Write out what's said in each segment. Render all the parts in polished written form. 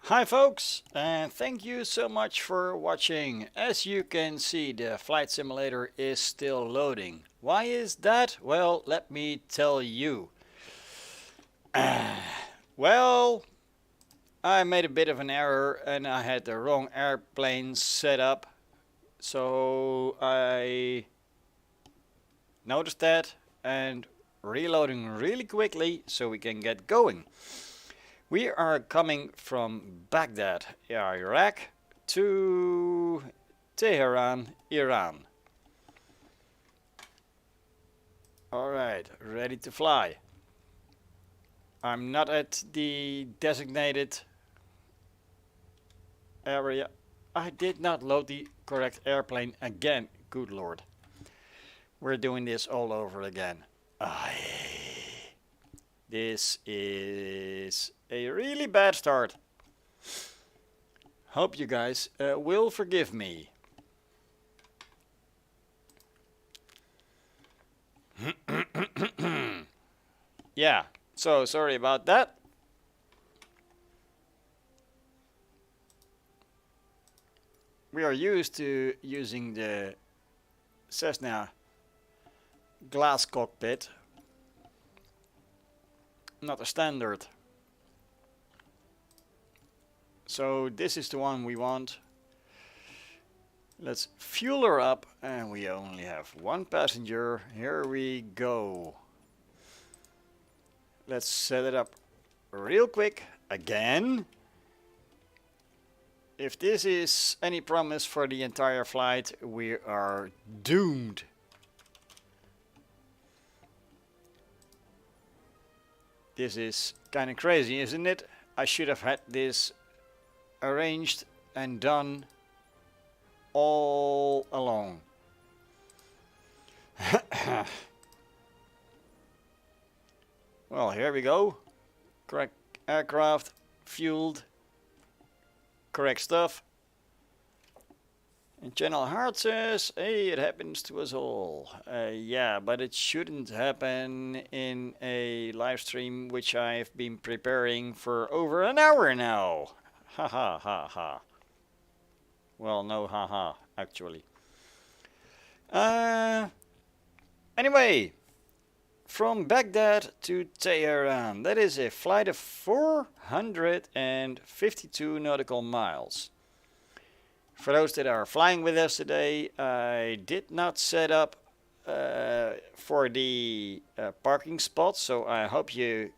Hi folks, and thank you so much for watching. As you can see, the flight simulator is still loading. Why is that? Well, let me tell you. Well, I made a bit of an error and I had the wrong airplane set up. So I noticed that and reloading really quickly so we can get going. We are coming from Baghdad, Iraq, to Teheran, Iran. Alright, ready to fly. I'm not at the designated area. I did not load the correct airplane again, good lord. We're doing this all over again. This is a really bad start. Hope you guys will forgive me. Yeah, so sorry about that. We are used to using the Cessna glass cockpit, not a standard. So this is the one we want. Let's fuel her up, and we only have one passenger. Here we go. Let's set it up real quick again. If this is any promise for the entire flight, we are doomed. This is kind of crazy, isn't it? I should have had this arranged and done all along. Well, here we go. Correct aircraft, fueled, correct stuff. And Channel Heart says, hey, it happens to us all. Yeah, but it shouldn't happen in a live stream which I've been preparing for over an hour now. Ha ha ha ha. Well, no ha ha, actually. Anyway, from Baghdad to Tehran, that is a flight of 452 nautical miles. For those that are flying with us today, I did not set up for the parking spots, so I hope you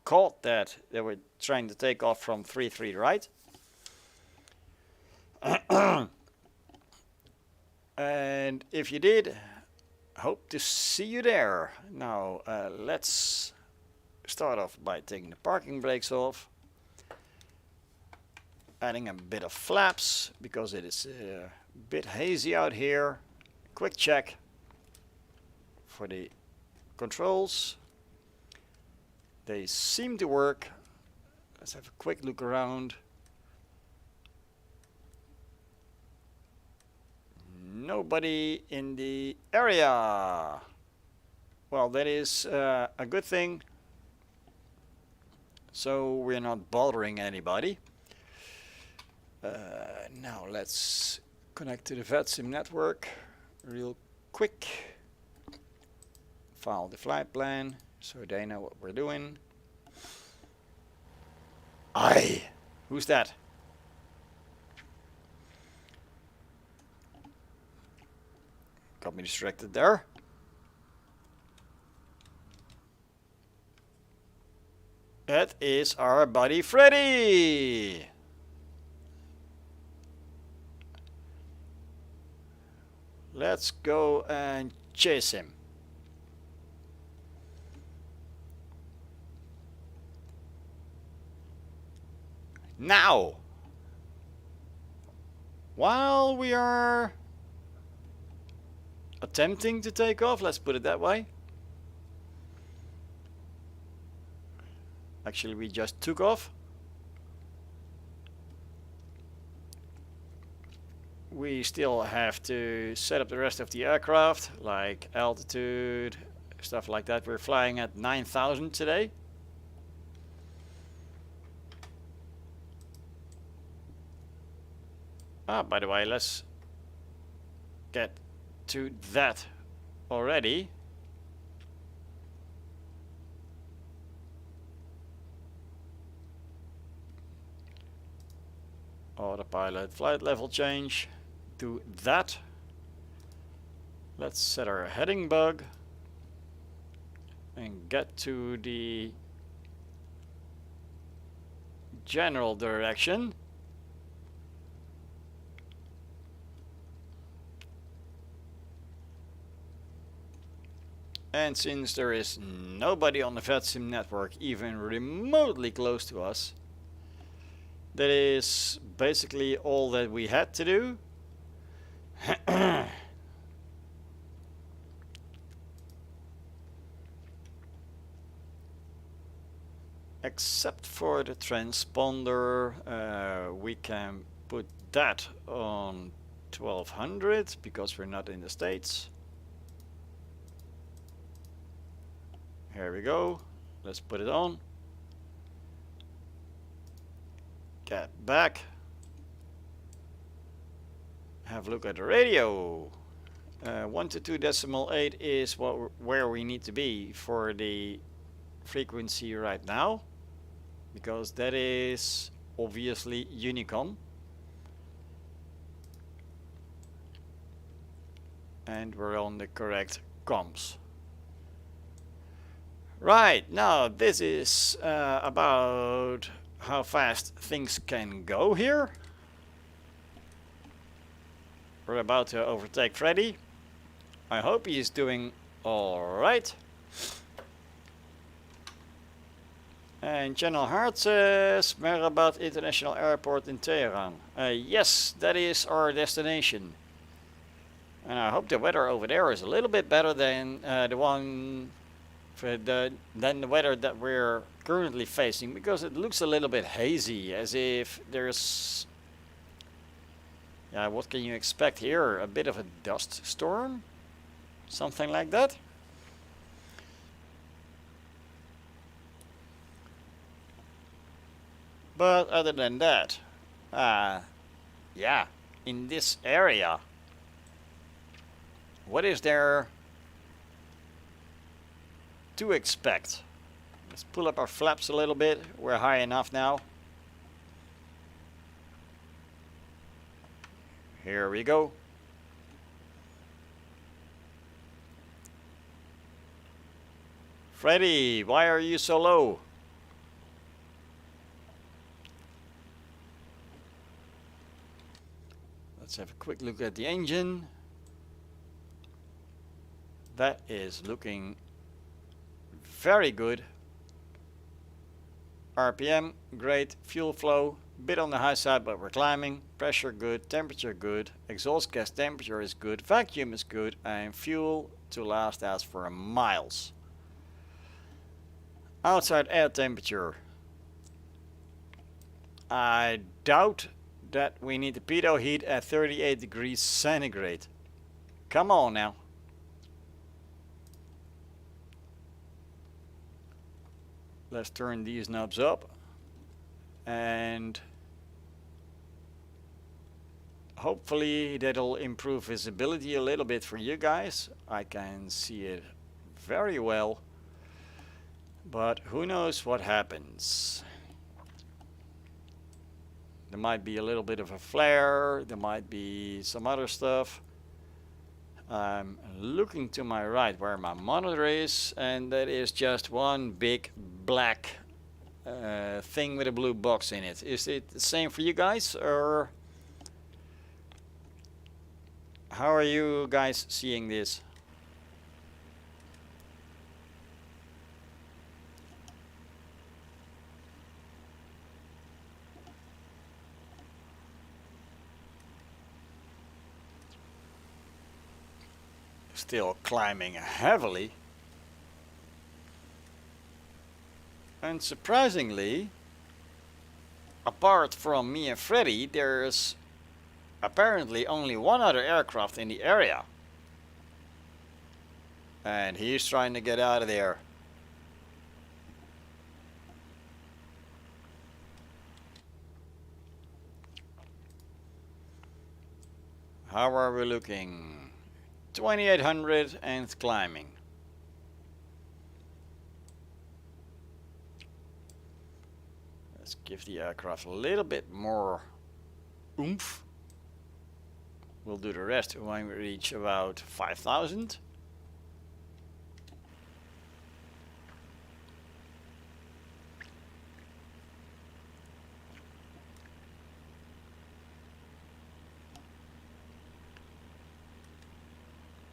caught that they were trying to take off from 33 right. And if you did, hope to see you there. Now let's start off by taking the parking brakes off, adding a bit of flaps because it is a bit hazy out here. Quick check for the controls. They seem to work. Let's have a quick look around. Nobody in the area. Well, that is a good thing. So we're not bothering anybody. Now let's connect to the VatSim network real quick. File the flight plan so they know what we're doing. Aye, who's that? Got me distracted there. That is our buddy Freddy. Let's go and chase him. Now, while we are attempting to take off, let's put it that way. Actually, we just took off. We still have to set up the rest of the aircraft, like altitude, stuff like that. We're flying at 9,000 today. Ah, by the way, let's get to that already. Autopilot flight level change. Do that. Let's set our heading bug and get to the general direction. And since there is nobody on the VatSim network even remotely close to us, that is basically all that we had to do. Except for the transponder, we can put that on 1200 because we're not in the States. Here we go. Let's put it on. Get back. Have a look at the radio. 122.8 is where we need to be for the frequency right now, because that is obviously Unicom. And we're on the correct comms. Right, now this is about how fast things can go here. We're about to overtake Freddy. I hope he's doing alright. And Channel Heart says Merabat International Airport in Teheran. Yes, that is our destination. And I hope the weather over there is a little bit better than the weather that we're currently facing, because it looks a little bit hazy, as if there's, yeah, what can you expect here? A bit of a dust storm? Something like that? But other than that, yeah, in this area, what is there to expect? Let's pull up our flaps a little bit. We're high enough now. Here we go. Freddy, why are you so low? Let's have a quick look at the engine. That is looking very good. RPM, great. Fuel flow, bit on the high side, but we're climbing. Pressure good, temperature good, exhaust gas temperature is good, vacuum is good, and fuel to last us for miles. Outside air temperature. I doubt that we need the pitot heat at 38 degrees centigrade. Come on now. Let's turn these knobs up and hopefully that'll improve visibility a little bit for you guys. I can see it very well, but who knows what happens. There might be a little bit of a flare, there might be some other stuff. I'm looking to my right where my monitor is, and that is just one big black thing with a blue box in it. Is it the same for you guys, or how are you guys seeing this? Still climbing heavily. And surprisingly, apart from me and Freddy, there's apparently only one other aircraft in the area. And he's trying to get out of there. How are we looking? 2800 and climbing. Let's give the aircraft a little bit more oomph. We'll do the rest when we reach about 5000.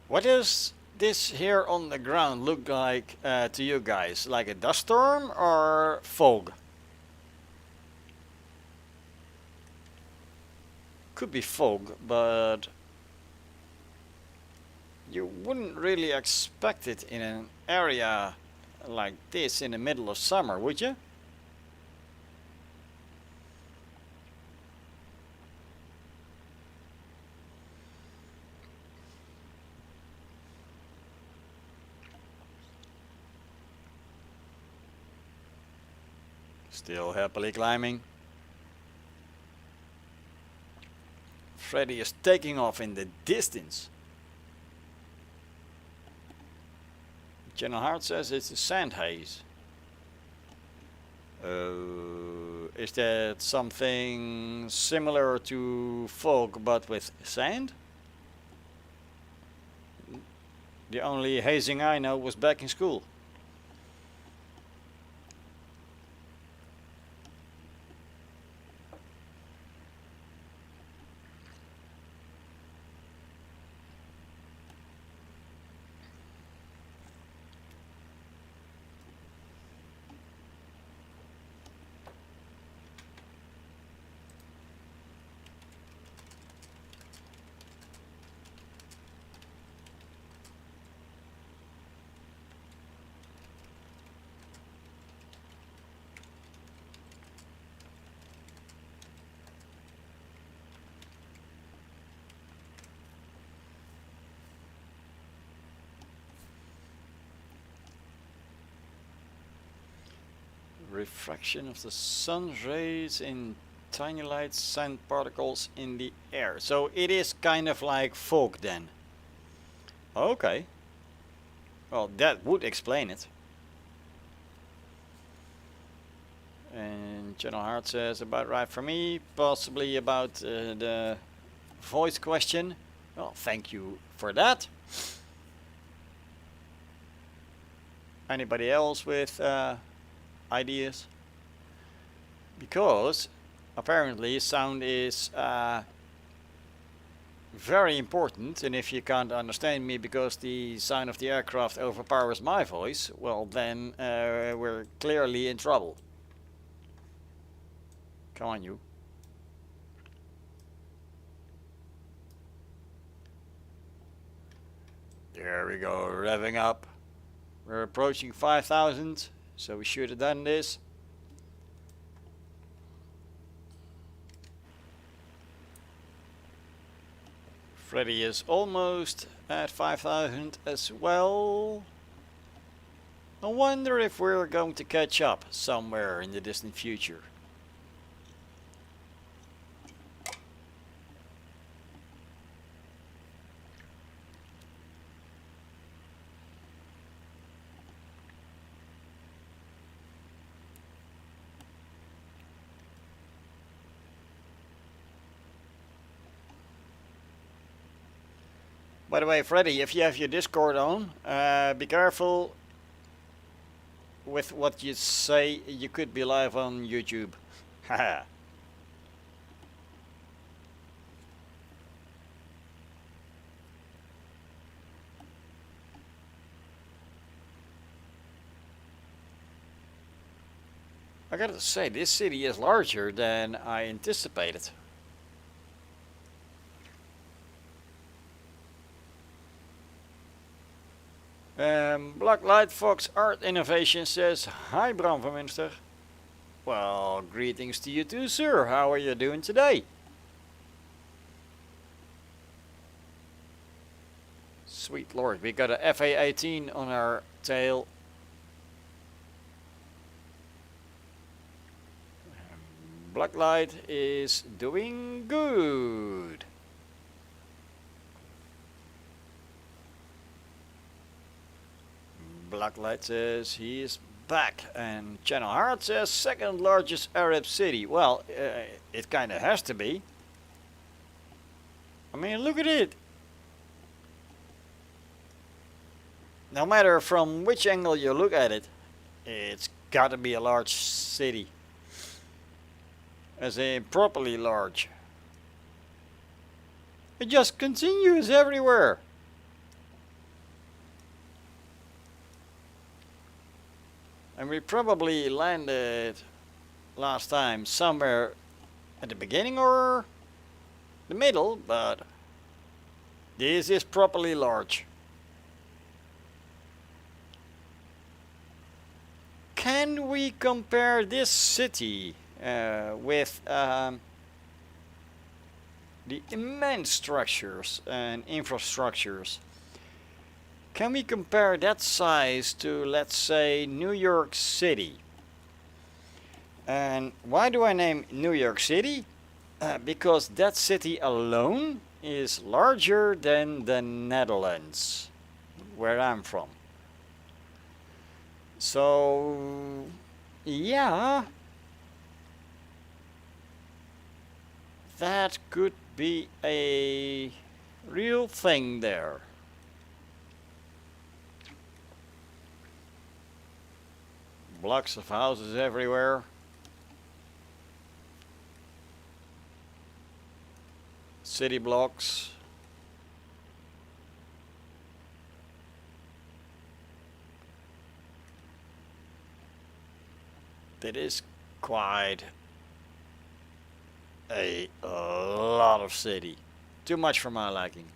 What does this here on the ground look like to you guys? Like a dust storm or fog? Could be fog, but you wouldn't really expect it in an area like this in the middle of summer, would you? Still happily climbing. Freddy is taking off in the distance. General Hart says it's a sand haze. Is that something similar to fog but with sand? The only hazing I know was back in school. Refraction of the sun's rays in tiny light sand particles in the air. So it is kind of like fog then. Okay. Well, that would explain it. And General Hart says about right for me, possibly about the voice question. Well, thank you for that. Anybody else with ideas? Because apparently sound is very important, and if you can't understand me because the sound of the aircraft overpowers my voice, well then we're clearly in trouble. Come on, you. There we go, revving up. We're approaching 5000, so we should have done this. Freddy is almost at 5000 as well. I wonder if we're going to catch up somewhere in the distant future. By the way, Freddy, if you have your Discord on, be careful with what you say. You could be live on YouTube. Haha. I gotta say, this city is larger than I anticipated. Blacklight Fox Art Innovation says, hi Bram van Münster. Well, greetings to you too, sir. How are you doing today? Sweet lord, we got a FA-18 on our tail. Blacklight is doing good. Blacklight says he is back, and Channel Heart says second largest Arab city. Well, it kinda has to be. I mean, look at it. No matter from which angle you look at it, it's gotta be a large city. As in properly large. It just continues everywhere. And we probably landed last time somewhere at the beginning or the middle, but this is properly large. Can we compare this city with the immense structures and infrastructures? Can we compare that size to, let's say, New York City? And why do I name New York City? Because that city alone is larger than the Netherlands, where I'm from. So, yeah, that could be a real thing there. Blocks of houses everywhere. City blocks. That is quite a lot of city. Too much for my liking.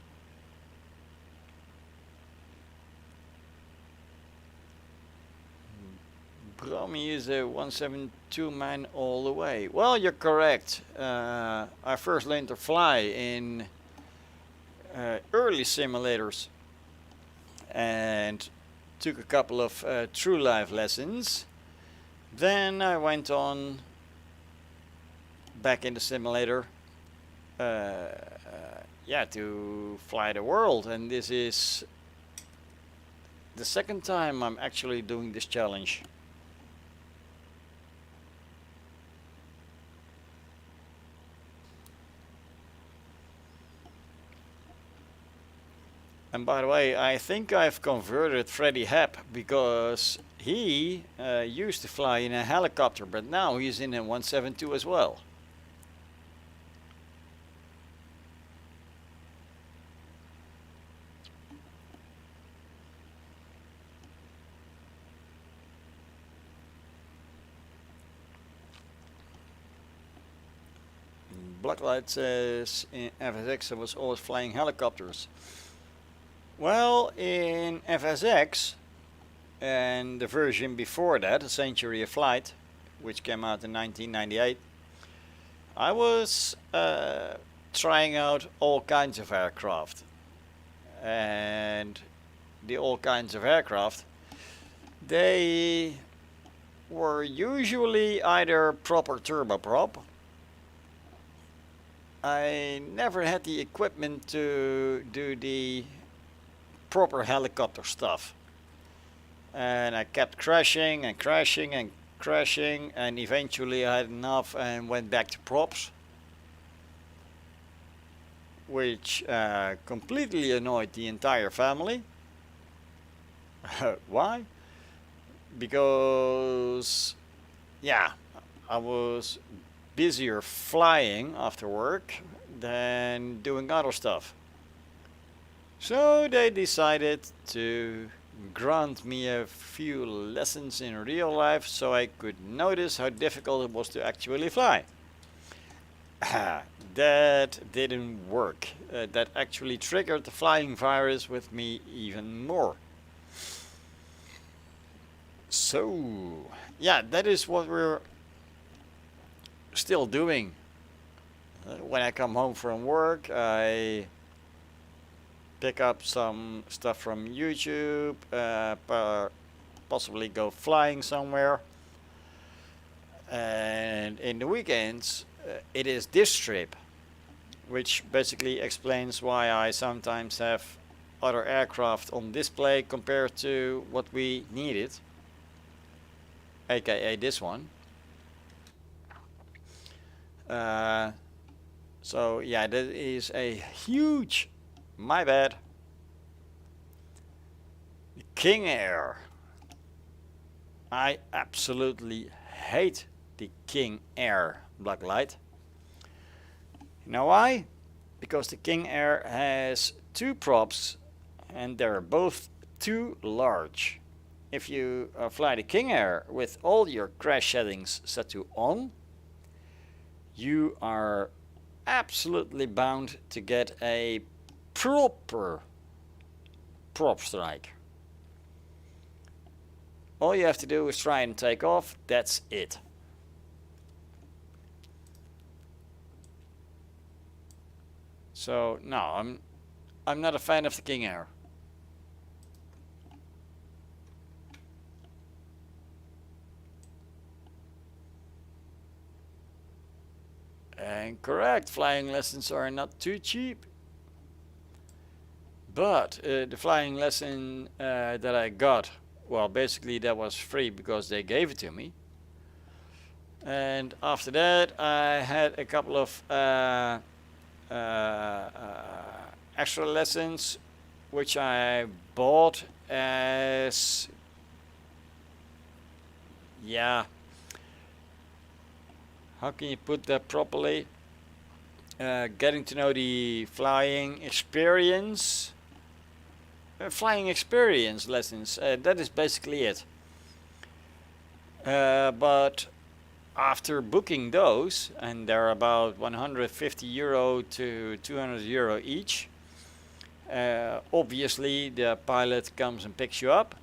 Bromi is a 172 man all the way. Well, you're correct. I first learned to fly in early simulators and took a couple of true life lessons. Then I went on back in the simulator yeah, to fly the world, and this is the second time I'm actually doing this challenge. And by the way, I think I've converted Freddy Hepp, because he used to fly in a helicopter, but now he's in a 172 as well. Blacklight says in FSX I was always flying helicopters. Well, in FSX and the version before that, A Century of Flight, which came out in 1998, I was trying out all kinds of aircraft. And the all kinds of aircraft, they were usually either prop or turboprop. I never had the equipment to do the proper helicopter stuff, and I kept crashing and crashing and crashing, and eventually I had enough and went back to props, which completely annoyed the entire family. Why? Because yeah, I was busier flying after work than doing other stuff. So they decided to grant me a few lessons in real life so I could notice how difficult it was to actually fly. That didn't work. That actually triggered the flying virus with me even more. So yeah, that is what we're still doing. When I come home from work, I pick up some stuff from YouTube, possibly go flying somewhere, and in the weekends it is this trip, which basically explains why I sometimes have other aircraft on display compared to what we needed, aka this one. So yeah, that is a huge, my bad, King Air. I absolutely hate the King Air black light. You know why? Because the King Air has two props and they're both too large. If you fly the King Air with all your crash settings set to on, you are absolutely bound to get a proper prop strike. All you have to do is try and take off, that's it. So no, I'm not a fan of the King Air. And correct, flying lessons are not too cheap. But the flying lesson that I got, well, basically that was free because they gave it to me. And after that I had a couple of extra lessons which I bought as, yeah, how can you put that properly? Getting to know the flying experience. Flying experience lessons, that is basically it. But after booking those, and they're about 150 euro to 200 euro each, obviously the pilot comes and picks you up.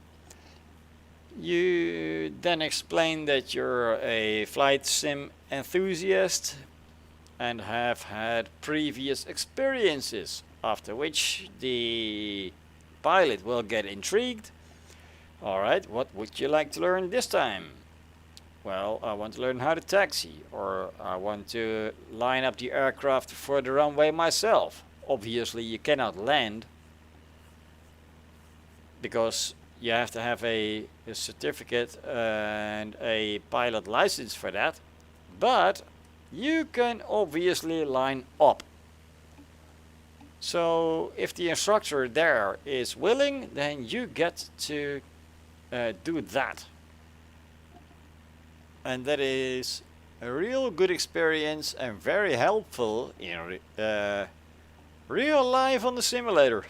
You then explain that you're a flight sim enthusiast and have had previous experiences, after which the pilot will get intrigued. Alright, what would you like to learn this time? Well, I want to learn how to taxi, or I want to line up the aircraft for the runway myself. Obviously you cannot land because you have to have a certificate and a pilot license for that, but you can obviously line up. So if the instructor there is willing, then you get to do that. And that is a real good experience and very helpful in real life on the simulator.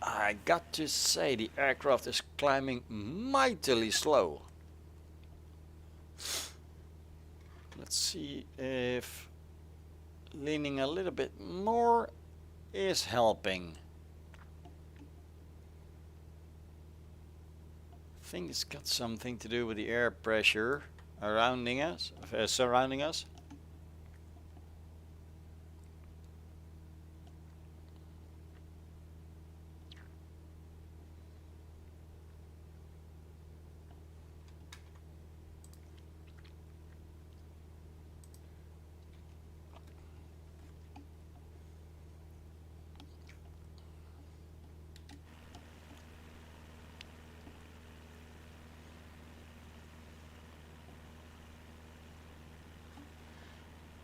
I got to say, the aircraft is climbing mightily slow. Let's see if leaning a little bit more is helping. I think it's got something to do with the air pressure surrounding us.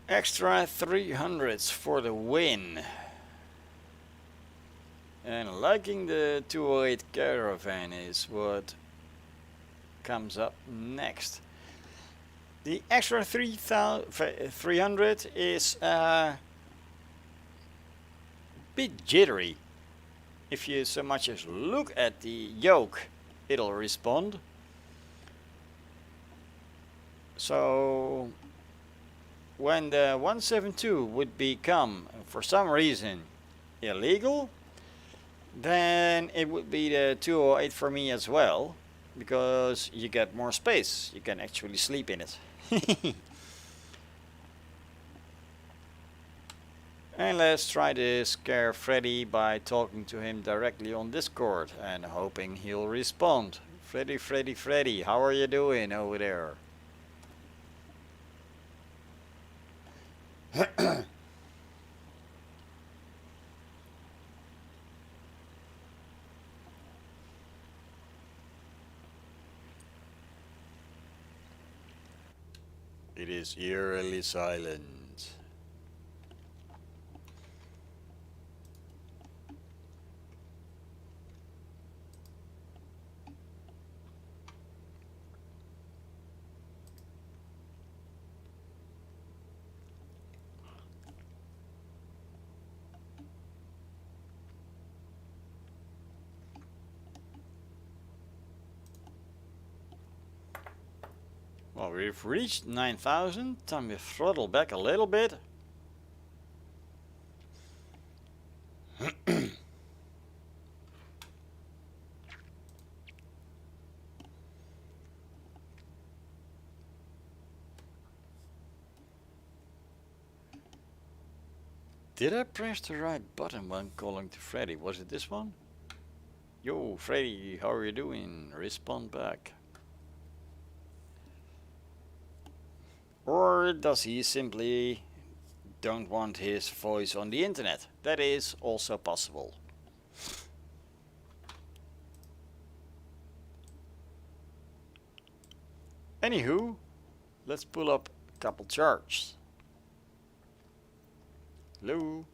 Extra 300s for the win. And liking the 208 Caravan is what comes up next. The extra 300 is a bit jittery. If you so much as look at the yoke, it'll respond. So when the 172 would become, for some reason, illegal, then it would be the 208 for me as well, because you get more space. You can actually sleep in it. And let's try to scare Freddy by talking to him directly on Discord and hoping he'll respond. Freddy, Freddy, Freddy, how are you doing over there? It is eerily silent. Well, we've reached 9,000. Time to throttle back a little bit. Did I press the right button when calling to Freddy? Was it this one? Yo, Freddy, how are you doing? Respond back. Or does he simply don't want his voice on the internet? That is also possible. Anywho, let's pull up a couple charts. Hello?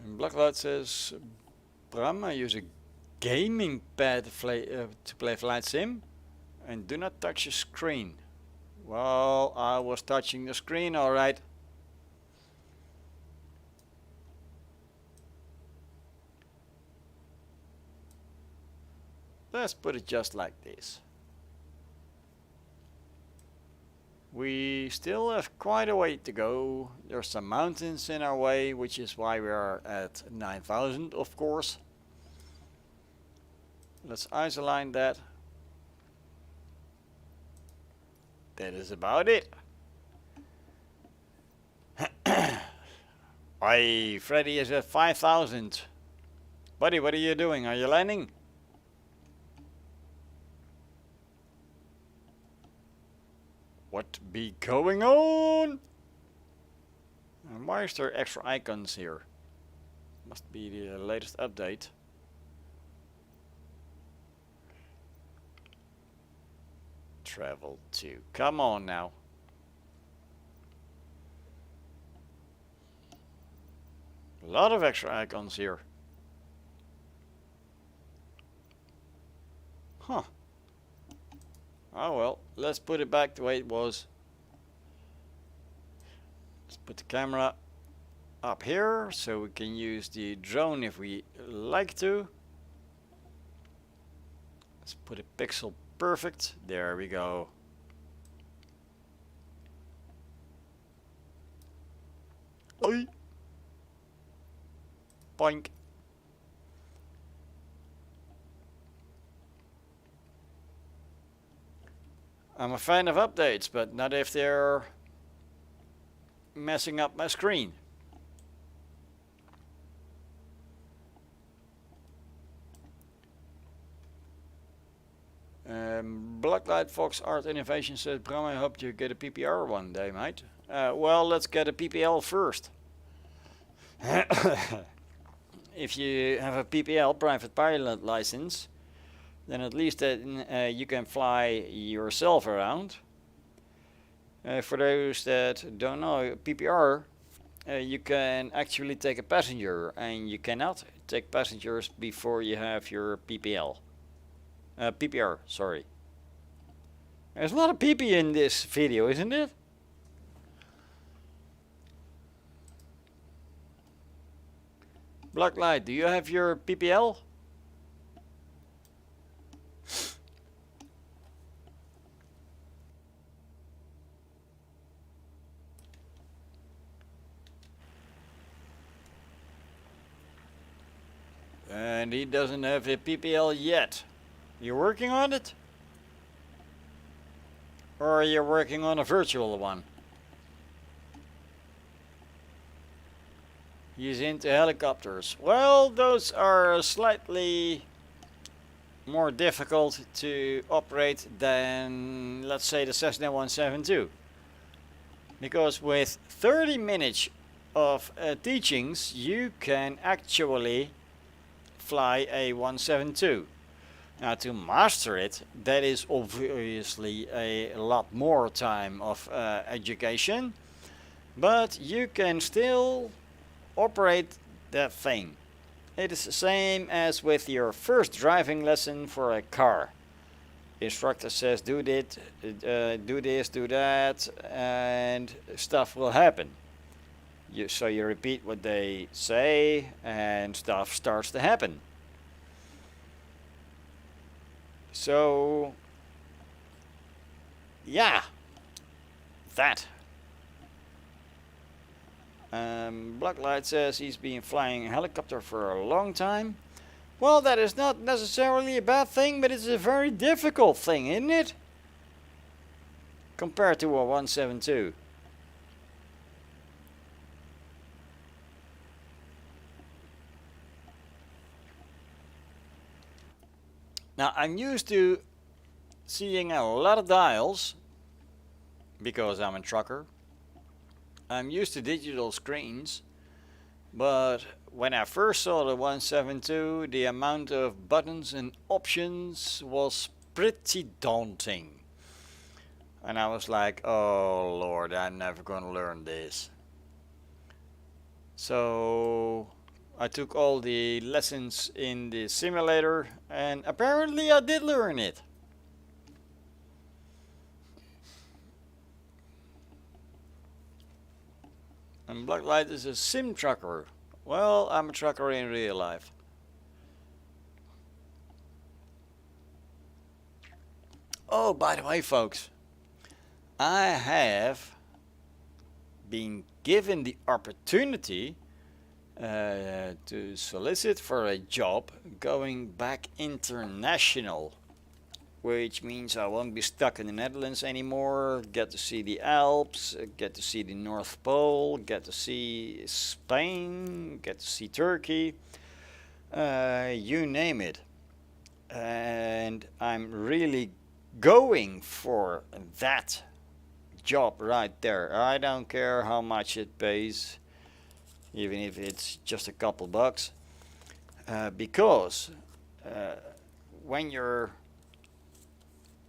And Blacklight says, Bram, I use a gaming pad to play Flight Sim and do not touch the screen. Well, I was touching the screen, alright. Let's put it just like this. We still have quite a way to go. There's some mountains in our way, which is why we are at 9,000, of course. Let's isoline that. That is about it. Hey, Freddy is at 5,000. Buddy, what are you doing? Are you landing? What be going on? And why is there extra icons here? Must be the latest update. Travel to. Come on now. A lot of extra icons here. Huh. Oh well, let's put it back the way it was. Let's put the camera up here so we can use the drone if we like to. Let's put it pixel perfect. There we go. Oi. Boink. I'm a fan of updates, but not if they're messing up my screen. Blacklight Fox Art Innovation says, Bram, I hope you get a PPR one day, mate. Well, let's get a PPL first. If you have a PPL, private pilot license, then at least you can fly yourself around. For those that don't know, PPR, you can actually take a passenger, and you cannot take passengers before you have your PPL. PPR, sorry. There's a lot of PP in this video, isn't it? Blacklight, do you have your PPL? And he doesn't have a PPL yet. You working on it? Or are you working on a virtual one? He's into helicopters. Well, those are slightly more difficult to operate than, let's say, the Cessna 172. Because with 30 minutes of teachings, you can actually fly a 172. Now, to master it, that is obviously a lot more time of education, but you can still operate that thing. It is the same as with your first driving lesson for a car. The instructor says do this, do that, and stuff will happen. So you repeat what they say and stuff starts to happen. So, yeah, that. Blacklight says he's been flying a helicopter for a long time. Well, that is not necessarily a bad thing, but it's a very difficult thing, isn't it? Compared to a 172. Now, I'm used to seeing a lot of dials because I'm a trucker. I'm used to digital screens, but when I first saw the 172, the amount of buttons and options was pretty daunting. And I was like, oh Lord, I'm never gonna learn this. So I took all the lessons in the simulator and apparently I did learn it. And Blacklight is a sim trucker. Well, I'm a trucker in real life. Oh, by the way, folks, I have been given the opportunity to solicit for a job going back international, which means I won't be stuck in the Netherlands anymore, get to see the Alps, get to see the North Pole, get to see Spain, get to see Turkey, you name it. And I'm really going for that job right there. I don't care how much it pays, even if it's just a couple bucks, because when your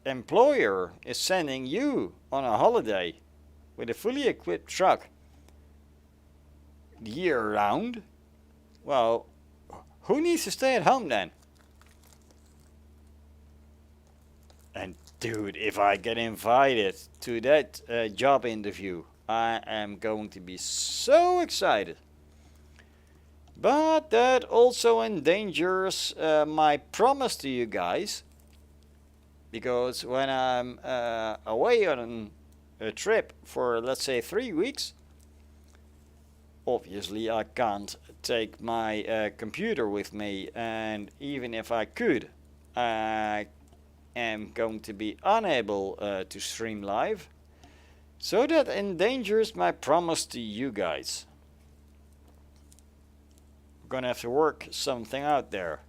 employer is sending you on a holiday with a fully equipped truck year round, well, who needs to stay at home then? And dude, if I get invited to that job interview, I am going to be so excited. But that also endangers my promise to you guys, because when I'm away on a trip for, let's say, 3 weeks, obviously I can't take my computer with me, and even if I could, I am going to be unable to stream live. So that endangers my promise to you guys. We're gonna have to work something out there.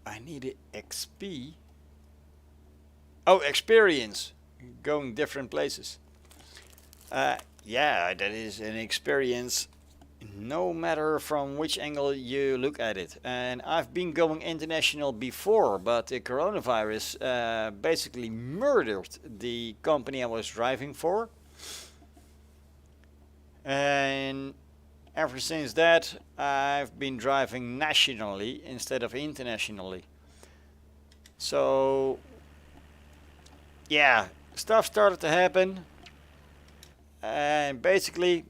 I needed XP. Oh, experience. Going different places. Yeah, that is an experience no matter from which angle you look at it. And I've been going international before, but the coronavirus basically murdered the company I was driving for. And ever since that, I've been driving nationally instead of internationally. So, yeah, stuff started to happen, and basically,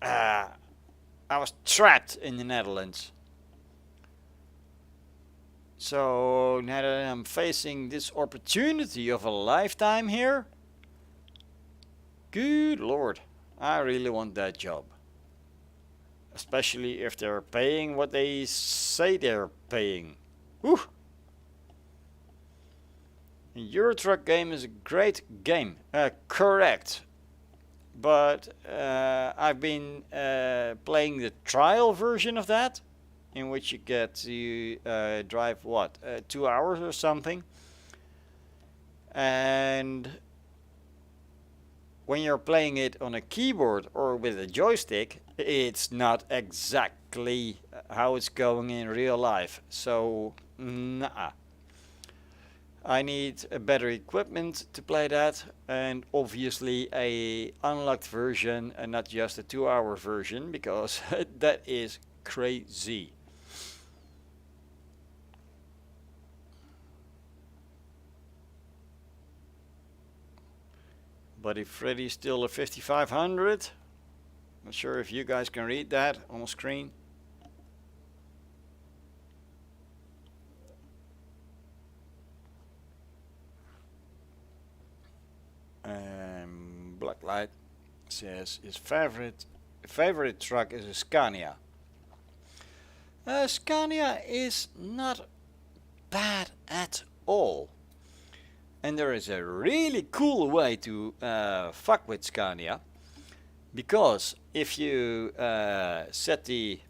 I was trapped in the Netherlands. So now that I'm facing this opportunity of a lifetime here, good lord, I really want that job. Especially if they're paying what they say they're paying. Whew. Euro Truck game is a great game. Correct. But I've been playing the trial version of that, in which you get to drive 2 hours or something. And when you're playing it on a keyboard or with a joystick, it's not exactly how it's going in real life. So, nah. I need a better equipment to play that, and obviously a unlocked version and not just a 2-hour version, because that is crazy. But if Freddy's still a 5500, not sure if you guys can read that on the screen. Blacklight says his favorite truck is a Scania. Scania is not bad at all. And there is a really cool way to fuck with Scania, because if you set the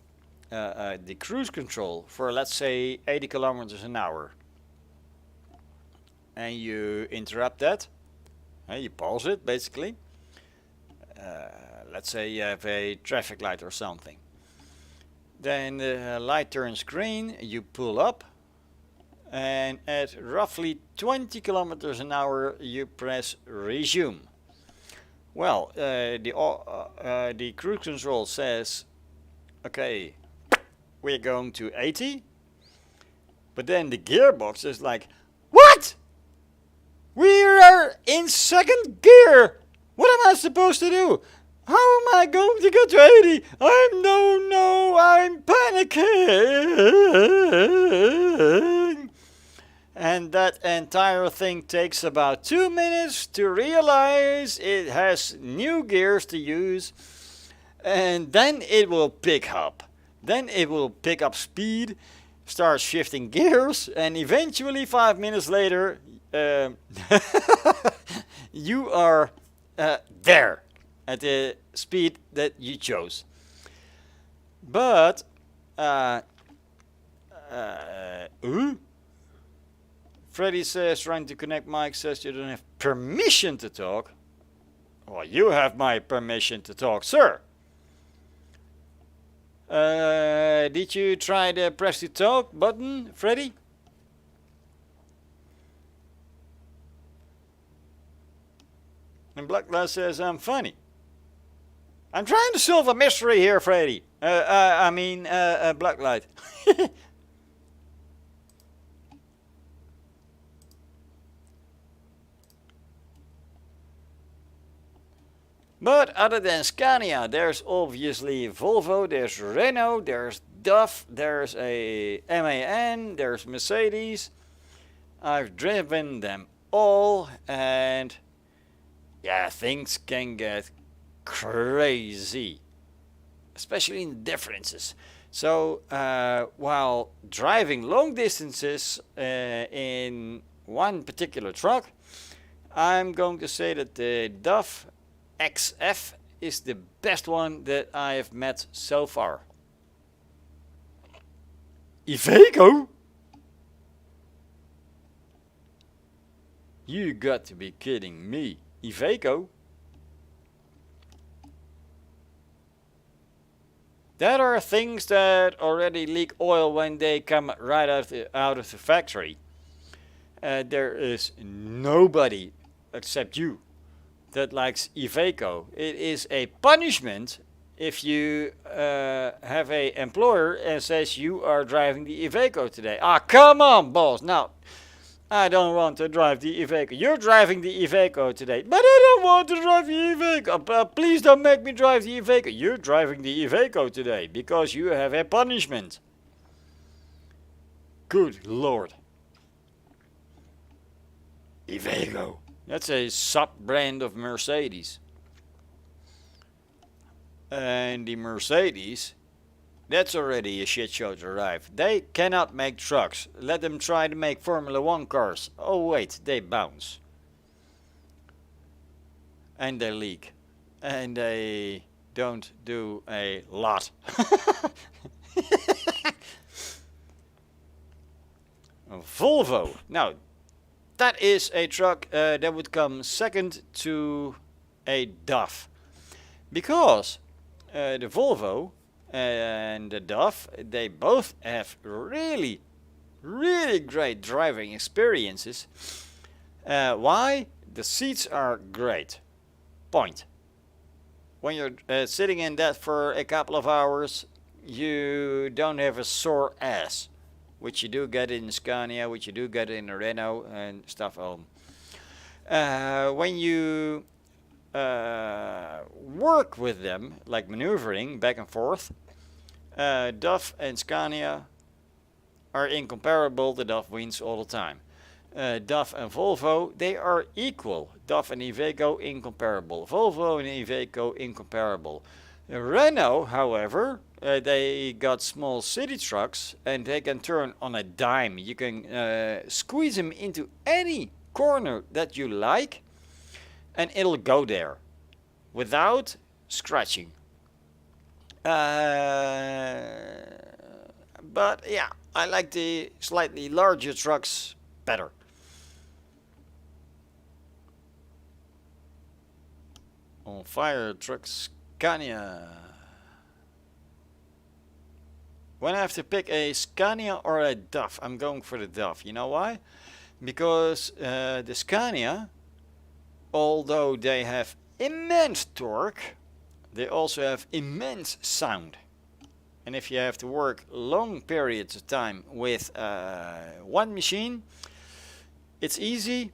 cruise control for, let's say, 80 kilometers an hour, and you interrupt that, you pause it basically. Let's say you have a traffic light or something. Then the light turns green, you pull up, and at roughly 20 kilometers an hour you press resume. Well, the cruise control says, okay, we're going to 80, but then the gearbox is like, what? We are in second gear. What am I supposed to do? How am I going to get to 80? I'm panicking. And that entire thing takes about 2 minutes to realize it has new gears to use. And then it will pick up. Then it will pick up speed, start shifting gears, and eventually 5 minutes later, you are there at the speed that you chose. But Freddy says, trying to connect Mike, says you don't have permission to talk. Well, you have my permission to talk, sir. Did you try the press to talk button, Freddy? And Blacklight says I'm funny. I'm trying to solve a mystery here, Freddy. Blacklight. But other than Scania, there's obviously Volvo, there's Renault, there's DAF, there's a MAN, there's Mercedes. I've driven them all, and yeah, things can get crazy, especially in differences. So while driving long distances in one particular truck, I'm going to say that the DAF XF is the best one that I have met so far. Iveco? You got to be kidding me. Iveco? That are things that already leak oil when they come right out of the factory. There is nobody except you that likes Iveco. It is a punishment if you have a employer and says you are driving the Iveco today. Ah, come on, boss. Now, I don't want to drive the Iveco. You're driving the Iveco today. But I don't want to drive the Iveco. Please don't make me drive the Iveco. You're driving the Iveco today because you have a punishment. Good Lord. Iveco. That's a sub-brand of Mercedes. And the Mercedes, that's already a shit show to drive. They cannot make trucks. Let them try to make Formula 1 cars. Oh wait, they bounce. And they leak. And they don't do a lot. Volvo. Now, that is a truck that would come second to a DAF. Because the Volvo and the DAF, they both have really, really great driving experiences. Why? The seats are great. Point. When you're sitting in that for a couple of hours, you don't have a sore ass, which you do get in Scania, which you do get in a Renault and stuff. When you work with them, like maneuvering back and forth, DAF and Scania are incomparable. The DAF wins all the time. DAF and Volvo, they are equal. DAF and Iveco, incomparable. Volvo and Iveco, incomparable. Renault, however, they got small city trucks and they can turn on a dime. You can squeeze them into any corner that you like and it'll go there without scratching. But yeah, I like the slightly larger trucks better. On fire trucks, Scania. When I have to pick a Scania or a DAF, I'm going for the DAF. You know why? Because the Scania, although they have immense torque, they also have immense sound. And if you have to work long periods of time with one machine, it's easy.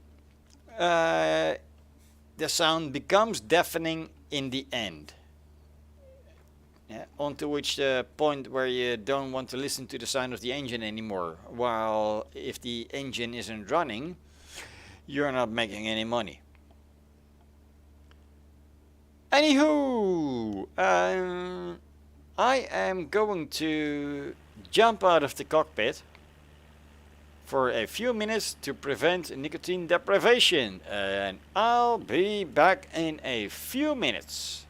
The sound becomes deafening in the end. Onto which point where you don't want to listen to the sound of the engine anymore. While if the engine isn't running, you're not making any money. Anywho, I am going to jump out of the cockpit for a few minutes to prevent nicotine deprivation, and I'll be back in a few minutes.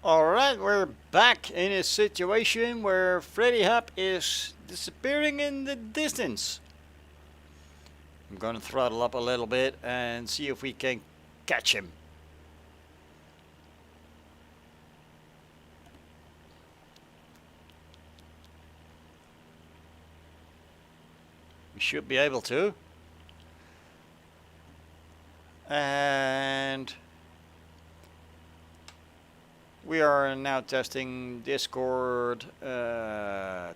Alright, we're back in a situation where Freddy Hub is disappearing in the distance. I'm gonna throttle up a little bit and see if we can catch him. We should be able to. And we are now testing Discord,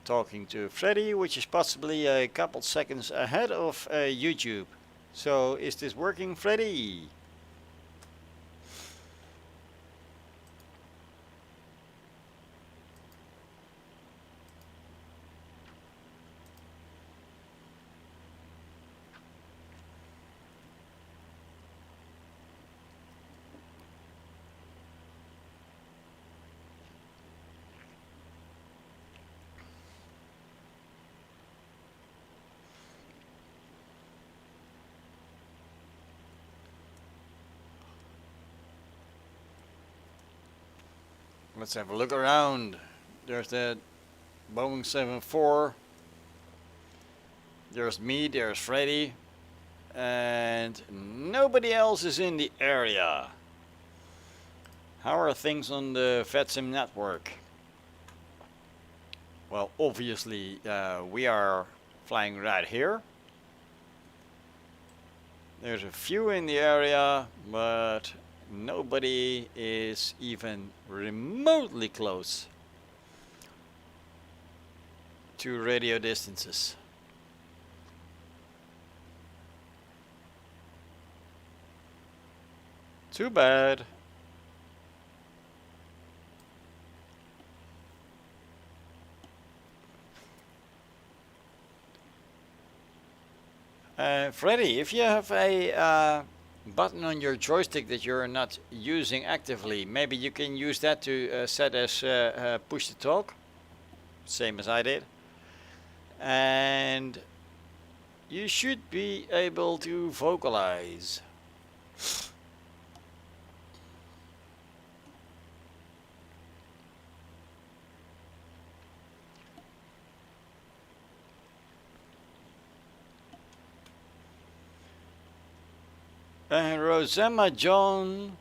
talking to Freddy, which is possibly a couple seconds ahead of YouTube. So is this working, Freddy? Let's have a look around. There's that Boeing 747. There's me, there's Freddy. And nobody else is in the area. How are things on the VatSim network? Well, obviously we are flying right here. There's a few in the area, but nobody is even remotely close to radio distances. Too bad. Freddy, if you have a button on your joystick that you're not using actively, maybe you can use that to set as push to talk, same as I did, and you should be able to vocalize. Rosamma John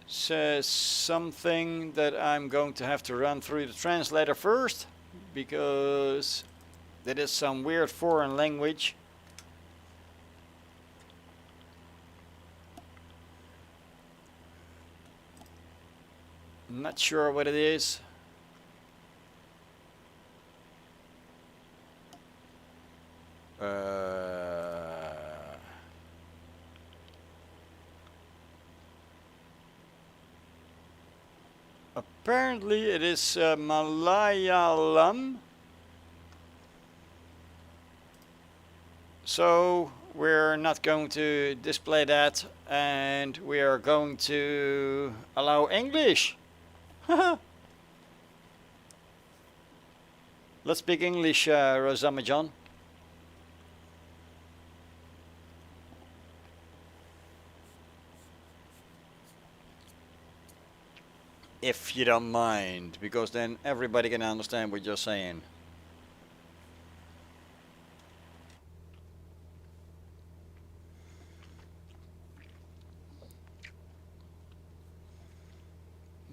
says something that I'm going to have to run through the translator first, because that is some weird foreign language. I'm not sure what it is. Apparently it is Malayalam. So we're not going to display that, and we are going to allow English. Let's speak English, Rosamma John. If you don't mind, because then everybody can understand what you're saying.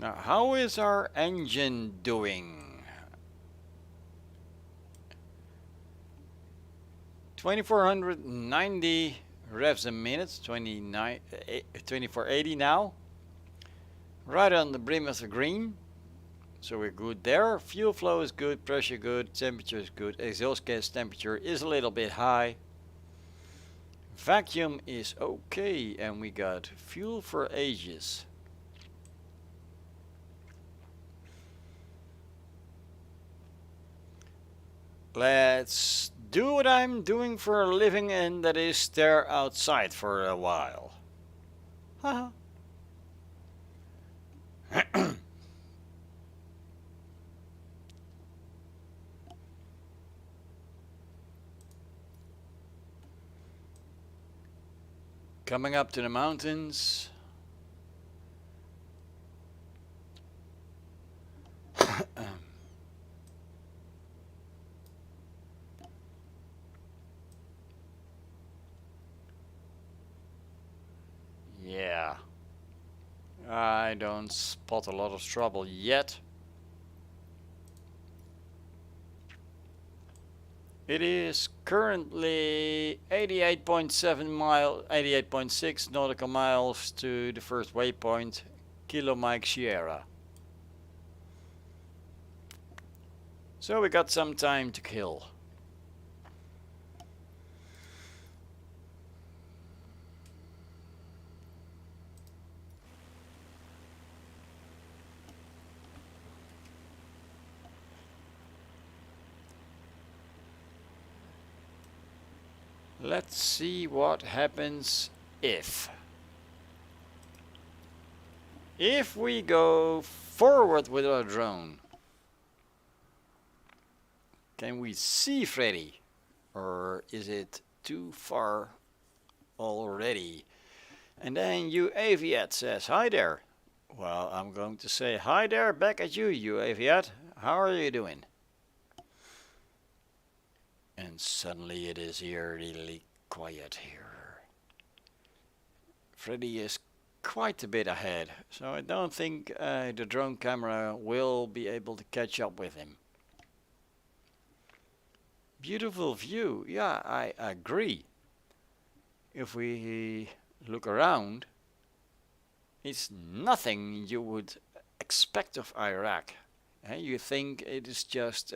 Now, how is our engine doing? 2490 revs a minute, 2480 now. Right on the brim of the green, so we're good there. Fuel flow is good, pressure good, temperature is good, exhaust gas temperature is a little bit high. Vacuum is okay, and we got fuel for ages. Let's do what I'm doing for a living, and that is stare outside for a while. Haha. Coming up to the mountains. I don't spot a lot of trouble yet. It is currently 88.6 nautical miles to the first waypoint, Kilo Mike Sierra. So we got some time to kill. Let's see what happens if we go forward with our drone. Can we see Freddy, or is it too far already? And then UAV says, hi there. Well, I'm going to say hi there back at you, UAV. How are you doing? And suddenly it is eerily quiet here. Freddy is quite a bit ahead, so I don't think the drone camera will be able to catch up with him. Beautiful view, yeah, I agree. If we look around, it's nothing you would expect of Iraq. You think it is just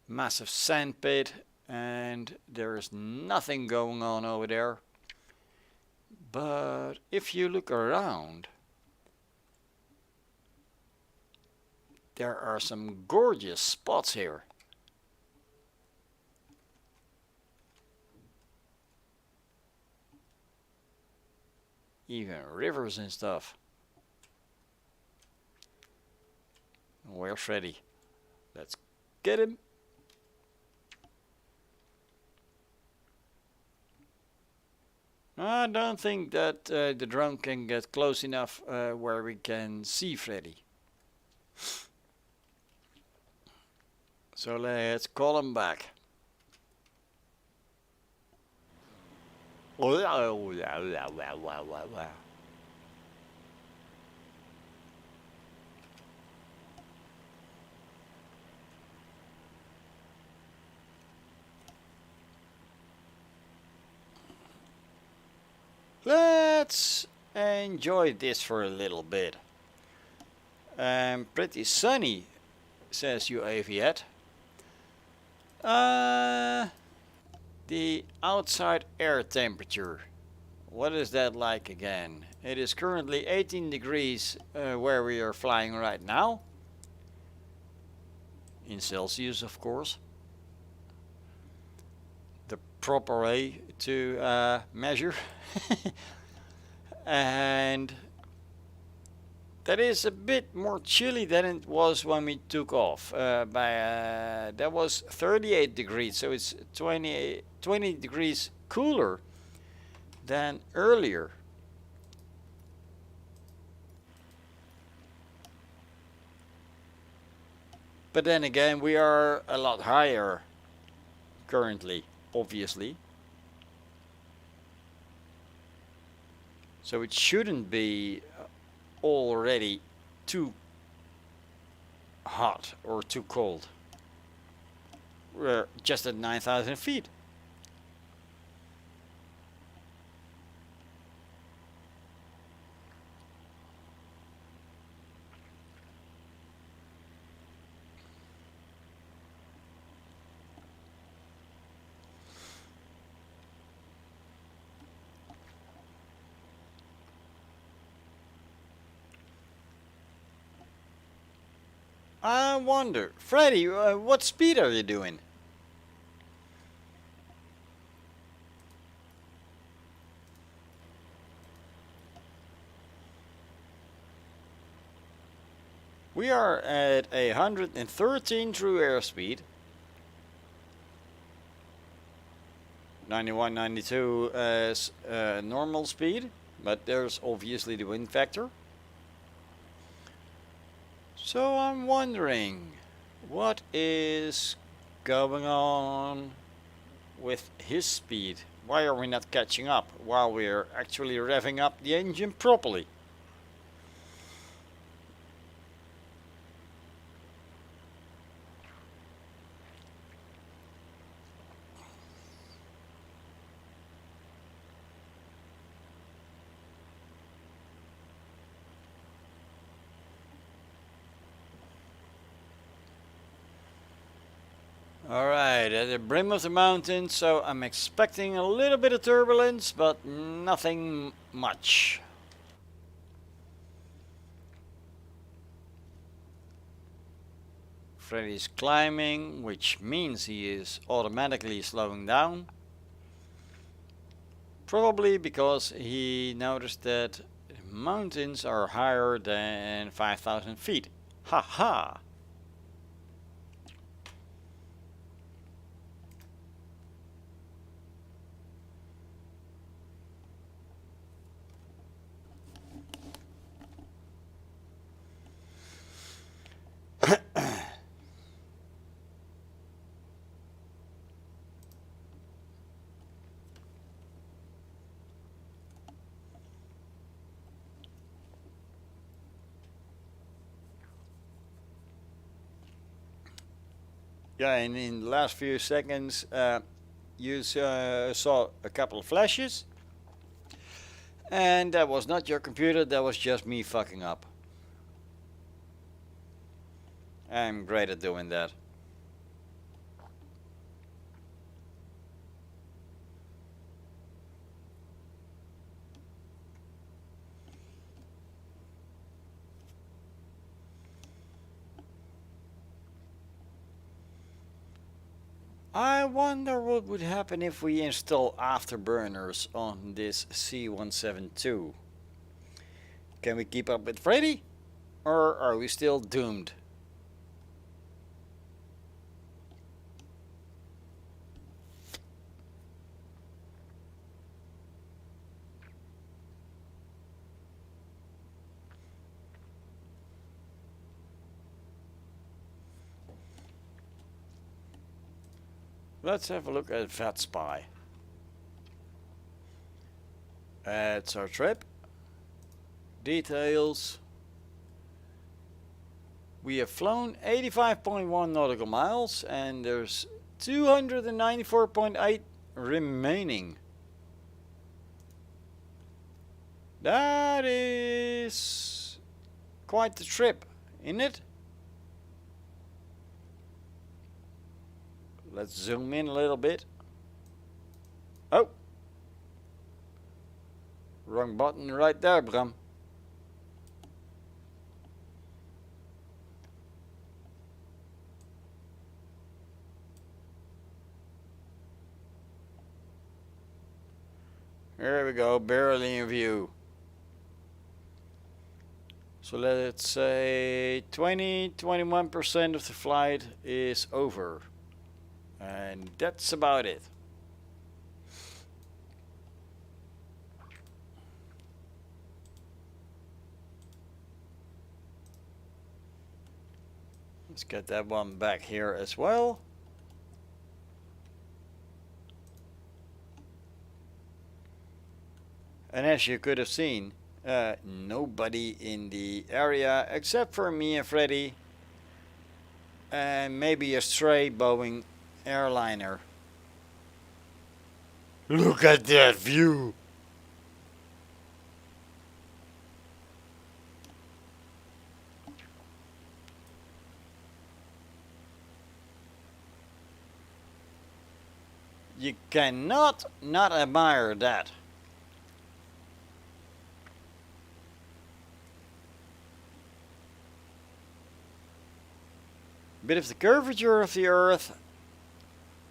massive sand pit and there is nothing going on over there. But if you look around, there are some gorgeous spots here. Even rivers and stuff. Where's Freddy? Let's get him. I don't think that the drone can get close enough where we can see Freddy. So let's call him back. Let's enjoy this for a little bit. Pretty sunny, says UAV. The outside air temperature. What is that like again? It is currently 18 degrees where we are flying right now. In Celsius, of course. The proper way to measure. And that is a bit more chilly than it was when we took off. That was 38 degrees, so it's 20 degrees cooler than earlier. But then again, we are a lot higher currently, obviously. So it shouldn't be already too hot or too cold. We're just at 9,000 feet. I wonder, Freddy, what speed are you doing? We are at 113 true airspeed. 91, 92 as normal speed, but there's obviously the wind factor. So I'm wondering, what is going on with his speed Why are we not catching up while we're actually revving up the engine properly? Alright, at the brim of the mountain, so I'm expecting a little bit of turbulence, but nothing much. Freddy's climbing, which means he is automatically slowing down. Probably because he noticed that mountains are higher than 5,000 feet. Ha ha! Yeah, and in the last few seconds you saw a couple of flashes. And that was not your computer, that was just me fucking up. I'm great at doing that. I wonder what would happen if we install afterburners on this C172. Can we keep up with Freddy? Or are we still doomed? Let's have a look at VatSpy. That's our trip. Details. We have flown 85.1 nautical miles and there's 294.8 remaining. That is quite the trip, isn't it? Let's zoom in a little bit. Oh! Wrong button right there, Bram. Here we go, barely in view. So let's say 20-21% of the flight is over. And that's about it. Let's get that one back here as well. And as you could have seen, nobody in the area except for me and Freddy. And maybe a stray Boeing airliner. Look at that view! You cannot not admire that. Bit of the curvature of the Earth,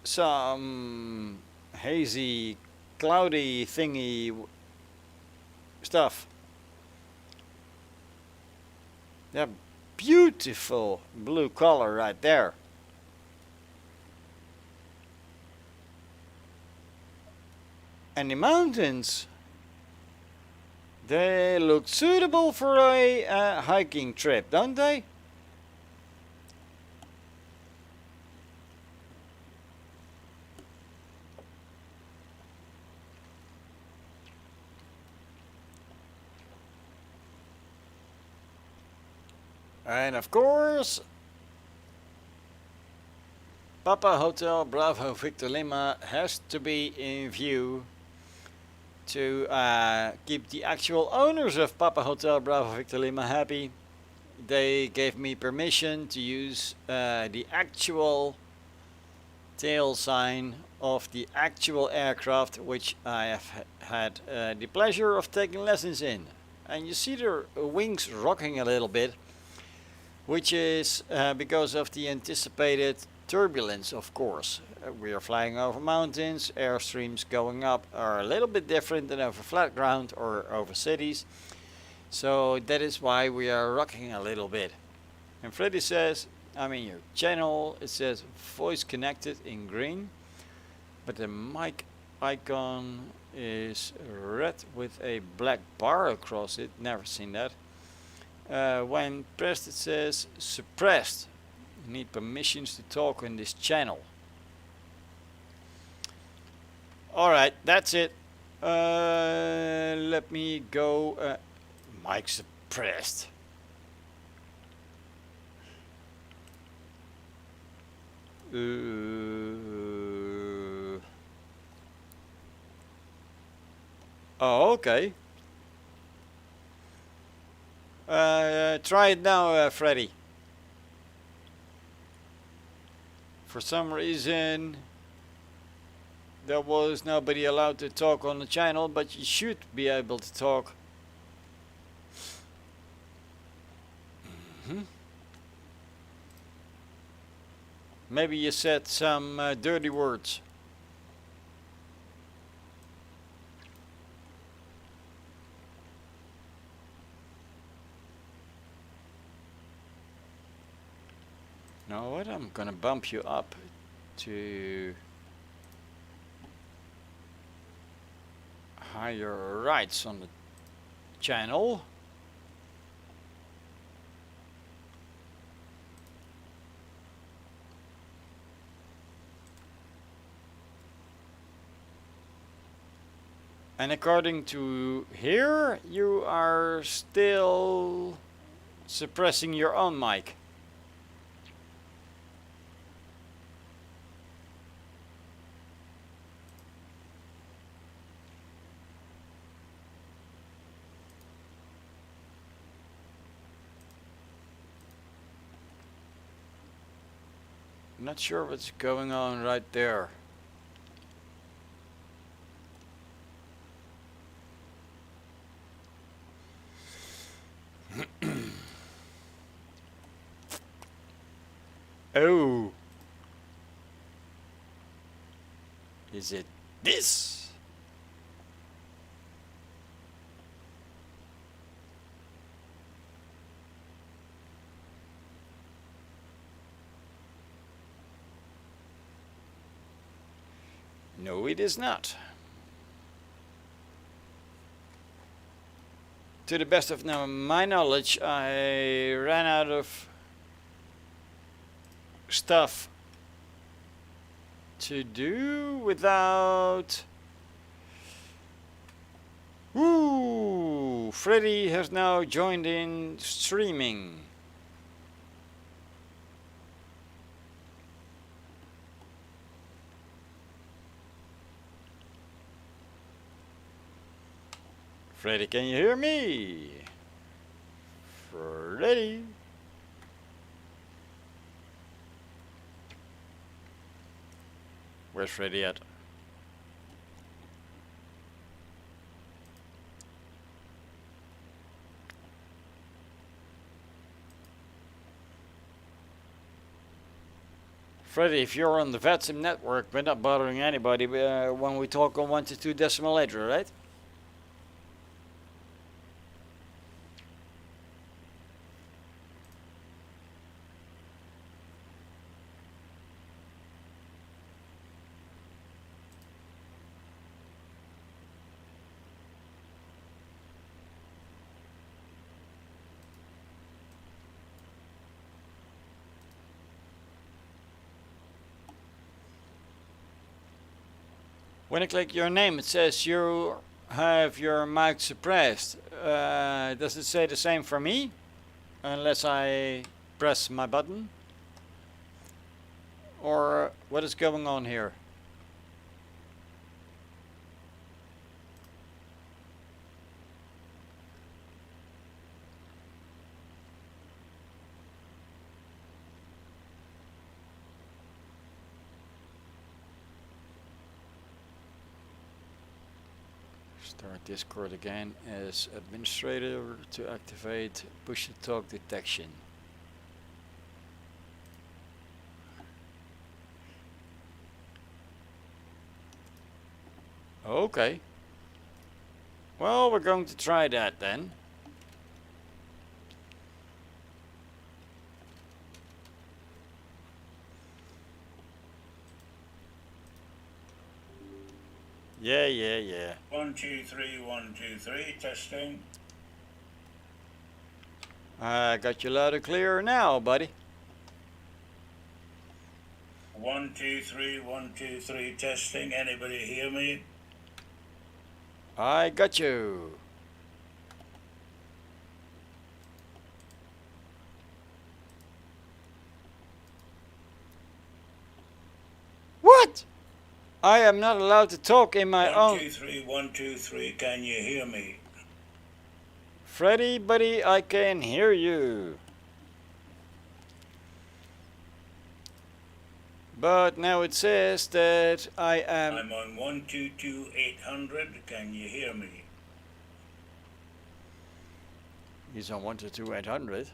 some hazy, cloudy thingy stuff. That beautiful blue color right there. And the mountains, they look suitable for a hiking trip, don't they? And of course, Papa Hotel Bravo Victor Lima has to be in view to keep the actual owners of Papa Hotel Bravo Victor Lima happy. They gave me permission to use the actual tail sign of the actual aircraft which I have had the pleasure of taking lessons in. And you see their wings rocking a little bit, which is because of the anticipated turbulence, of course. We are flying over mountains, airstreams going up are a little bit different than over flat ground or over cities. So that is why we are rocking a little bit. And Freddy says, I'm in your channel, it says voice connected in green, but the mic icon is red with a black bar across it, never seen that. When pressed it says suppressed, you need permissions to talk in this channel. Alright, that's it. Let me go, mic suppressed. Oh, okay. Try it now, Freddy. For some reason, there was nobody allowed to talk on the channel, but you should be able to talk. Maybe you said some dirty words. Know what? I'm gonna bump you up to higher rights on the channel. And according to here, you are still suppressing your own mic. Not sure what's going on right there. Oh. Is it this? No, it is not. To the best of my knowledge, I ran out of stuff to do without... Woo! Freddy has now joined in streaming. Freddy, can you hear me? Freddy? Where's Freddy at? Freddy, if you're on the VatSim network, we're not bothering anybody when we talk on 1 to 2 decimal later, right? When I click your name, it says you have your mic suppressed. Does it say the same for me? Unless I press my button. Or what is going on here? Start Discord again as administrator to activate push to talk detection. Okay. Well, we're going to try that then. Yeah. 1 2 3 1 2 3 testing. I got you loud and clear now, buddy. 1 2 3 1 2 3 testing. Anybody hear me? I got you. What? I am not allowed to talk in my own. 1 2 3 1 2 3. Can you hear me? Freddy, buddy, I can hear you. But now it says that I am. I'm on 122 800. Can you hear me? He's on 122 800.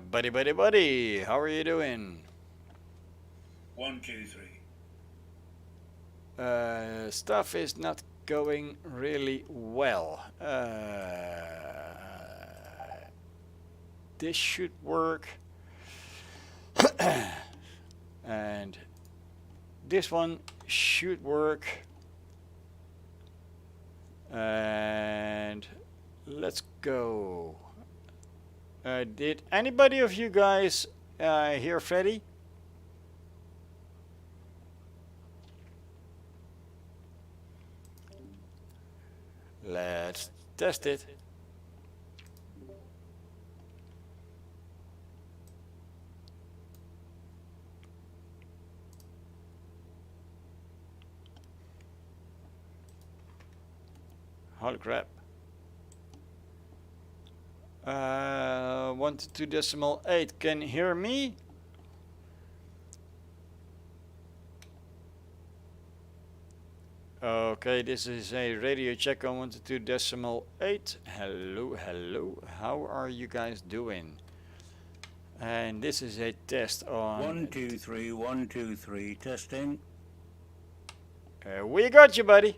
Buddy, how are you doing? 1 2 3. Stuff is not going really well. This should work. And this one should work. And let's go. Did anybody of you guys hear Freddy? Let's test it. Holy crap. 1 to 2 decimal 8. Can you hear me? Okay, this is a radio check on 1 to 2 decimal 8. Hello. How are you guys doing? And this is a test on 1 2 3 1 2 3 testing. we got you, buddy.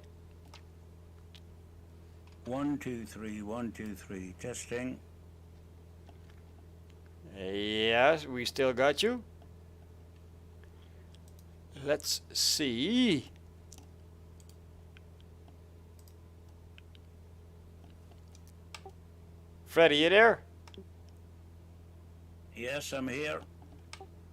1 2 3 1 2 3 testing. Yes, we still got you. Let's see. Freddy, you there? Yes, I'm here.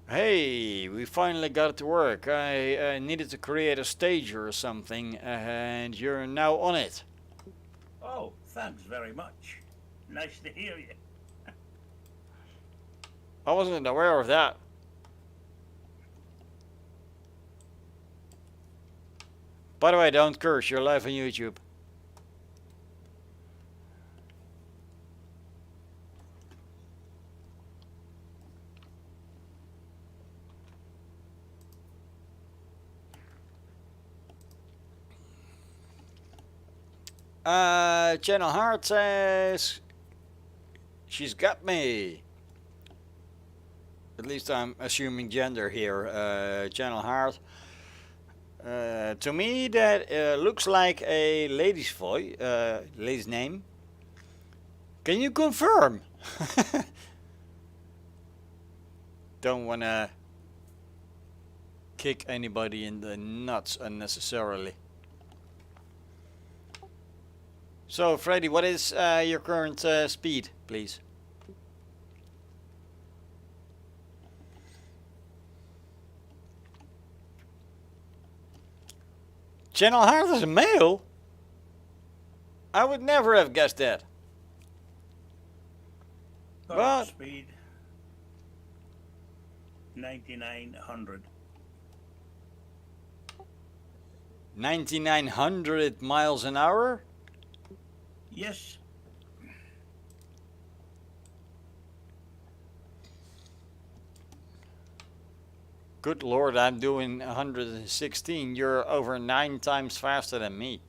Hey, we finally got it to work. I needed to create a stage or something, and you're now on it. Oh, thanks very much. Nice to hear you. I wasn't aware of that. By the way, don't curse, you're live on YouTube. Channel Heart says she's got me. At least I'm assuming gender here. Channel Heart. To me, that looks like a lady's voice, lady's name. Can you confirm? Don't wanna kick anybody in the nuts unnecessarily. So, Freddy, what is your current speed, please? Channel Heart is a male? I would never have guessed that. Current But speed 9900. 9,900 miles an hour? Yes. Good Lord, I'm doing 116. You're over 9 times faster than me.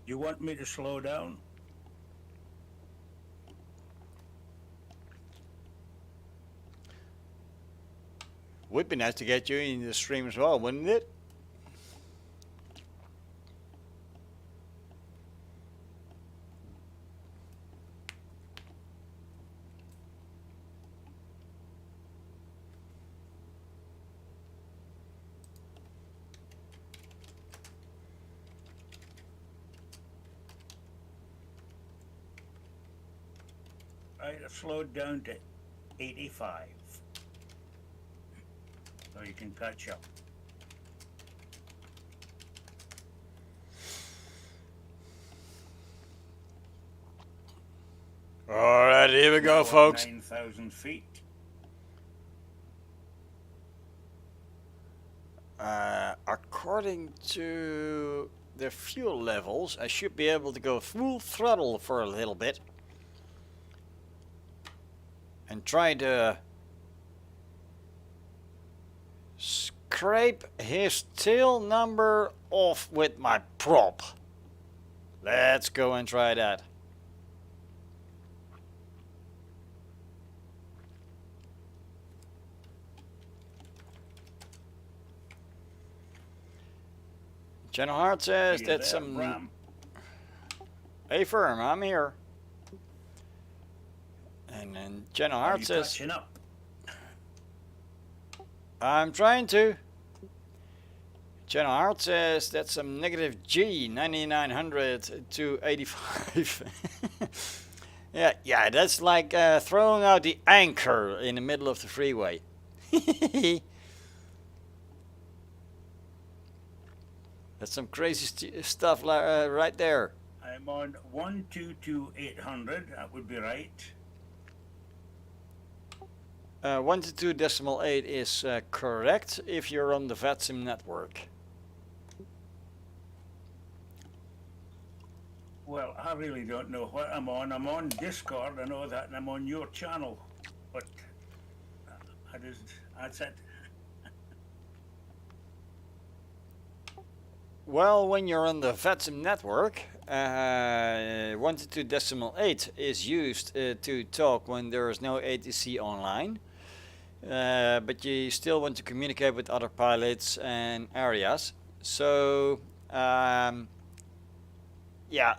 You want me to slow down? Would be nice to get you in the stream as well, wouldn't it? Right, I've slowed down to 85. So you can catch up. Alright, here we go, Now at folks. 9,000 feet. According to the fuel levels, I should be able to go full throttle for a little bit. And try to scrape his tail number off with my prop. Let's go and try that. Channel Hart says You that there, some... Bram? Hey firm, I'm here. And then Channel Are Hart you says... catching up? I'm trying to. Channel Hart says that's some negative G, 9900 to 85. yeah, that's like throwing out the anchor in the middle of the freeway. That's some crazy stuff right there. I'm on 122,800. That would be right. 122.8 is correct if you're on the VatSim network. Well, I really don't know what I'm on. I'm on Discord, I know that, and I'm on your channel. But that's it. Well, when you're on the VatSim network, 122.8 is used to talk when there is no ATC online. But you still want to communicate with other pilots and areas. So, yeah,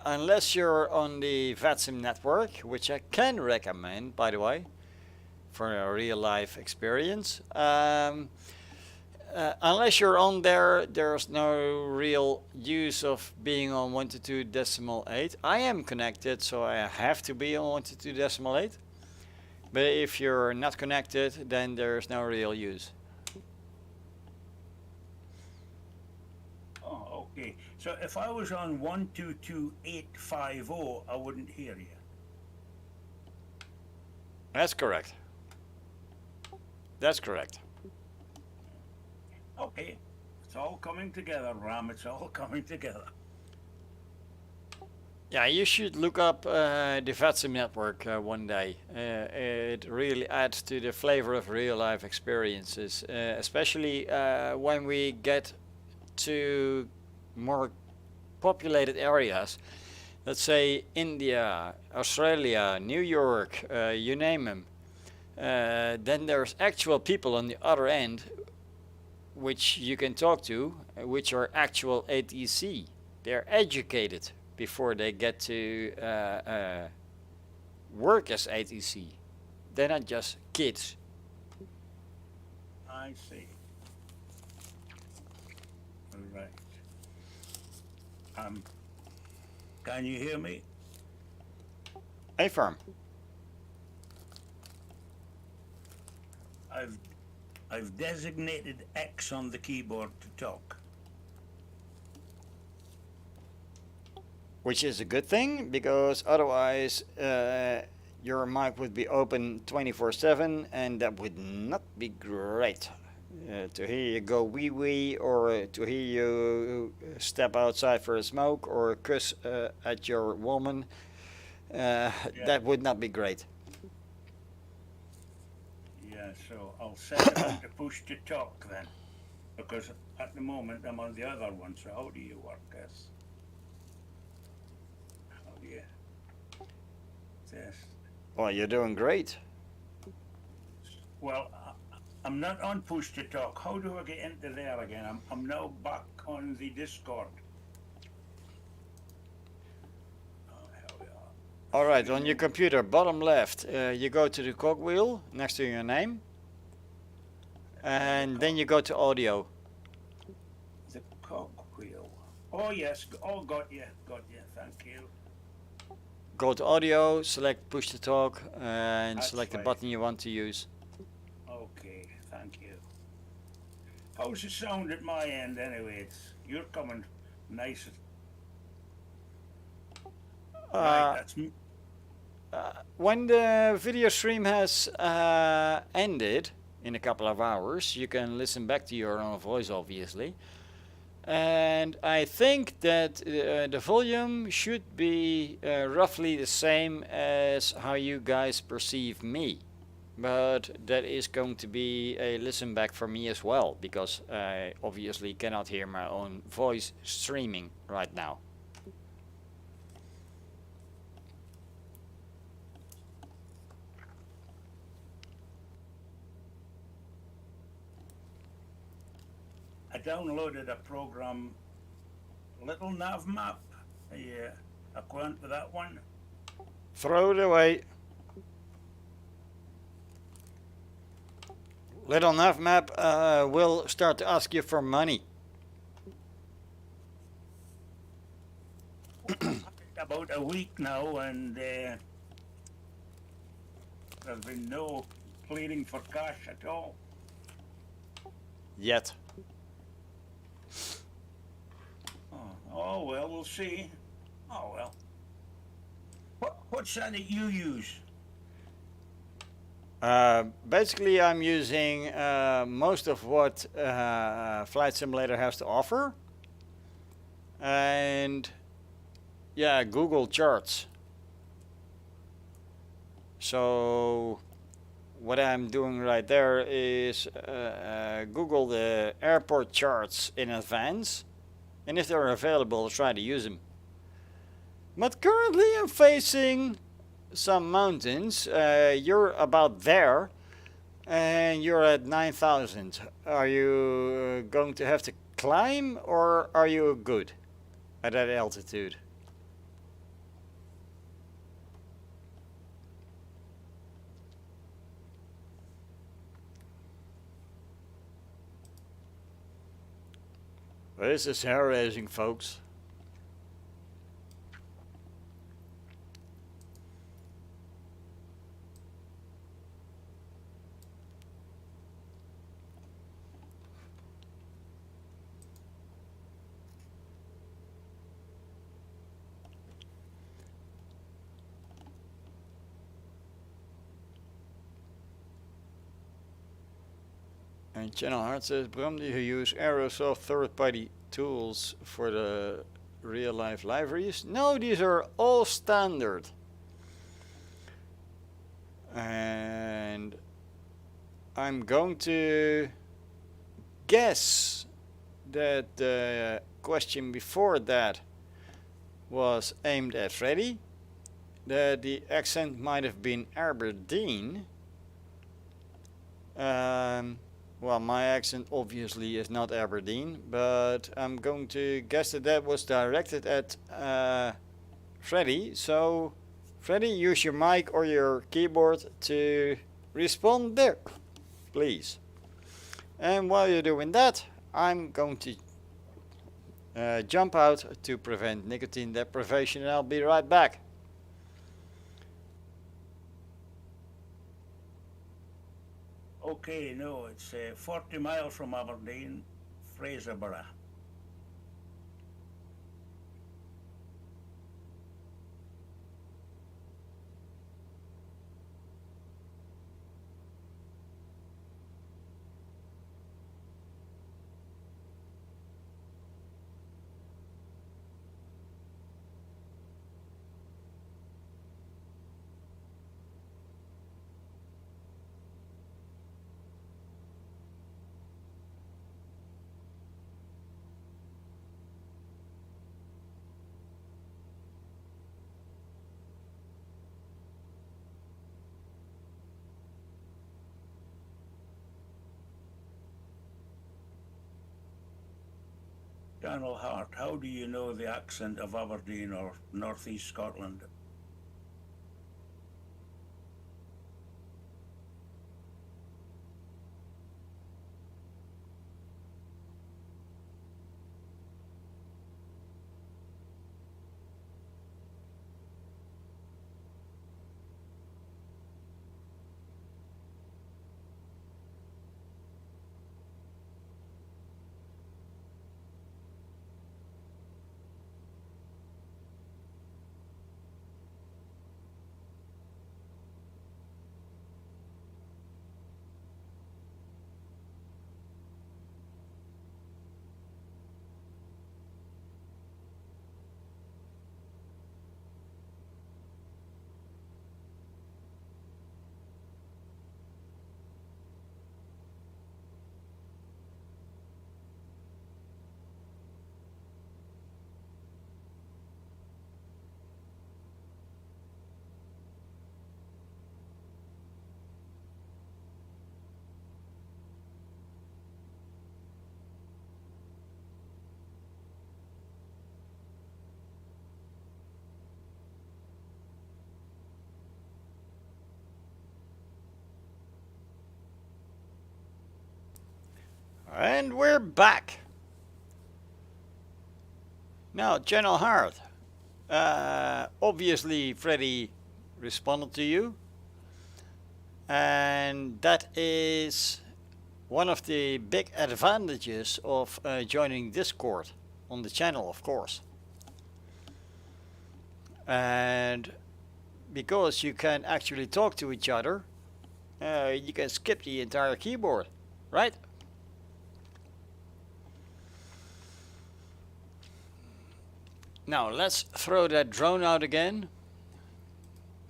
unless you're on the VatSim network, which I can recommend, by the way, for a real life experience. Unless you're on there, there's no real use of being on 122.8. I am connected, so I have to be on 122.8. But if you're not connected, then there's no real use. Oh, okay. So if I was on 122.850, I wouldn't hear you. That's correct. That's correct. Okay. It's all coming together, Ram. It's all coming together. Yeah, you should look up the VatSim network one day. It really adds to the flavor of real life experiences, especially when we get to more populated areas. Let's say India, Australia, New York, you name them. Then there's actual people on the other end which you can talk to, which are actual ATC. They're educated before they get to work as ATC. They're not just kids. I see. All right. Can you hear me? Affirm. I've designated X on the keyboard to talk. Which is a good thing, because otherwise your mic would be open 24/7, and that would not be great. To hear you go wee wee, or to hear you step outside for a smoke, or cuss at your woman, that would not be great. Yeah, so I'll set it up to push to talk then, because at the moment I'm on the other one. So how do you work this? How do you this? Well, you're doing great. Well, I'm not on push to talk. How do I get into there again? I'm now back on the Discord. Oh, here we are. All right, on your computer, bottom left, you go to the cogwheel next to your name, and then you go to audio. The cogwheel. Oh yes. Oh, got you. Thank you. Go to audio, select push to talk, and That's select the right. button you want to use. Okay, thank you. How's the sound at my end anyway? You're coming nice. Right, that's me. When the video stream has ended in a couple of hours, you can listen back to your own voice, obviously. And I think that the volume should be roughly the same as how you guys perceive me. But that is going to be a listen back for me as well, because I obviously cannot hear my own voice streaming right now. I downloaded a program, Little Nav Map. Yeah, acquainted with that one. Throw it away. Little Nav Map will start to ask you for money. About a week now, and there's been no pleading for cash at all. Yet. Oh well, we'll see. Oh well. What's that you use? Basically, I'm using most of what Flight Simulator has to offer, and yeah, Google Charts. So what I'm doing right there is Google the airport charts in advance, and if they're available, I'll try to use them. But currently I'm facing some mountains. You're about there, and you're at 9,000. Are you going to have to climb, or are you good at that altitude? This is hair raising, folks. And Channel Heart says, Bram, do you use Aerosoft third-party tools for the real-life libraries? No, these are all standard. And I'm going to guess that the question before that was aimed at Freddy, that the accent might have been Aberdeen. Well, my accent obviously is not Aberdeen, but I'm going to guess that that was directed at Freddy. So, Freddy, use your mic or your keyboard to respond there, please. And while you're doing that, I'm going to jump out to prevent nicotine deprivation, and I'll be right back. Okay, no, it's 40 miles from Aberdeen, Fraserburgh. Channel Hart, how do you know the accent of Aberdeen or northeast Scotland? And we're back. Now, General Hart, obviously Freddy responded to you, and that is one of the big advantages of joining Discord on the channel, of course. And because you can actually talk to each other, you can skip the entire keyboard, right? Now let's throw that drone out again.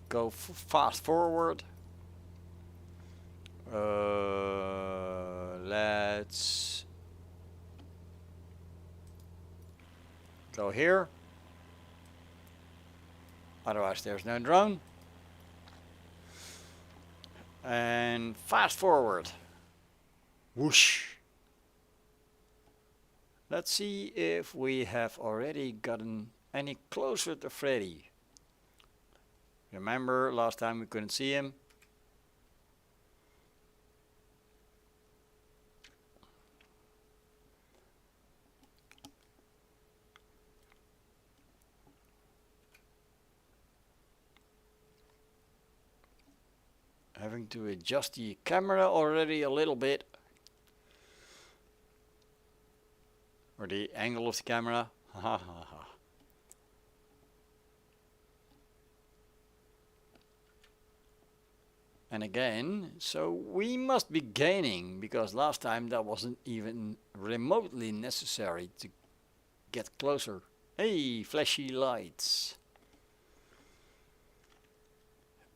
Go fast forward. Let's go here. Otherwise there's no drone. And fast forward. Whoosh. Let's see if we have already gotten any closer to Freddy. Remember last time we couldn't see him. Having to adjust the camera already a little bit. Or the angle of the camera. And again, so we must be gaining, because last time that wasn't even remotely necessary to get closer. Hey, flashy lights.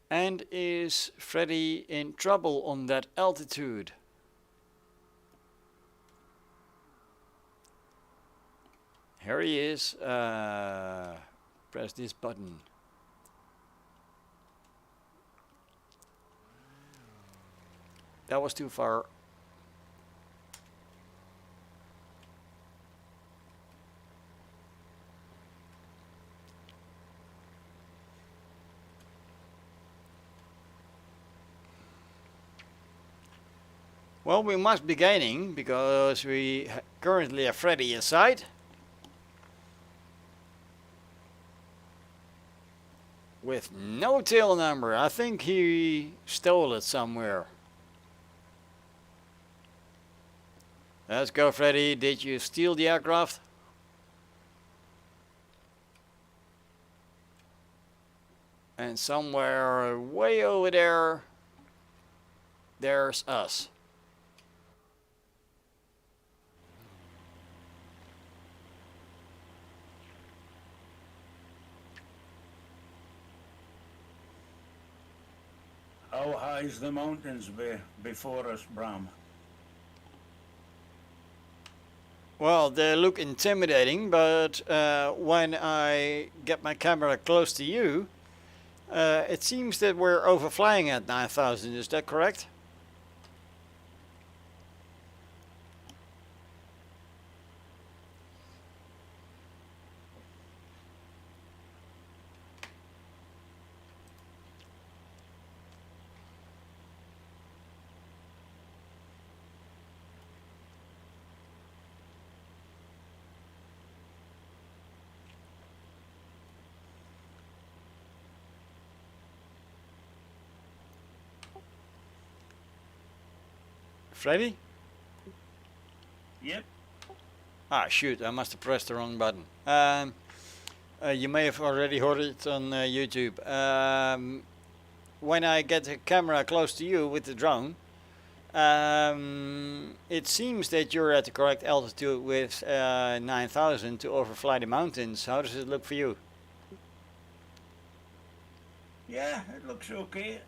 And is Freddy in trouble on that altitude? Here he is. Press this button. That was too far. Well, we must be gaining because we currently have Freddy inside. With no tail number. I think he stole it somewhere. Let's go, Freddy. Did you steal the aircraft? And somewhere way over there, there's us. How high's the mountains before us, Bram? Well, they look intimidating, but when I get my camera close to you, it seems that we're overflying at 9,000. Is that correct? Freddy? Yep. Ah, shoot, I must have pressed the wrong button. You may have already heard it on YouTube. When I get the camera close to you with the drone, it seems that you're at the correct altitude with 9,000 to overfly the mountains. How does it look for you? Yeah, it looks okay.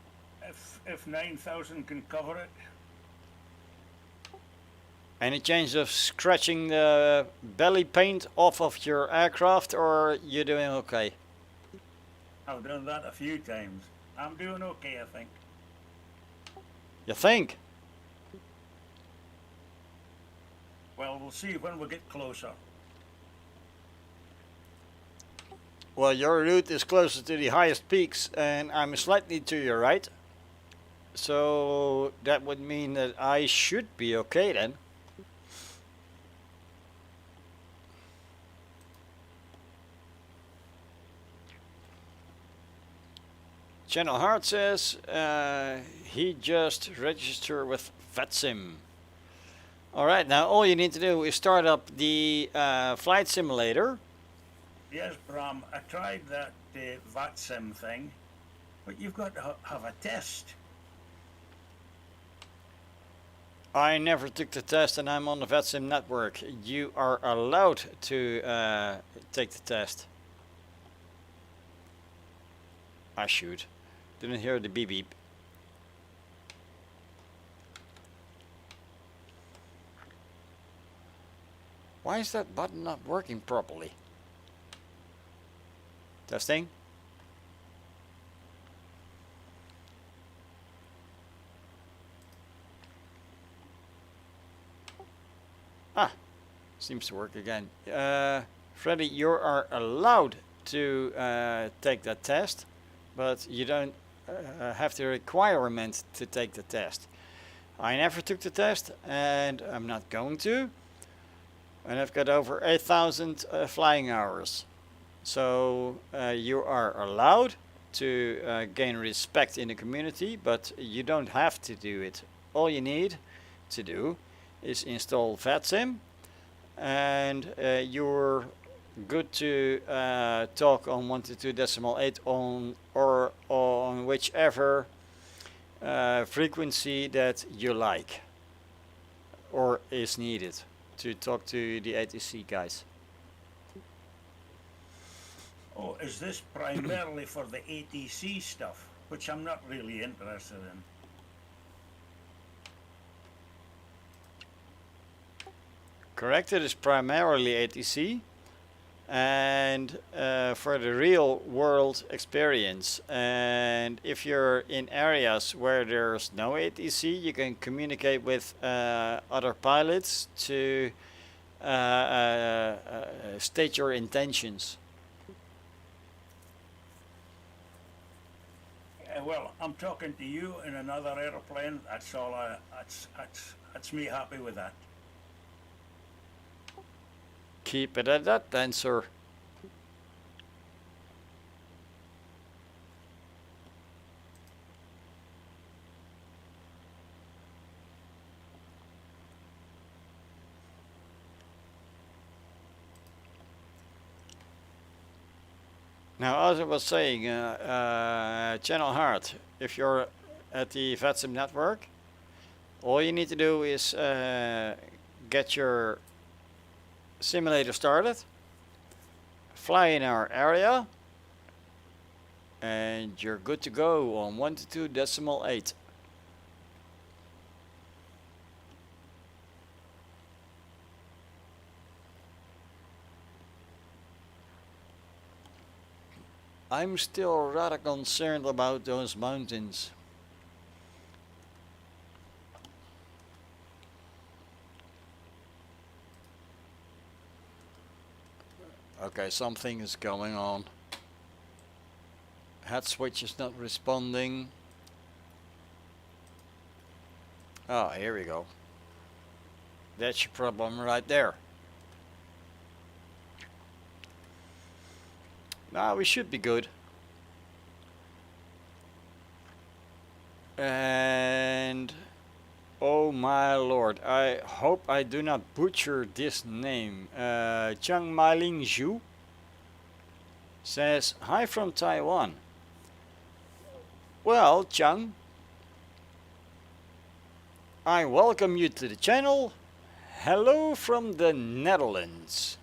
If 9,000 can cover it. Any chance of scratching the belly paint off of your aircraft, or you doing okay? I've done that a few times. I'm doing okay, I think. You think? Well, we'll see when we get closer. Well, your route is closer to the highest peaks, and I'm slightly to your right. So that would mean that I should be okay then. Channel Hart says he just registered with VatSim. Alright, now all you need to do is start up the flight simulator. Yes, Bram, I tried that VatSim thing, but you've got to have a test. I never took the test and I'm on the VatSim network. You are allowed to take the test. Ah, shoot. Didn't hear the beep beep. Why is that button not working properly? Testing. Ah, seems to work again. Freddy, you are allowed to take that test, but you don't have the requirement to take the test. I never took the test and I'm not going to. And I've got over 8,000 flying hours. So you are allowed to gain respect in the community, but you don't have to do it. All you need to do is install VatSim, and you're good to talk on 122.8 on or on whichever frequency that you like or is needed to talk to the ATC guys. Oh, is this primarily for the ATC stuff, which I'm not really interested in? Correct, it is primarily ATC and for the real world experience. And if you're in areas where there's no ATC, you can communicate with other pilots to state your intentions. Well, I'm talking to you in another airplane. That's all. That's me happy with that. Keep it at that then, sir. Now, as I was saying, channel hard. If you're at the VatSim network, all you need to do is get your simulator started, fly in our area, and you're good to go on 122.8. I'm still rather concerned about those mountains. Okay, something is going on. Head switch is not responding. Oh, here we go. That's your problem right there. Now we should be good. And oh my lord, I hope I do not butcher this name. Chang Mailing Zhu says, hi from Taiwan. Well, Chang, I welcome you to the channel. Hello from the Netherlands.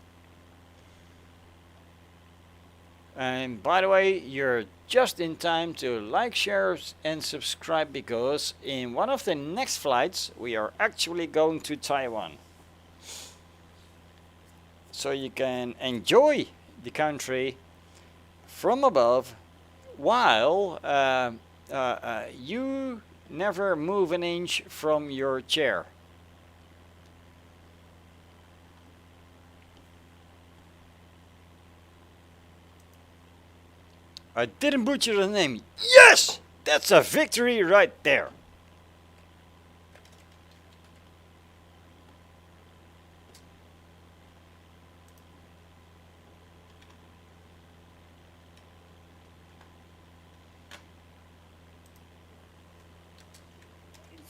And by the way, you're just in time to like, share and subscribe, because in one of the next flights we are actually going to Taiwan. So you can enjoy the country from above while you never move an inch from your chair. I didn't butcher the name. Yes! That's a victory right there.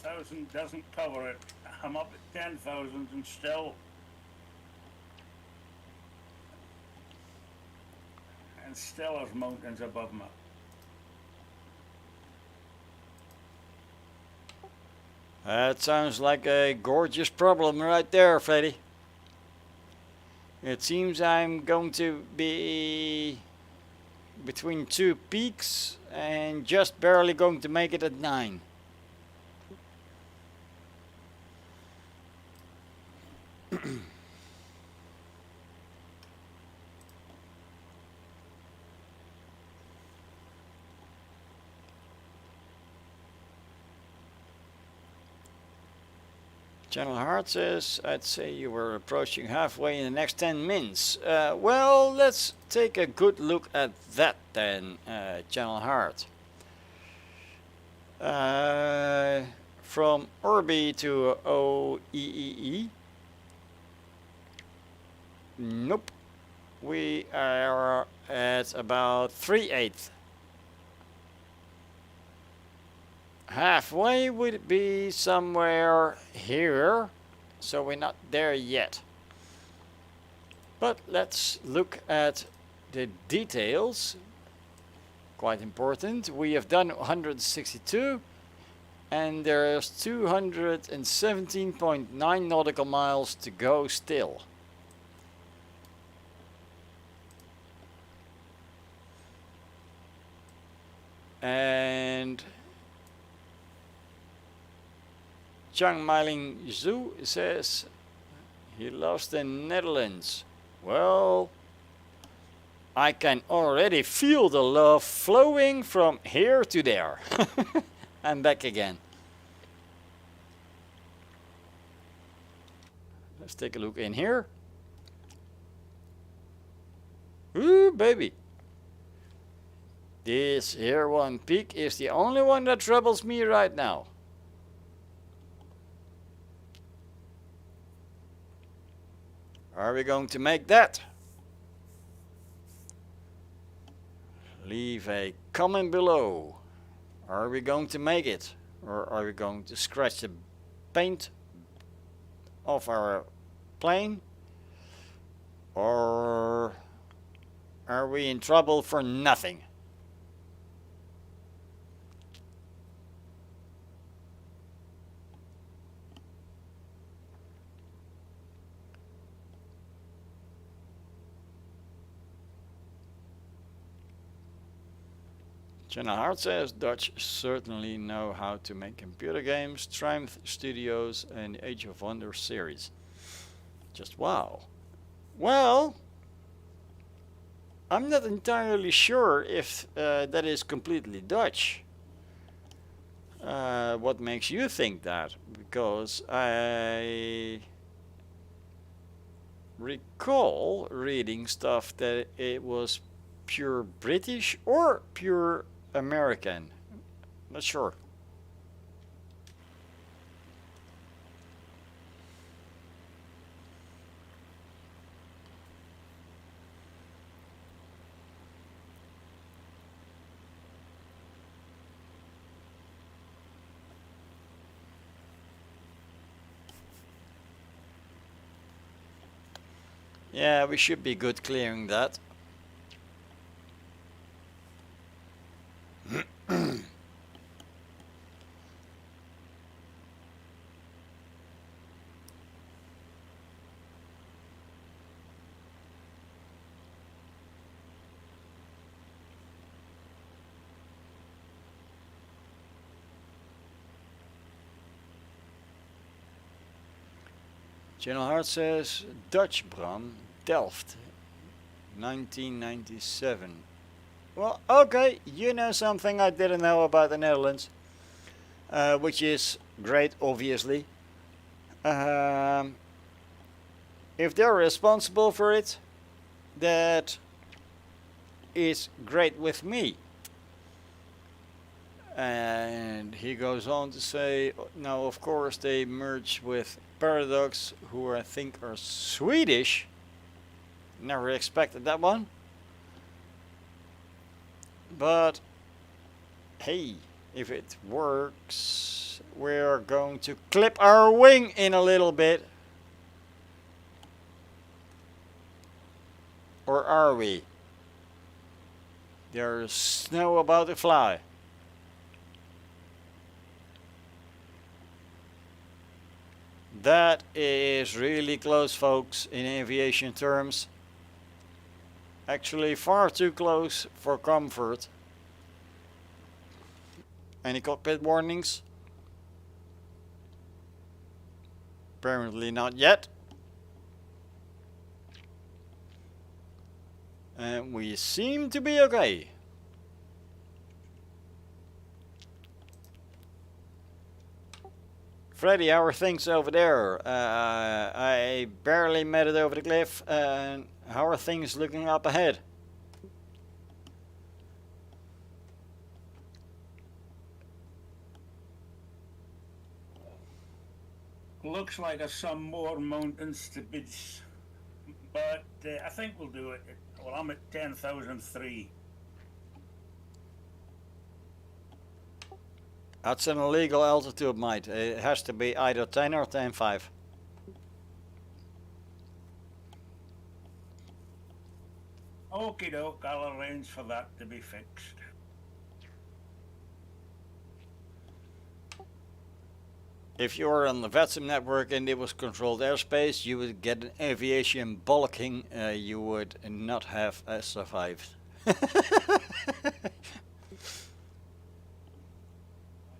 $10,000 doesn't cover it. I'm up at 10,000 and still there's mountains above me. That sounds like a gorgeous problem right there, Freddy. It seems I'm going to be between two peaks and just barely going to make it at 9. Channel Heart says, I'd say you were approaching halfway in the next 10 minutes. Well, let's take a good look at that then, Channel Heart. From ORBI to OIII. Nope. We are at about 3/8. Halfway would be somewhere here, so we're not there yet. But let's look at the details. Quite important. We have done 162 and there's 217.9 nautical miles to go still. And Chang Mailing Zhu says he loves the Netherlands. Well, I can already feel the love flowing from here to there. And back again. Let's take a look in here. Ooh, baby. This here one peak is the only one that troubles me right now. Are we going to make that? Leave a comment below. Are we going to make it? Or are we going to scratch the paint off our plane? Or are we in trouble for nothing? Jenna Hart says Dutch certainly know how to make computer games, Triumph Studios and the Age of Wonder series. Just wow. Well, I'm not entirely sure if that is completely Dutch. What makes you think that? Because I recall reading stuff that it was pure British or pure American. Not sure. Yeah, we should be good clearing that. General Hart says Dutch Bram, Delft, 1997. Well, okay, you know something I didn't know about the Netherlands, which is great, obviously. If they're responsible for it, that is great with me. And he goes on to say, now of course they merge with Paradox, who I think are Swedish. Never expected that one. But hey, if it works, we're going to clip our wing in a little bit. Or are we? There's snow about to fly. That is really close, folks, in aviation terms. Actually far too close for comfort. Any cockpit warnings? Apparently not yet. And we seem to be okay. Freddy, how are things over there? I barely made it over the cliff. How are things looking up ahead? Looks like there's some more mountains to beach, but I think we'll do it. Well, I'm at 10,003. That's an illegal altitude, mate. It has to be either 10 or 10.5. Okie doke, I'll arrange for that to be fixed. If you were on the VatSim network and it was controlled airspace, you would get an aviation bollocking. You would not have survived. I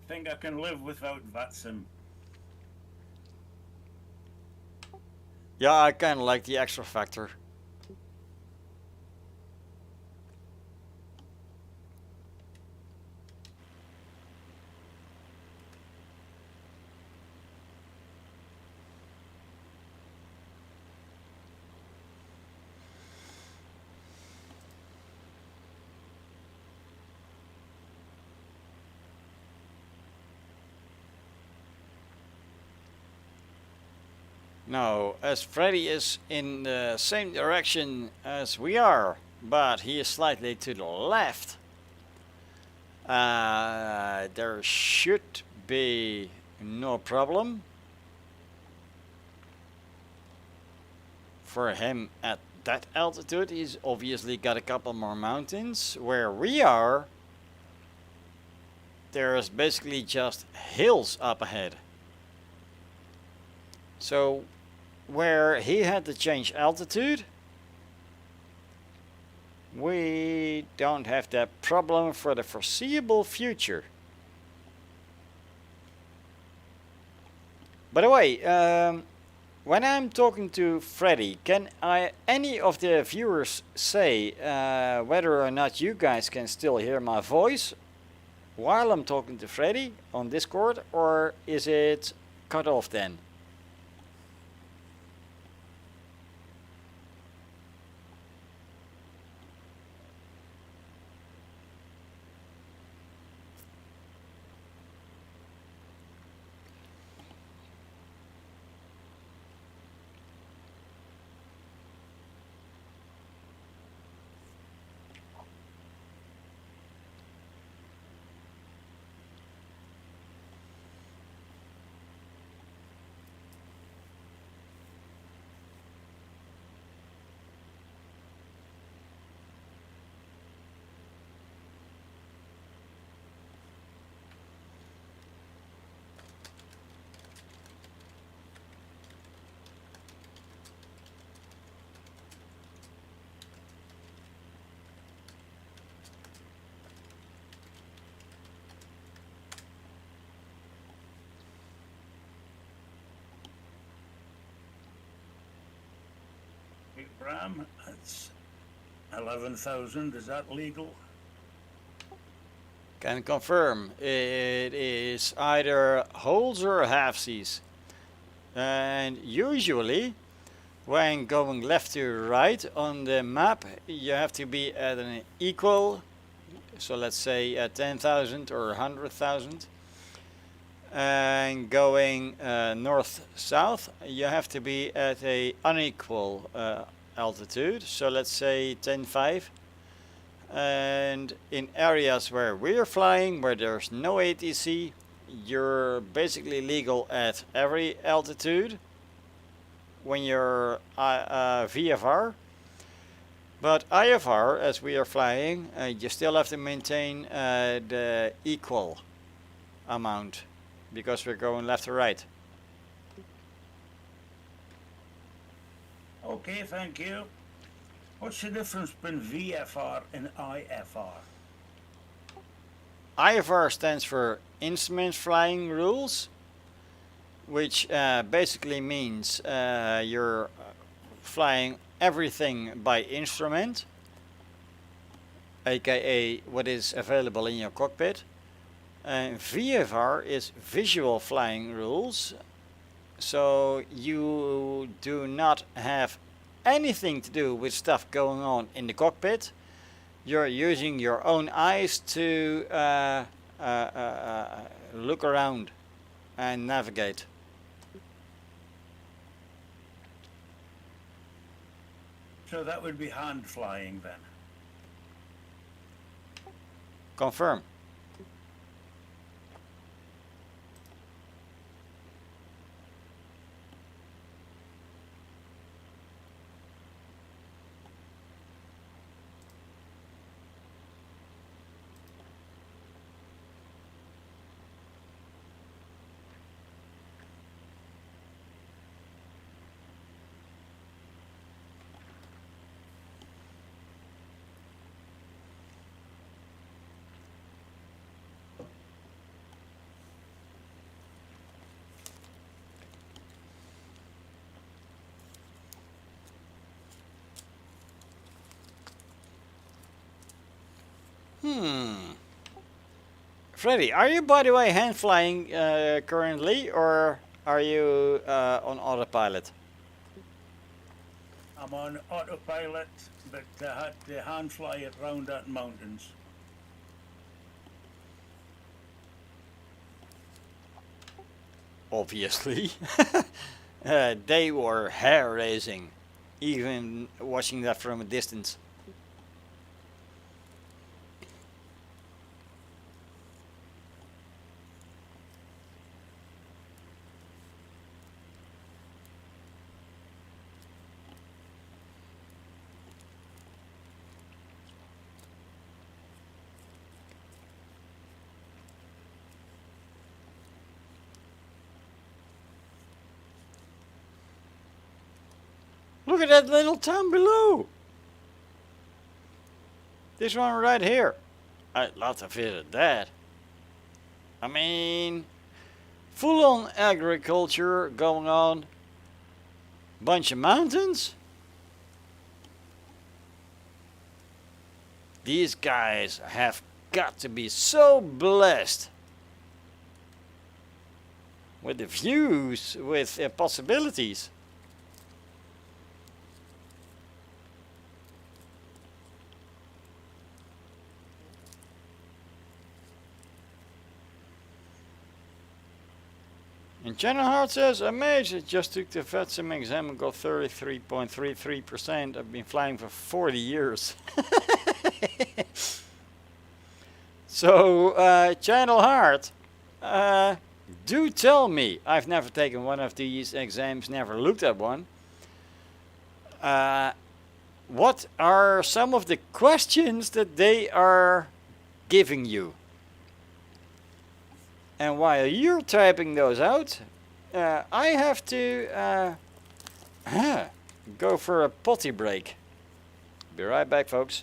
think I can live without VatSim. Yeah, I kind of like the extra factor. No, as Freddy is in the same direction as we are, but he is slightly to the left. There should be no problem for him at that altitude. He's obviously got a couple more mountains. Where we are, there's basically just hills up ahead. So where he had to change altitude, we don't have that problem for the foreseeable future. By the way, when I'm talking to Freddy, can any of the viewers say whether or not you guys can still hear my voice while I'm talking to Freddy on Discord, or is it cut off then? Bram, that's 11,000. Is that legal? Can confirm. It is either wholes or halfsies. And usually, when going left to right on the map, you have to be at an equal. So let's say at 10,000 or 100,000. And going north-south, you have to be at a unequal altitude. So let's say 10.5. And in areas where we're flying, where there's no ATC, you're basically legal at every altitude when you're VFR. But IFR, as we are flying, you still have to maintain the equal amount because we're going left to right. Okay, thank you. What's the difference between VFR and IFR? IFR stands for Instrument Flying Rules, which basically means you're flying everything by instrument, aka what is available in your cockpit. VFR is Visual Flying Rules, so you do not have anything to do with stuff going on in the cockpit. You're using your own eyes to look around and navigate. So that would be hand flying then? Confirm. Freddy, are you by the way hand flying currently, or are you on autopilot? I'm on autopilot, but I had to hand fly it round that mountains. Obviously. They were hair raising, even watching that from a distance. Look at that little town below. This one right here. I'd love to visit that. I mean, full on agriculture going on. Bunch of mountains. These guys have got to be so blessed with the views, with possibilities. And Channel Heart says, amazing, just took the VatSim exam and got 33.33%. I've been flying for 40 years. So, Channel Heart, do tell me. I've never taken one of these exams, never looked at one. What are some of the questions that they are giving you? And while you're typing those out, I have to go for a potty break. Be right back, folks.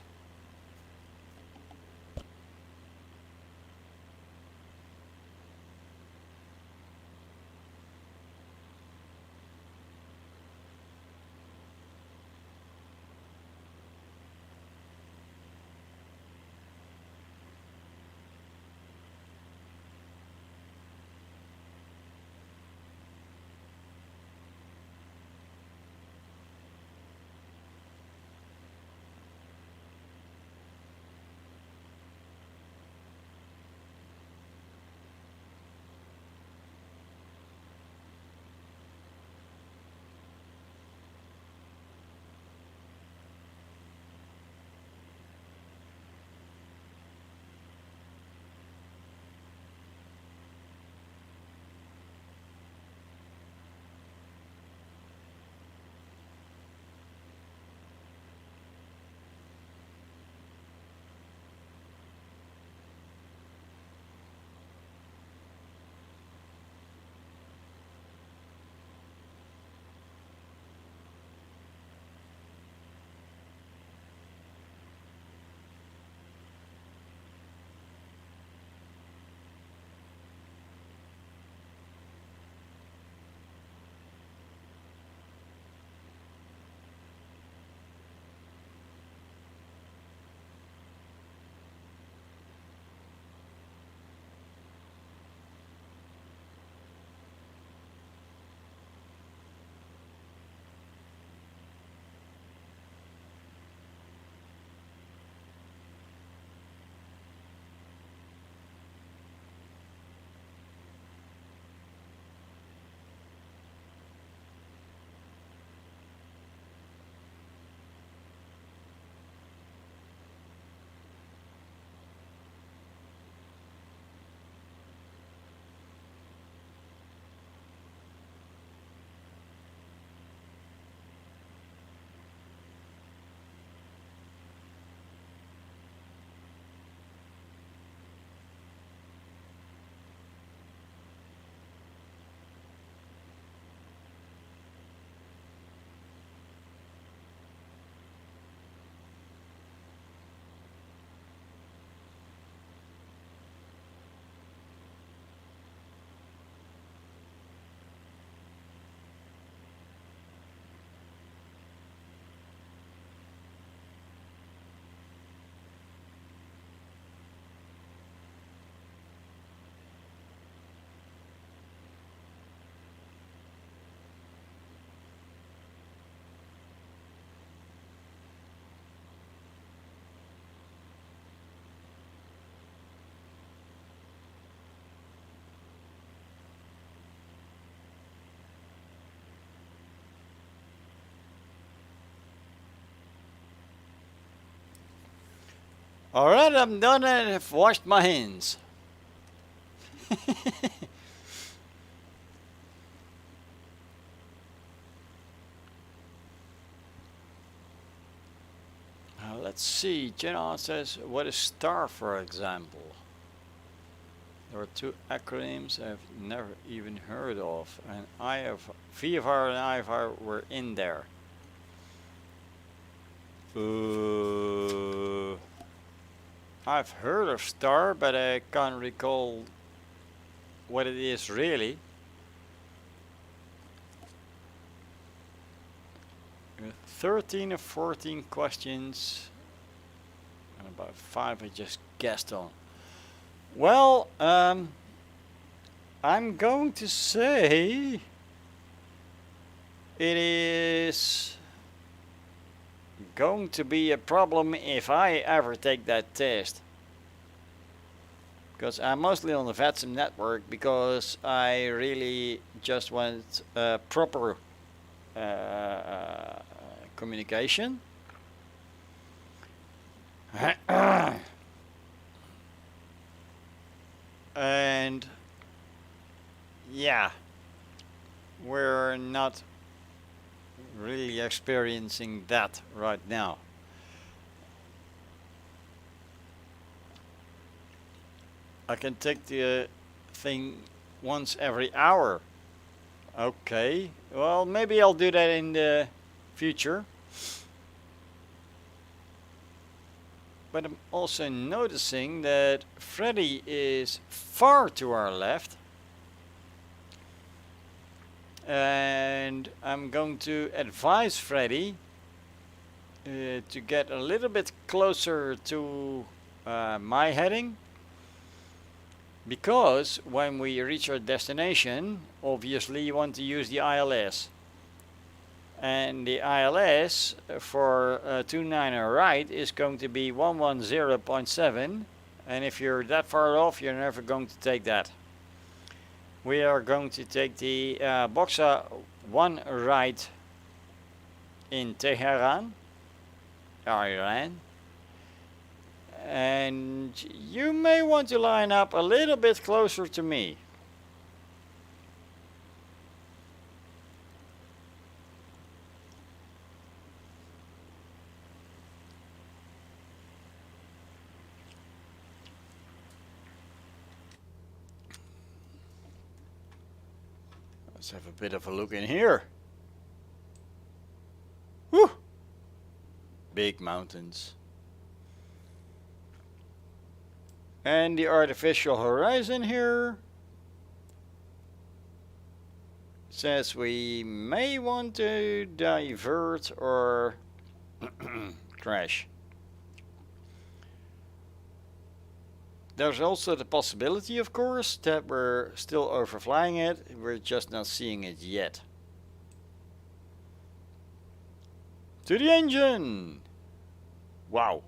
Alright, I'm done and have washed my hands. Let's see, Jenna says, what is STAR for example? There are two acronyms I've never even heard of, and VFR and IFR were in there. I've heard of star, but I can't recall what it is really. 13 or 14 questions, and about 5 I just guessed on. Well, I'm going to say it is going to be a problem if I ever take that test. Because I'm mostly on the VatSim network because I really just want proper communication. And yeah, we're not really experiencing that right now. I can take the thing once every hour. Okay, well, maybe I'll do that in the future. But I'm also noticing that Freddy is far to our left. And I'm going to advise Freddy to get a little bit closer to my heading. Because when we reach our destination, obviously you want to use the ILS. And the ILS for 29 right is going to be 110.7, and if you're that far off, you're never going to take that. We are going to take the Boxa 1 right in Teheran, Iran. And you may want to line up a little bit closer to me. Let's have a bit of a look in here. Whew! Big mountains. And the artificial horizon here says we may want to divert or crash. There's also the possibility, of course, that we're still overflying it, we're just not seeing it yet. To the engine! Wow,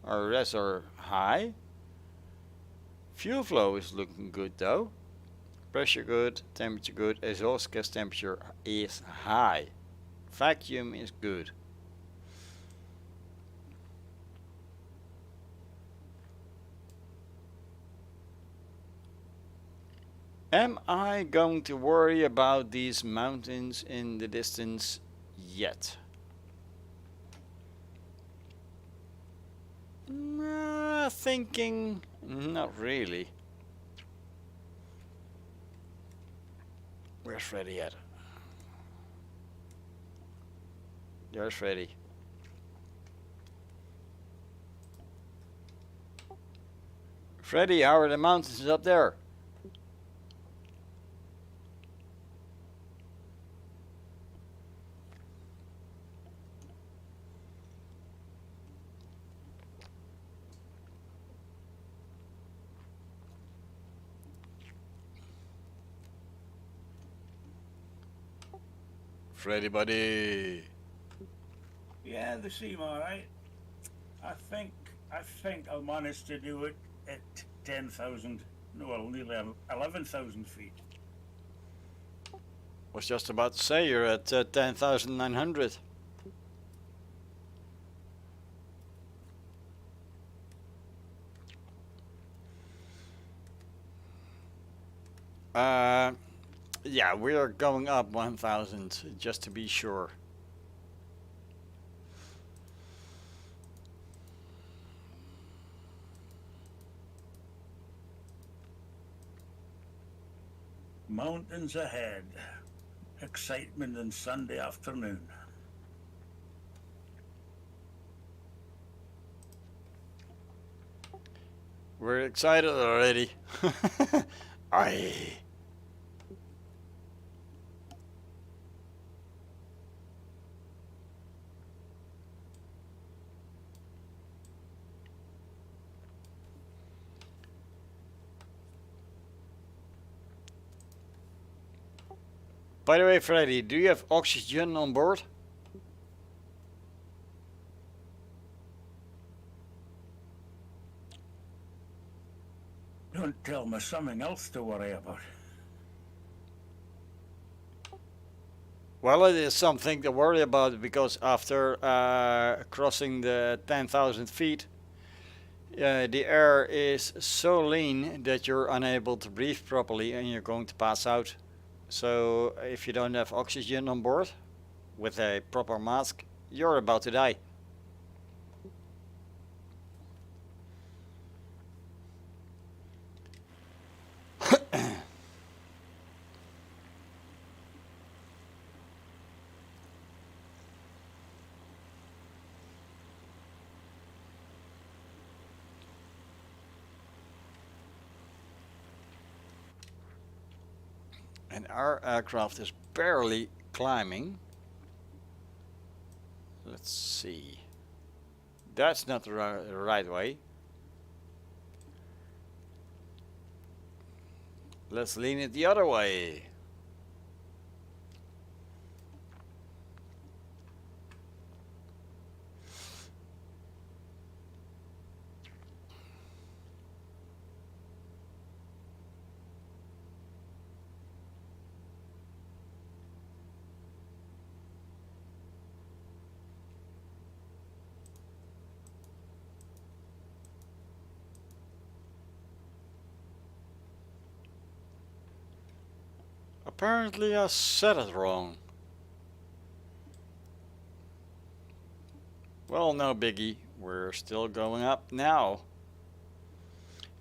our res are high. Fuel flow is looking good though. Pressure good, temperature good, exhaust gas temperature is high. Vacuum is good. Am I going to worry about these mountains in the distance yet? Thinking not really. Where's Freddy at? There's Freddy. Freddy, how are the mountains up there? Freddy buddy. Yeah, they seem alright. I think I'll manage to do it at 10,000, no, only 11,000 feet. Was just about to say you're at 10,900. Yeah, we are going up 1,000 just to be sure. Mountains ahead. Excitement on Sunday afternoon. We're excited already. Aye. By the way, Freddy, do you have oxygen on board? Don't tell me something else to worry about. Well, it is something to worry about because after crossing the 10,000 feet, the air is so lean that you're unable to breathe properly and you're going to pass out. So if you don't have oxygen on board with a proper mask, you're about to die. And our aircraft is barely climbing. Let's see. That's not the right way. Let's lean it the other way. Apparently I said it wrong. Well, no biggie. We're still going up now.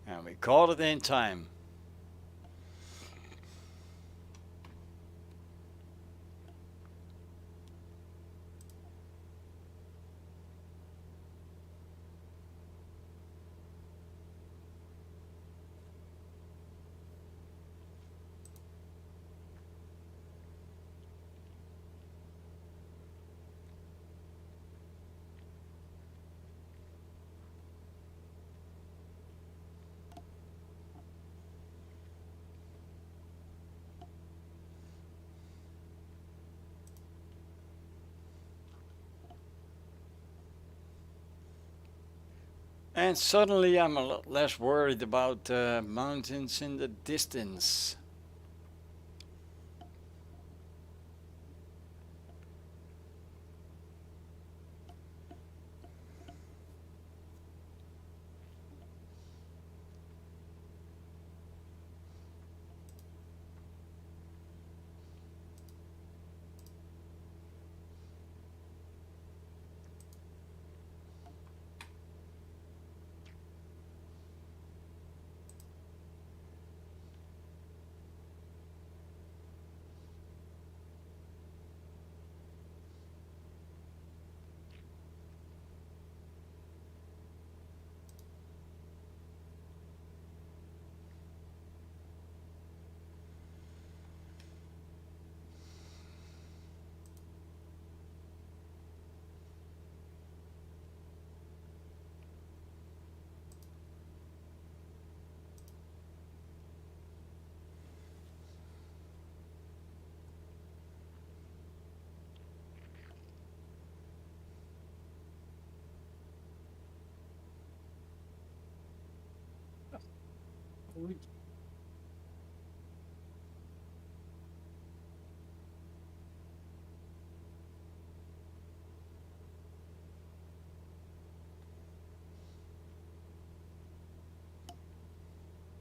And we caught it in time. And suddenly I'm a lot less worried about mountains in the distance.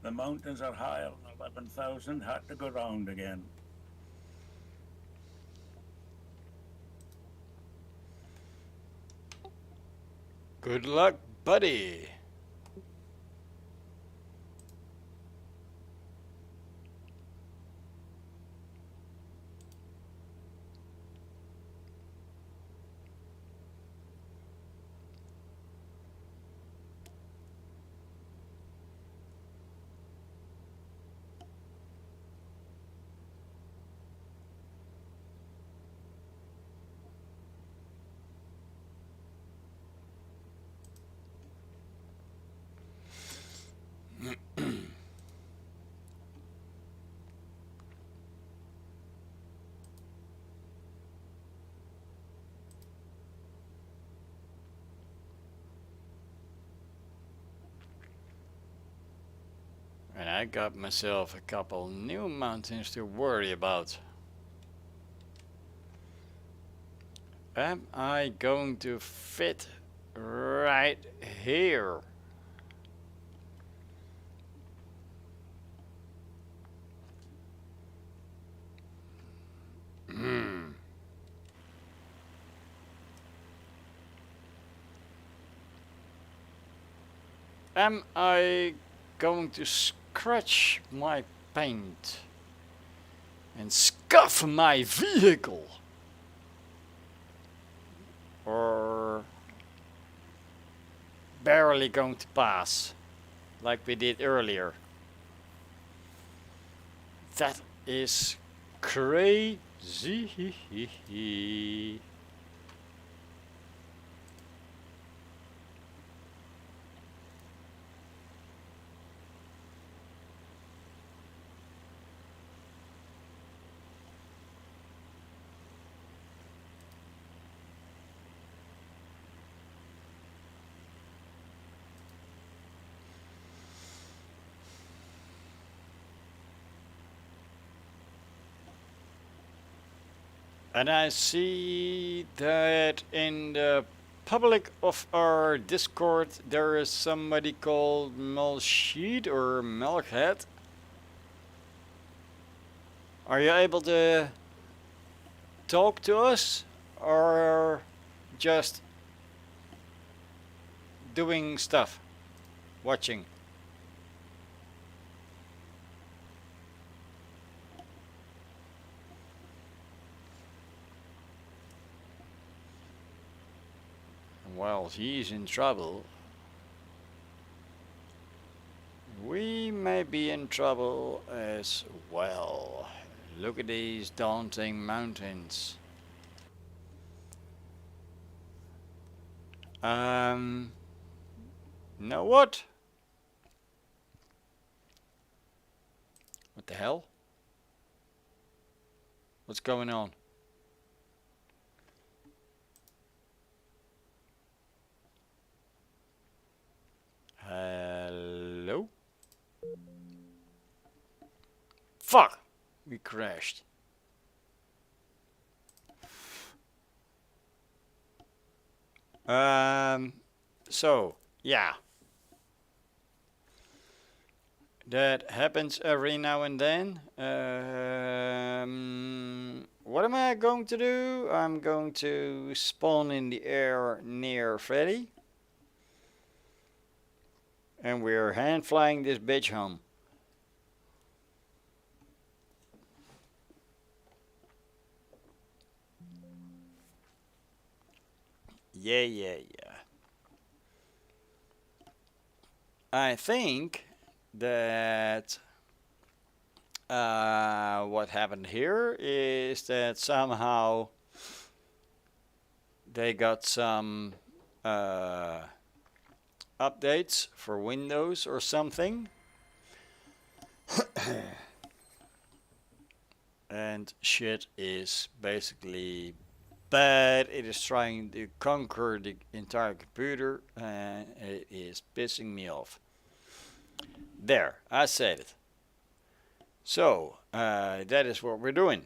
The mountains are higher than 11,000, had to go round again. Good luck, buddy. I got myself a couple new mountains to worry about. Am I going to fit right here? Am I going to scratch my paint and scuff my vehicle? Or barely going to pass like we did earlier? That is crazy. And I see that in the public of our Discord there is somebody called Melshid or Melkhead. Are you able to talk to us or just doing stuff, watching? Well, he's in trouble. We may be in trouble as well. Look at these daunting mountains. Know what? What the hell? What's going on? Hello? Fuck! We crashed. So, yeah. That happens every now and then. What am I going to do? I'm going to spawn in the air near Freddy. And we're hand flying this bitch home. Yeah. I think that what happened here is that somehow they got some updates for Windows or something. And shit is basically bad. It is trying to conquer the entire computer and it is pissing me off. There, I said it. So, that is what we're doing.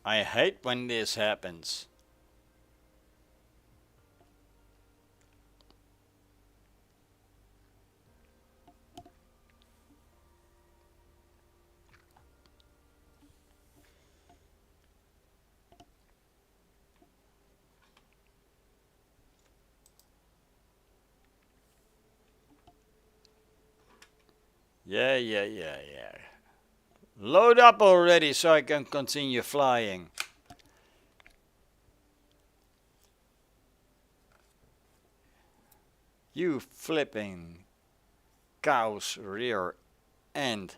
I hate when this happens. Yeah. Load up already so I can continue flying. You flipping cow's rear end.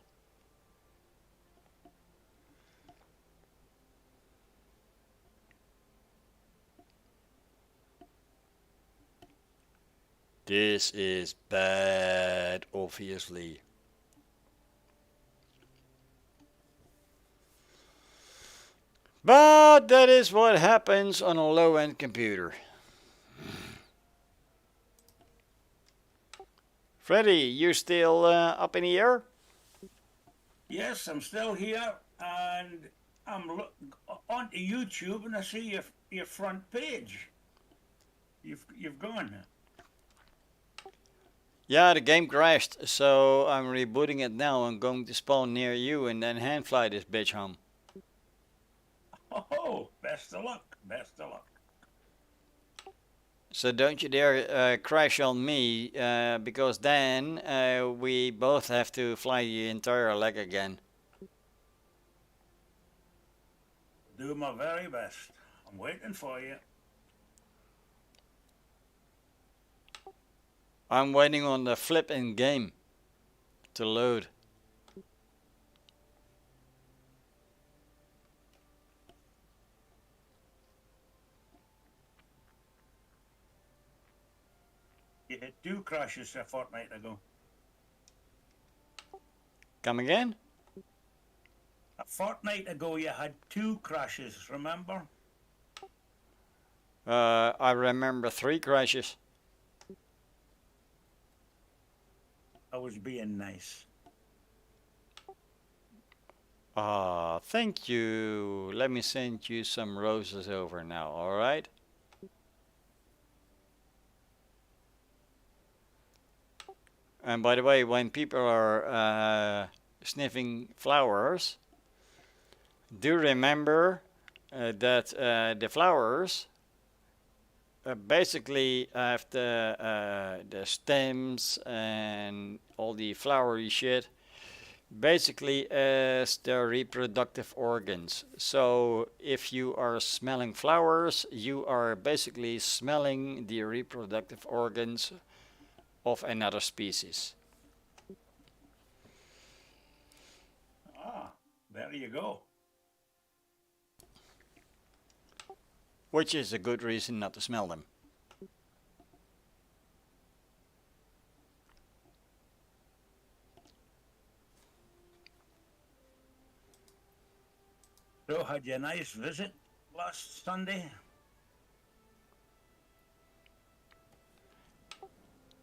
This is bad, obviously. But that is what happens on a low-end computer. Freddy, you still up in the air? Yes, I'm still here, and I'm onto YouTube, and I see your front page. You've gone. Yeah, the game crashed, so I'm rebooting it now. I'm going to spawn near you and then hand fly this bitch home. Oh, best of luck. Best of luck. So don't you dare crash on me, because then we both have to fly the entire leg again. Do my very best. I'm waiting for you. I'm waiting on the flipping game to load. You had 2 crashes a fortnight ago. Come again? A fortnight ago you had 2 crashes, remember? I remember 3 crashes. I was being nice. Ah, thank you. Let me send you some roses over now, alright? And by the way, when people are sniffing flowers, do remember that the flowers basically have the stems and all the flowery shit basically as their reproductive organs. So if you are smelling flowers, you are basically smelling the reproductive organs of another species. Ah, there you go. Which is a good reason not to smell them. So, had you a nice visit last Sunday?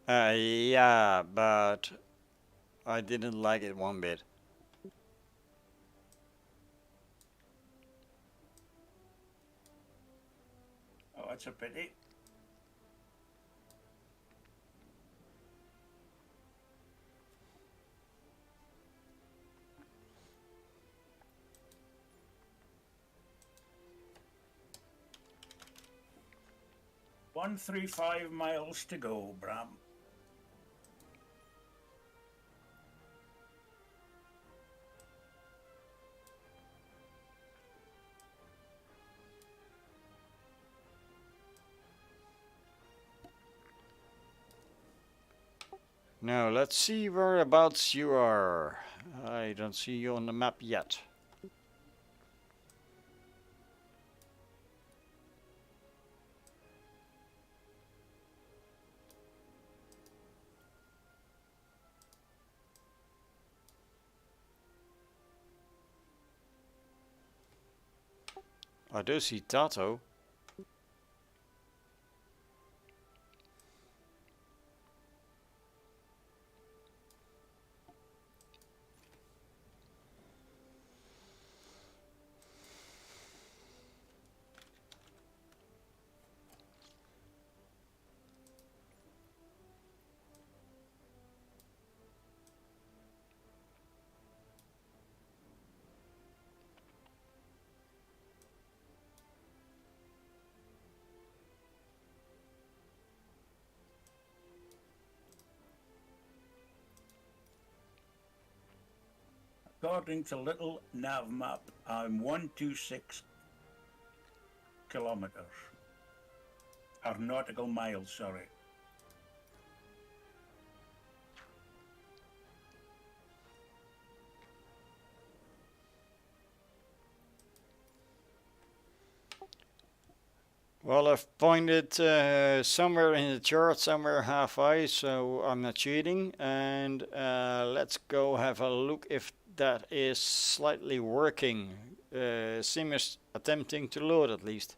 Yeah, but I didn't like it one bit. Oh, that's a pity. One 135 miles to go, Bram. Now let's see whereabouts you are. I don't see you on the map yet. I do see Tato. According to Little Nav Map, I'm 126 kilometers. Or nautical miles, sorry. Well, I've pointed somewhere in the chart, somewhere halfway, so I'm not cheating. And let's go have a look if that is slightly working. Sim is attempting to load at least.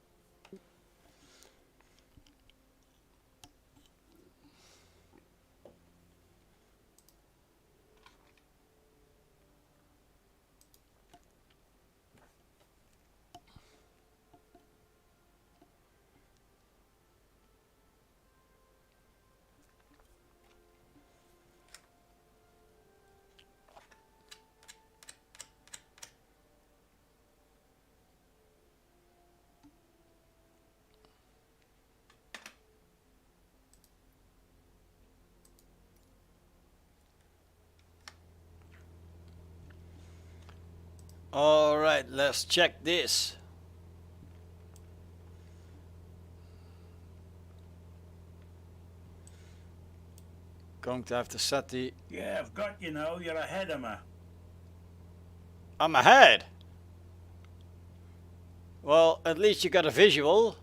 Alright, let's check this. Going to have to set the... Yeah, I've got you now. You're ahead of me. I'm ahead! Well, at least you got a visual.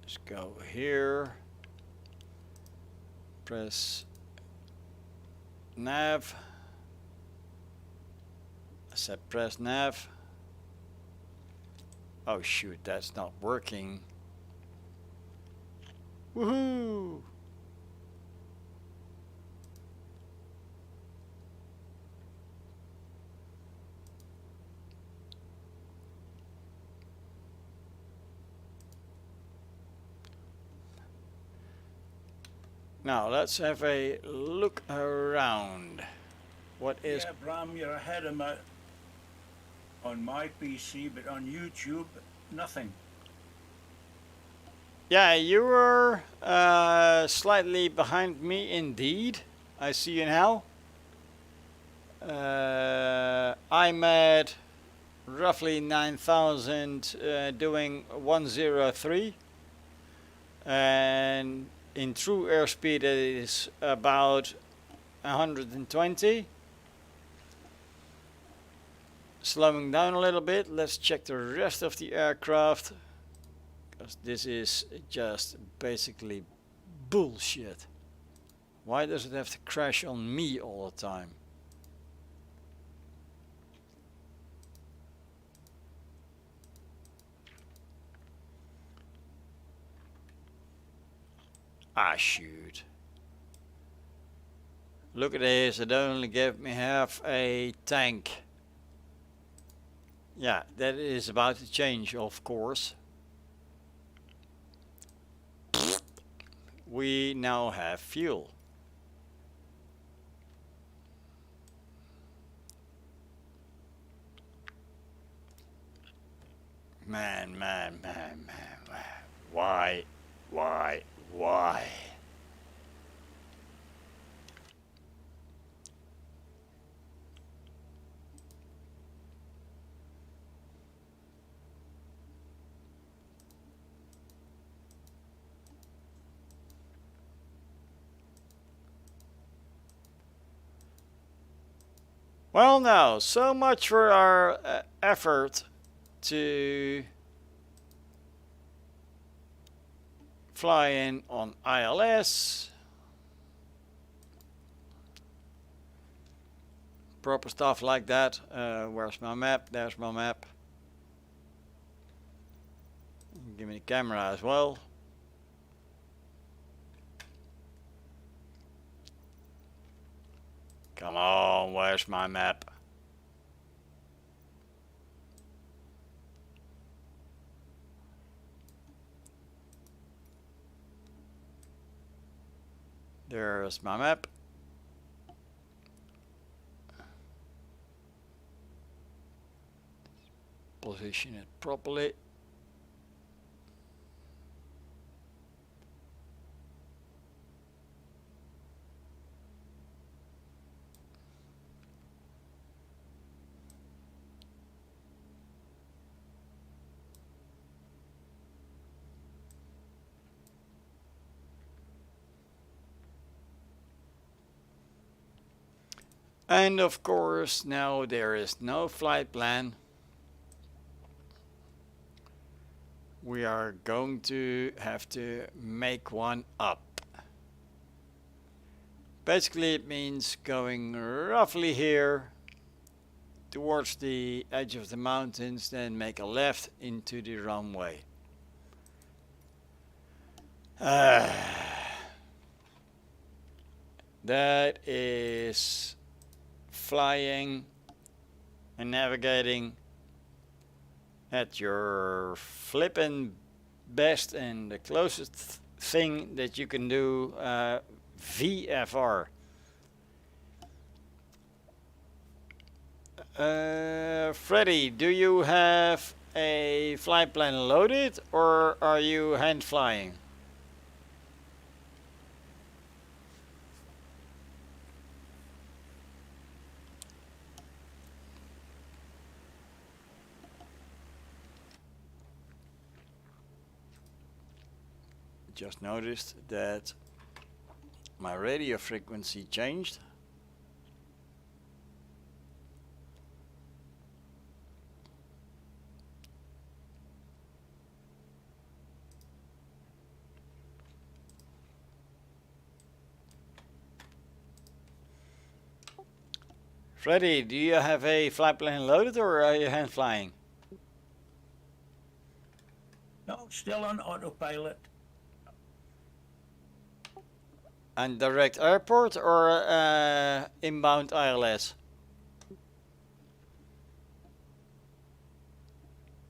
Let's go here. Press nav. I said press nav. Oh shoot, that's not working. Woohoo! Now let's have a look around. What is... Yeah, Bram, you're ahead of me on my PC, but on YouTube, nothing. Yeah, you were slightly behind me indeed. I see you now. I'm at roughly 9,000 doing 103. And in true airspeed it is about 120. Slowing down a little bit. Let's check the rest of the aircraft, because this is just basically bullshit. Why does it have to crash on me all the time? Ah shoot. Look at this, it only gave me half a tank. Yeah, that is about to change, of course. We now have fuel. Man. Why? Well now, so much for our effort to fly in on ILS. Proper stuff like that. Where's my map? There's my map. Give me the camera as well. Come on, where's my map? There's my map. Position it properly. And of course, now there is no flight plan. We are going to have to make one up. Basically, it means going roughly here towards the edge of the mountains, then make a left into the runway. That is flying and navigating at your flippin' best, and the closest thing that you can do, VFR. Freddy, do you have a flight plan loaded or are you hand flying? Just noticed that my radio frequency changed. Freddy, do you have a flight plan loaded or are you hand flying? No, still on autopilot. And direct airport or inbound ILS?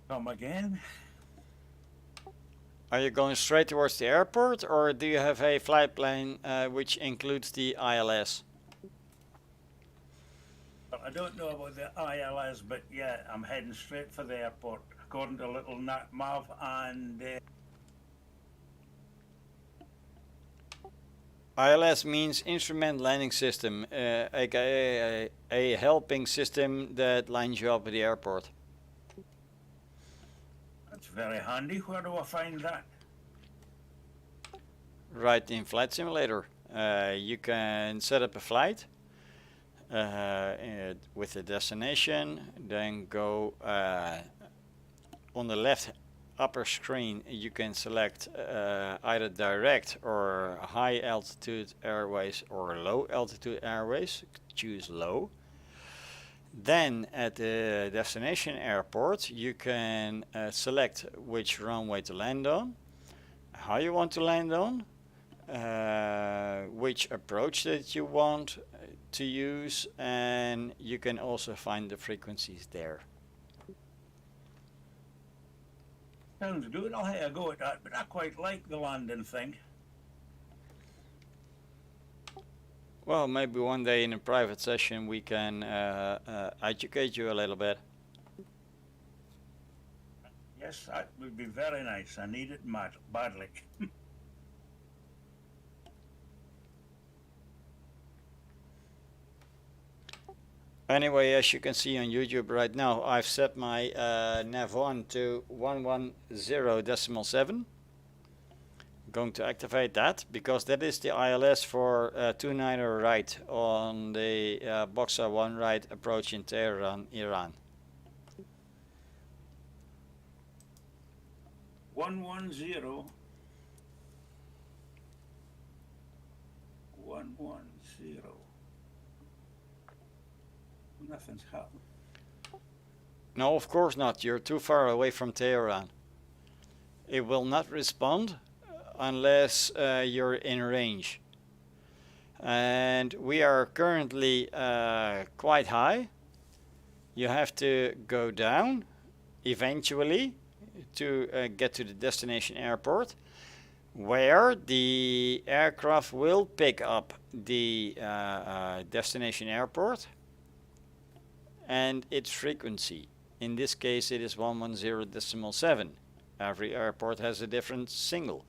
Come again? Are you going straight towards the airport or do you have a flight plan which includes the ILS? Well, I don't know about the ILS, but yeah, I'm heading straight for the airport, according to little Mav and... ILS means Instrument Landing System, aka a helping system that lines you up at the airport. That's very handy. Where do I find that? Right in Flight Simulator. You can set up a flight with a destination, then go on the left upper screen you can select either direct or high altitude airways or low altitude airways. Choose low. Then at the destination airport you can select which runway to land on, how you want to land on, which approach that you want to use, and you can also find the frequencies there. Sounds good. I'll have a go at that, but I quite like the landing thing. Well, maybe one day in a private session we can educate you a little bit. Yes, that would be very nice. I need it badly. Anyway, as you can see on YouTube right now, I've set my nav1 to 110.7. I'm going to activate that because that is the ILS for 29er right on the Boxer 1 right approach in Teheran, Iran. 110. 110. Nothing's happened. No, of course not. You're too far away from Teheran. It will not respond unless you're in range. And we are currently quite high. You have to go down eventually to get to the destination airport, where the aircraft will pick up the destination airport and its frequency. In this case it is 110.7. Every airport has a different signal.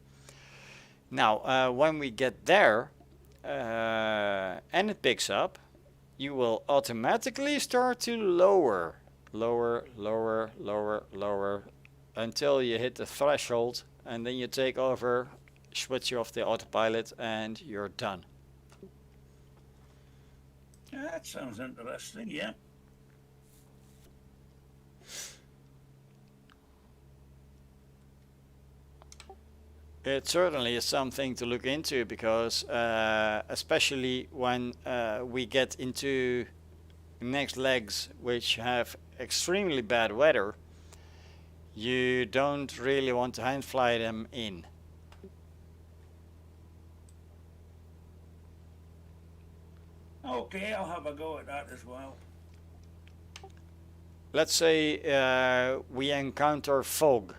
Now when we get there and it picks up, you will automatically start to lower until you hit the threshold, and then you take over, switch off the autopilot, and you're done. That sounds interesting, yeah. It certainly is something to look into because especially when we get into next legs which have extremely bad weather, you don't really want to hand fly them in. Okay, I'll have a go at that as well. Let's say we encounter fog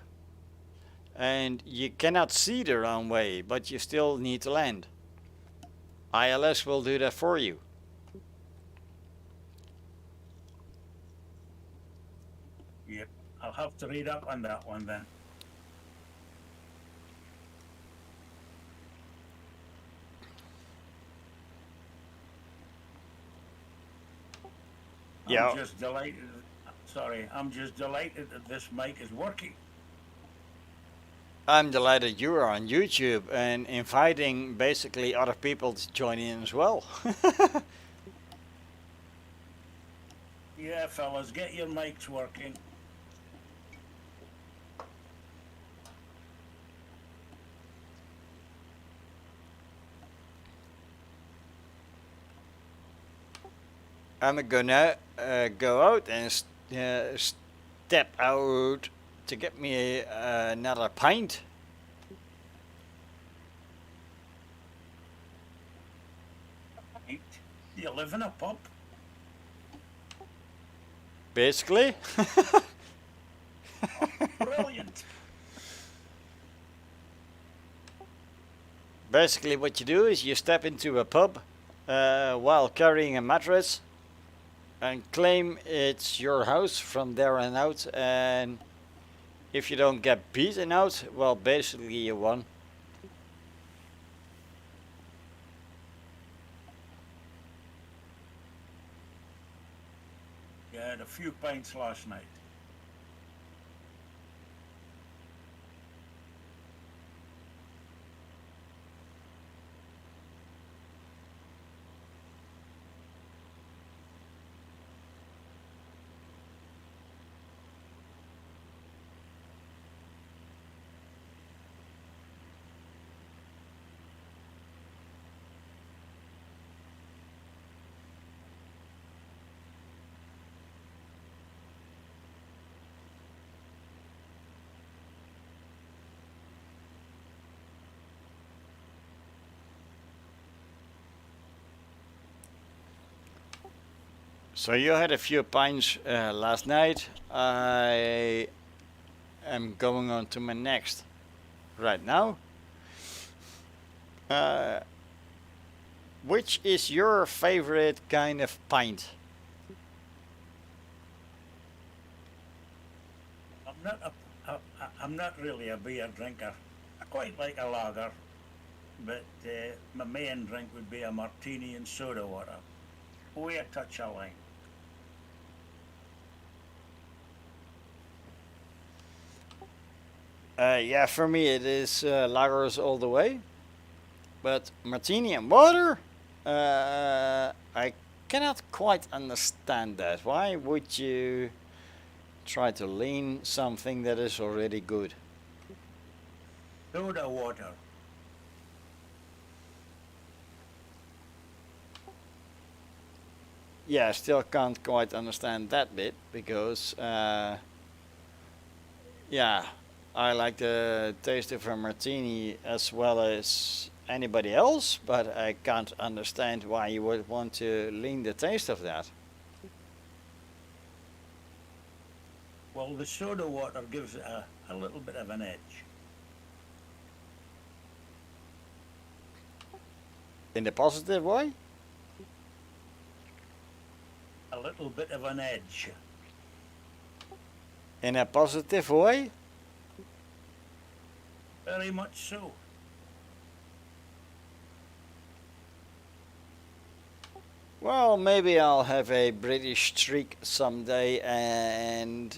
and you cannot see the runway, but you still need to land. ILS will do that for you. Yep, I'll have to read up on that one then. Yeah. I'm just delighted. Sorry, I'm just delighted that this mic is working. I'm delighted you are on YouTube and inviting basically other people to join in as well. Yeah, fellas, get your mics working. I'm gonna go out and step out to get me another pint. Right. You live in a pub? Basically. Brilliant. Basically what you do is you step into a pub while carrying a mattress and claim it's your house from there on out, and if you don't get beaten out, well, basically you won. You had a few pints last night. So you had a few pints last night. I am going on to my next right now. Which is your favorite kind of pint? I'm not really a beer drinker. I quite like a lager, but my main drink would be a martini and soda water. Way a touch of lime. Yeah, for me it is lagers all the way. But martini and water, I cannot quite understand that. Why would you try to lean something that is already good? Soda water. Yeah, I still can't quite understand that bit because, yeah, I like the taste of a martini as well as anybody else, but I can't understand why you would want to lean the taste of that. Well, the soda water gives it a little bit of an edge. In the positive way? A little bit of an edge. In a positive way? Very much so. Well, maybe I'll have a British streak someday and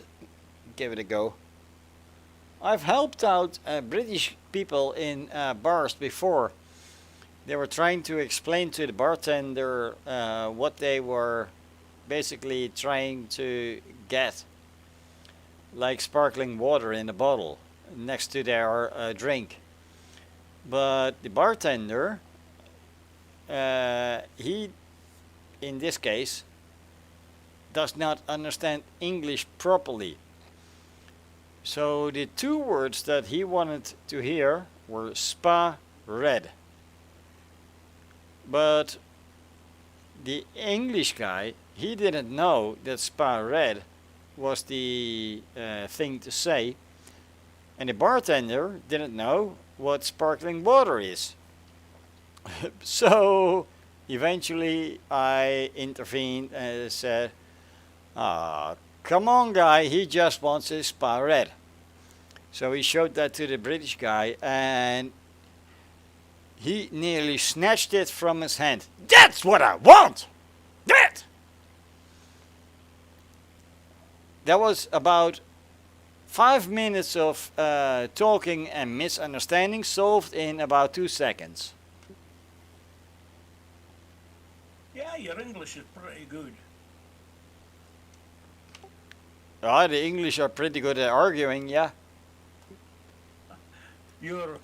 give it a go. I've helped out British people in bars before They were trying to explain to the bartender what they were basically trying to get, like sparkling water in a bottle next to their drink. But the bartender, he, in this case, does not understand English properly. So the two words that he wanted to hear were spa red. But the English guy, he didn't know that spa red was the thing to say, and the bartender didn't know what sparkling water is. So eventually I intervened and said, come on guy, he just wants his spa red. So he showed that to the British guy and he nearly snatched it from his hand. That's what I want! That! That was about 5 minutes of talking and misunderstanding solved in about 2 seconds. Yeah, your English is pretty good. The English are pretty good at arguing, yeah. Your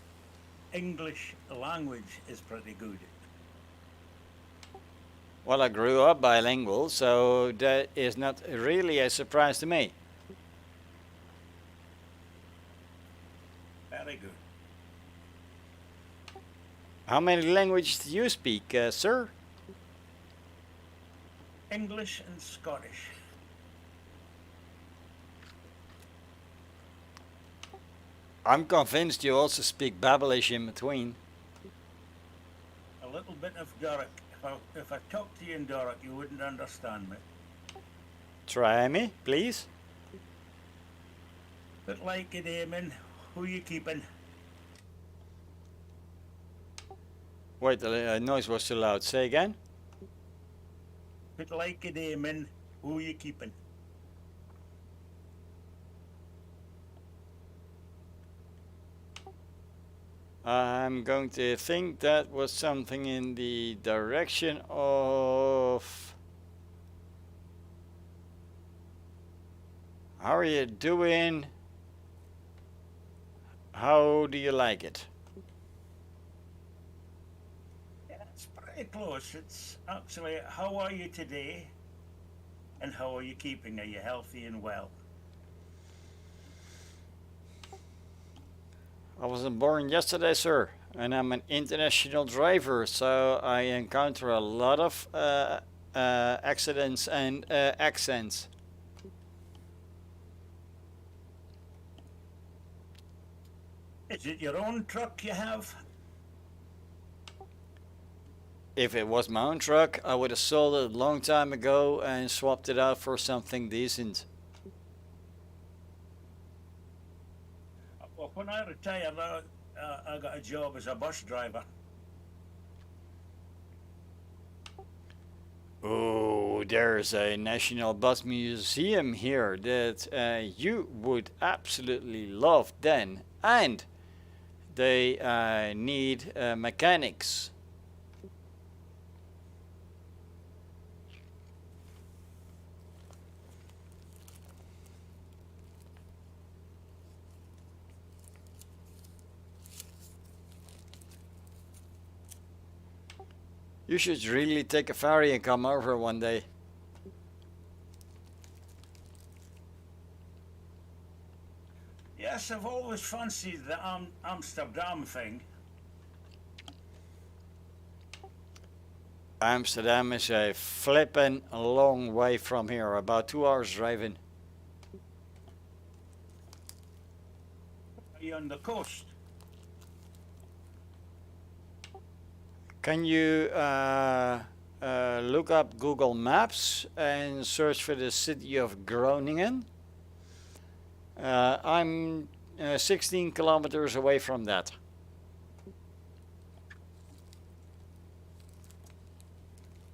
English language is pretty good. Well, I grew up bilingual, so that is not really a surprise to me. Very good. How many languages do you speak, sir? English and Scottish. I'm convinced you also speak Babblish in between. A little bit of Doric. If I talked to you in Doric, you wouldn't understand me. Try me, please. But like it, Eamon, who you keeping? Wait, the noise was too loud. Say again. But like it, Eamon, who you keeping? I'm going to think that was something in the direction of... How are you doing? How do you like it? Yeah, it's pretty close. It's actually, how are you today? And how are you keeping? Are you healthy and well? I wasn't born yesterday, sir, and I'm an international driver, so I encounter a lot of accidents and accents. Is it your own truck you have? If it was my own truck, I would have sold it a long time ago and swapped it out for something decent. Well, when I retired, I got a job as a bus driver. Oh, there's a National Bus Museum here that you would absolutely love then. And they need mechanics. You should really take a ferry and come over one day. Yes, I've always fancied the Amsterdam thing. Amsterdam is a flippin' long way from here, about 2 hours driving. Are you on the coast? Can you look up Google Maps and search for the city of Groningen? I'm 16 kilometers away from that.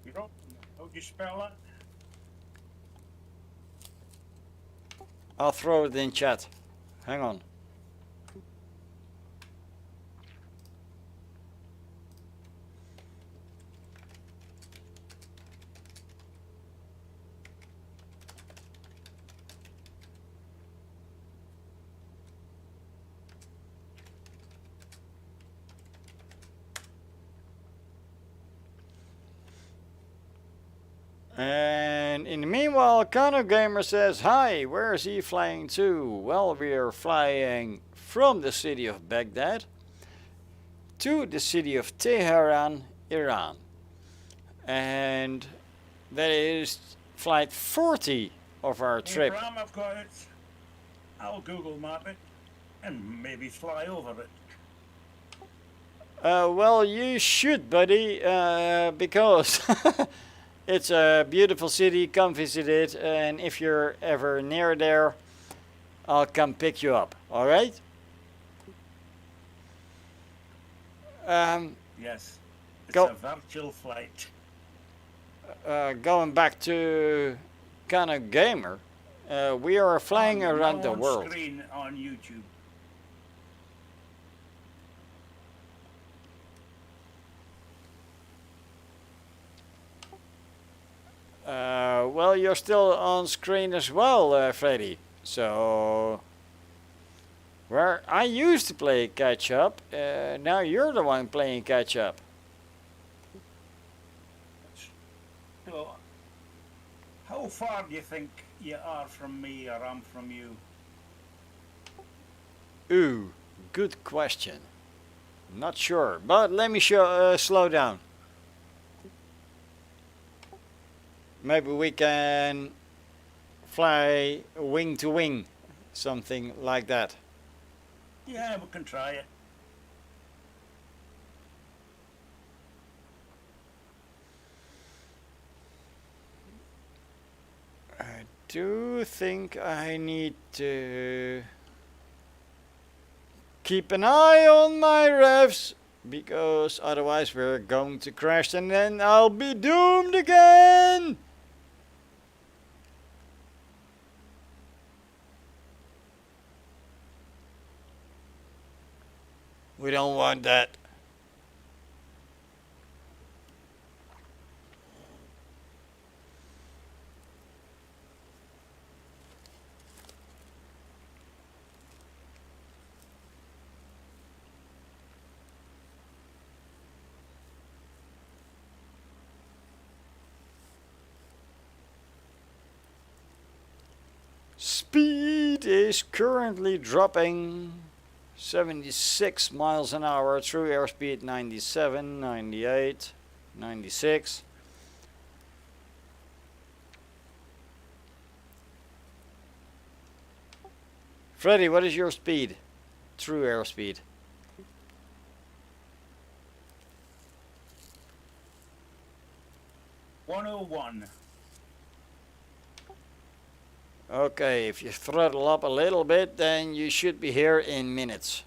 You don't? How do you spell that? I'll throw it in chat. Hang on. And in the meanwhile, Kano Gamer says, hi, where is he flying to? Well, we are flying from the city of Baghdad to the city of Teheran, Iran. And that is flight 40 of our trip. Hey Bram, I've got it. I'll Google map it and maybe fly over it. Well, you should, buddy, because it's a beautiful city. Come visit it, and if you're ever near there, I'll come pick you up. All right? Yes, it's Go. a virtual flight. Going back to Kano Gamer, we are flying around the world. On screen on YouTube. Well, you're still on screen as well, Freddy. So, where I used to play catch up, now you're the one playing catch up. So, how far do you think you are from me or I'm from you? Ooh, good question. Not sure, but let me slow down. Maybe we can fly wing to wing, something like that. Yeah, we can try it. I do think I need to keep an eye on my revs, because otherwise we're going to crash and then I'll be doomed again. We don't want that. Speed is currently dropping 76 miles an hour through airspeed 97, 98, 96. Freddy, what is your speed? True airspeed. 101. Okay, if you throttle up a little bit, then you should be here in minutes.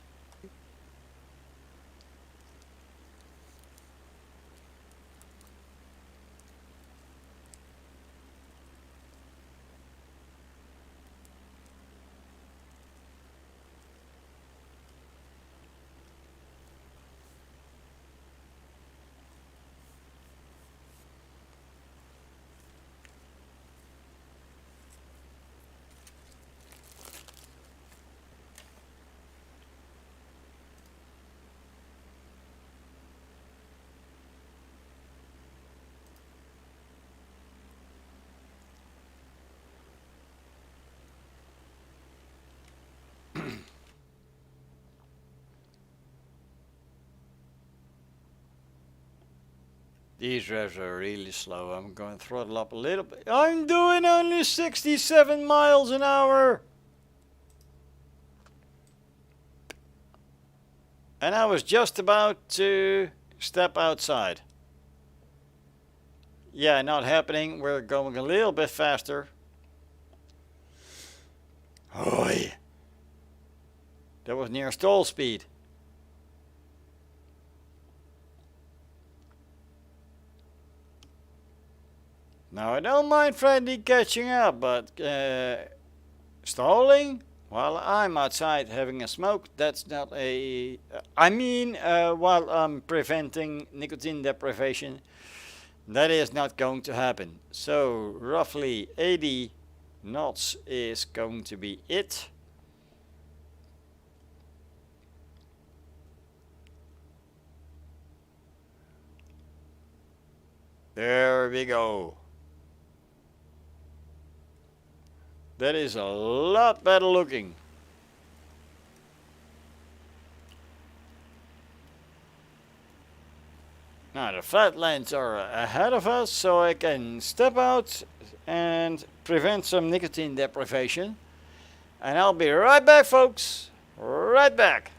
These revs are really slow. I'm going to throttle up a little bit. I'm doing only 67 miles an hour. And I was just about to step outside. Yeah, not happening. We're going a little bit faster. Oi. That was near stall speed. Now I don't mind Freddy catching up, but stalling while I'm outside having a smoke, that's not a... while I'm preventing nicotine deprivation, that is not going to happen. So roughly 80 knots is going to be it. There we go. That is a lot better looking. Now the flatlands are ahead of us, so I can step out and prevent some nicotine deprivation. And I'll be right back, folks. Right back.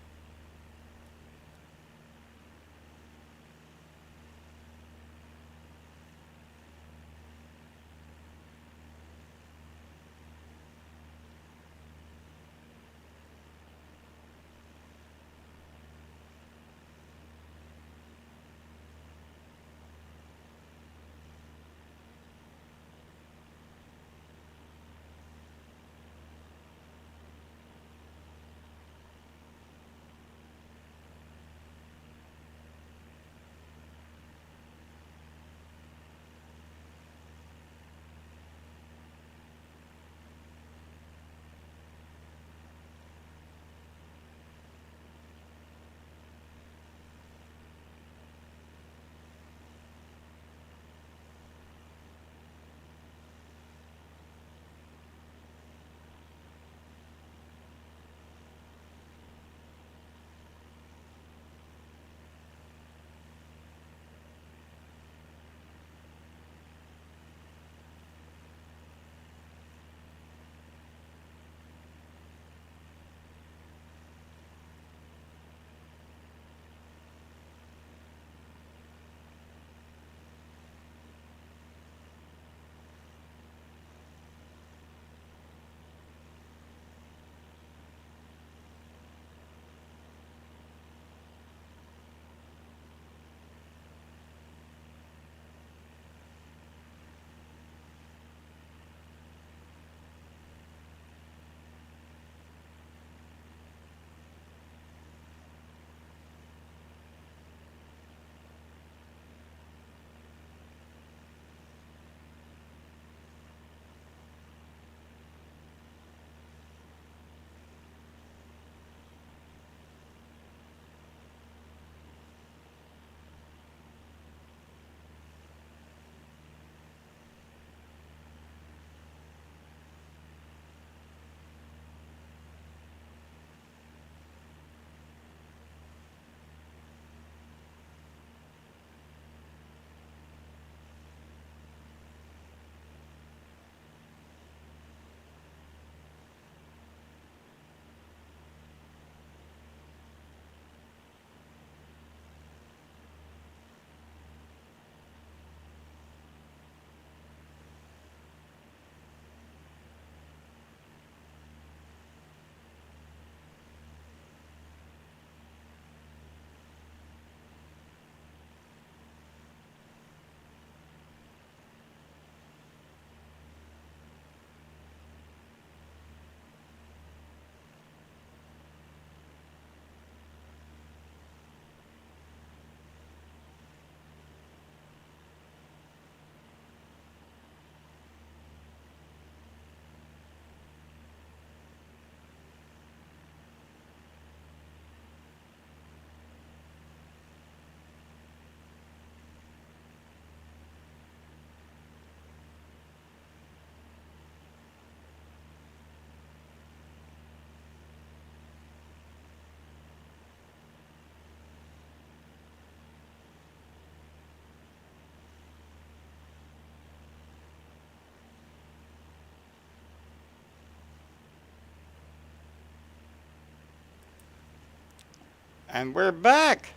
And we're back.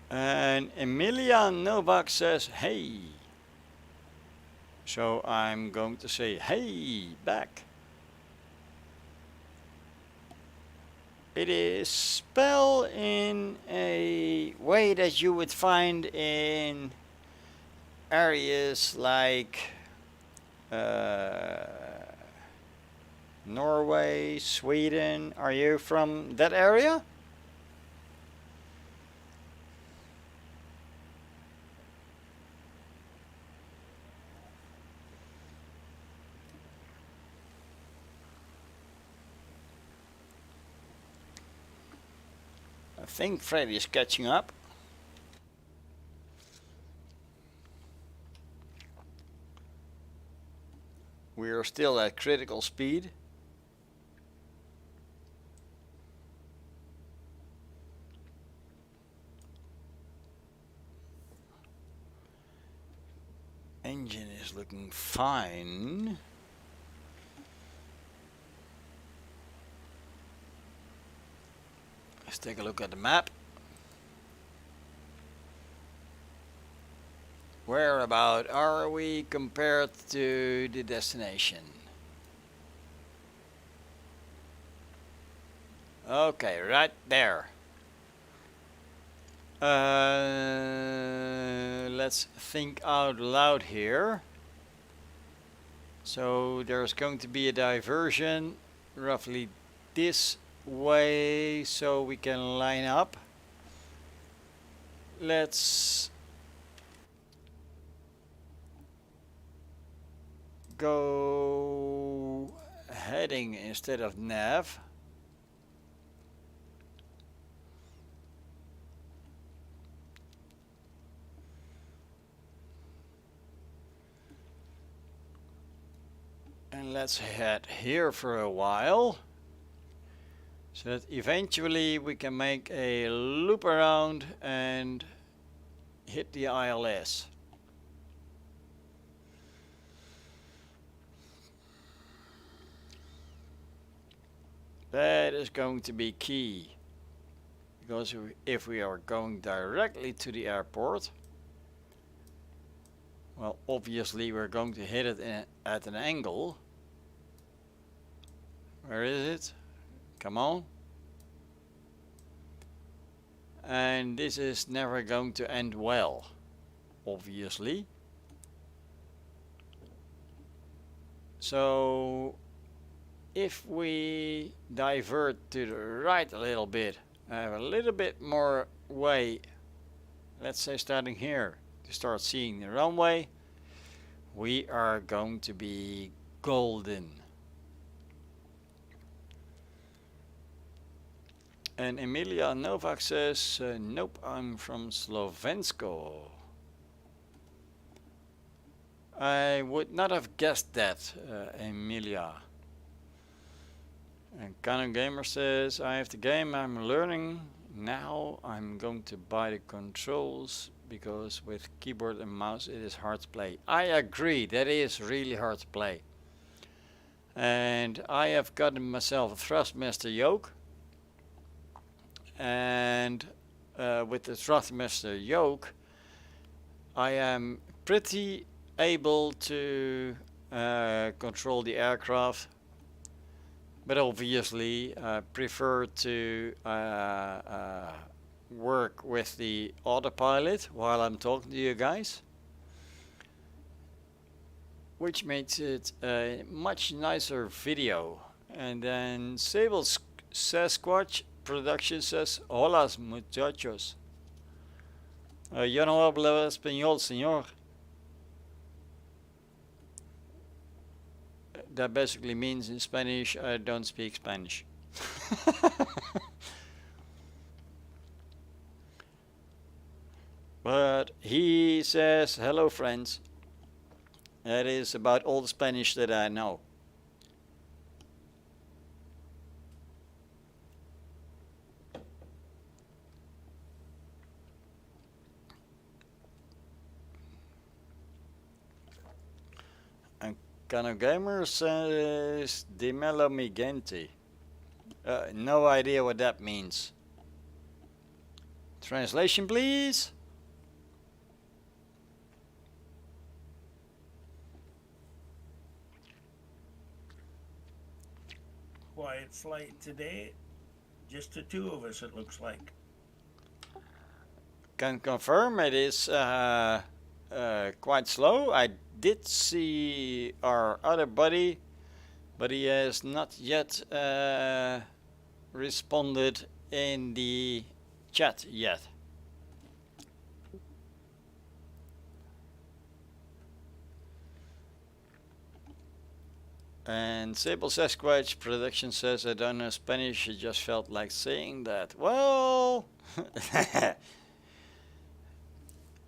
And Emilia Novak says, hey. So I'm going to say, hey, back. It is spelled in a way that you would find in areas like Norway, Sweden. Are you from that area? I think Freddy is catching up. We are still at critical speed. Engine is looking fine. Let's take a look at the map. Where about are we compared to the destination? Okay, right there. Let's think out loud here. So there's going to be a diversion roughly this way so we can line up. Let's go heading instead of nav. And let's head here for a while, so that eventually we can make a loop around and hit the ILS. That is going to be key, because if we are going directly to the airport, well, obviously we're going to hit it at an angle. Where is it? Come on. And this is never going to end well, obviously. So if we divert to the right a little bit, have a little bit more way, let's say starting here, to start seeing the runway, we are going to be golden. And Emilia Novak says, nope, I'm from Slovensko. I would not have guessed that, Emilia. And Canon Gamer says, I have the game, I'm learning. Now I'm going to buy the controls, because with keyboard and mouse it is hard to play. I agree, that is really hard to play. And I have gotten myself a Thrustmaster yoke. And with the Thrustmaster yoke, I am pretty able to control the aircraft, but obviously I prefer to work with the autopilot while I'm talking to you guys, which makes it a much nicer video. And then Sable Sasquatch Production says, hola muchachos. Yo no hablo español, señor. That basically means in Spanish, I don't speak Spanish. But he says, hello friends. That is about all the Spanish that I know. Cano Gamer says, Dimelo mi gente. No idea what that means. Translation, please. Quiet flight today. Just the two of us, it looks like. Can confirm it is quite slow. I did see our other buddy, but he has not yet responded in the chat yet. And Sable Sasquatch Production says, I don't know Spanish, I just felt like saying that. Well...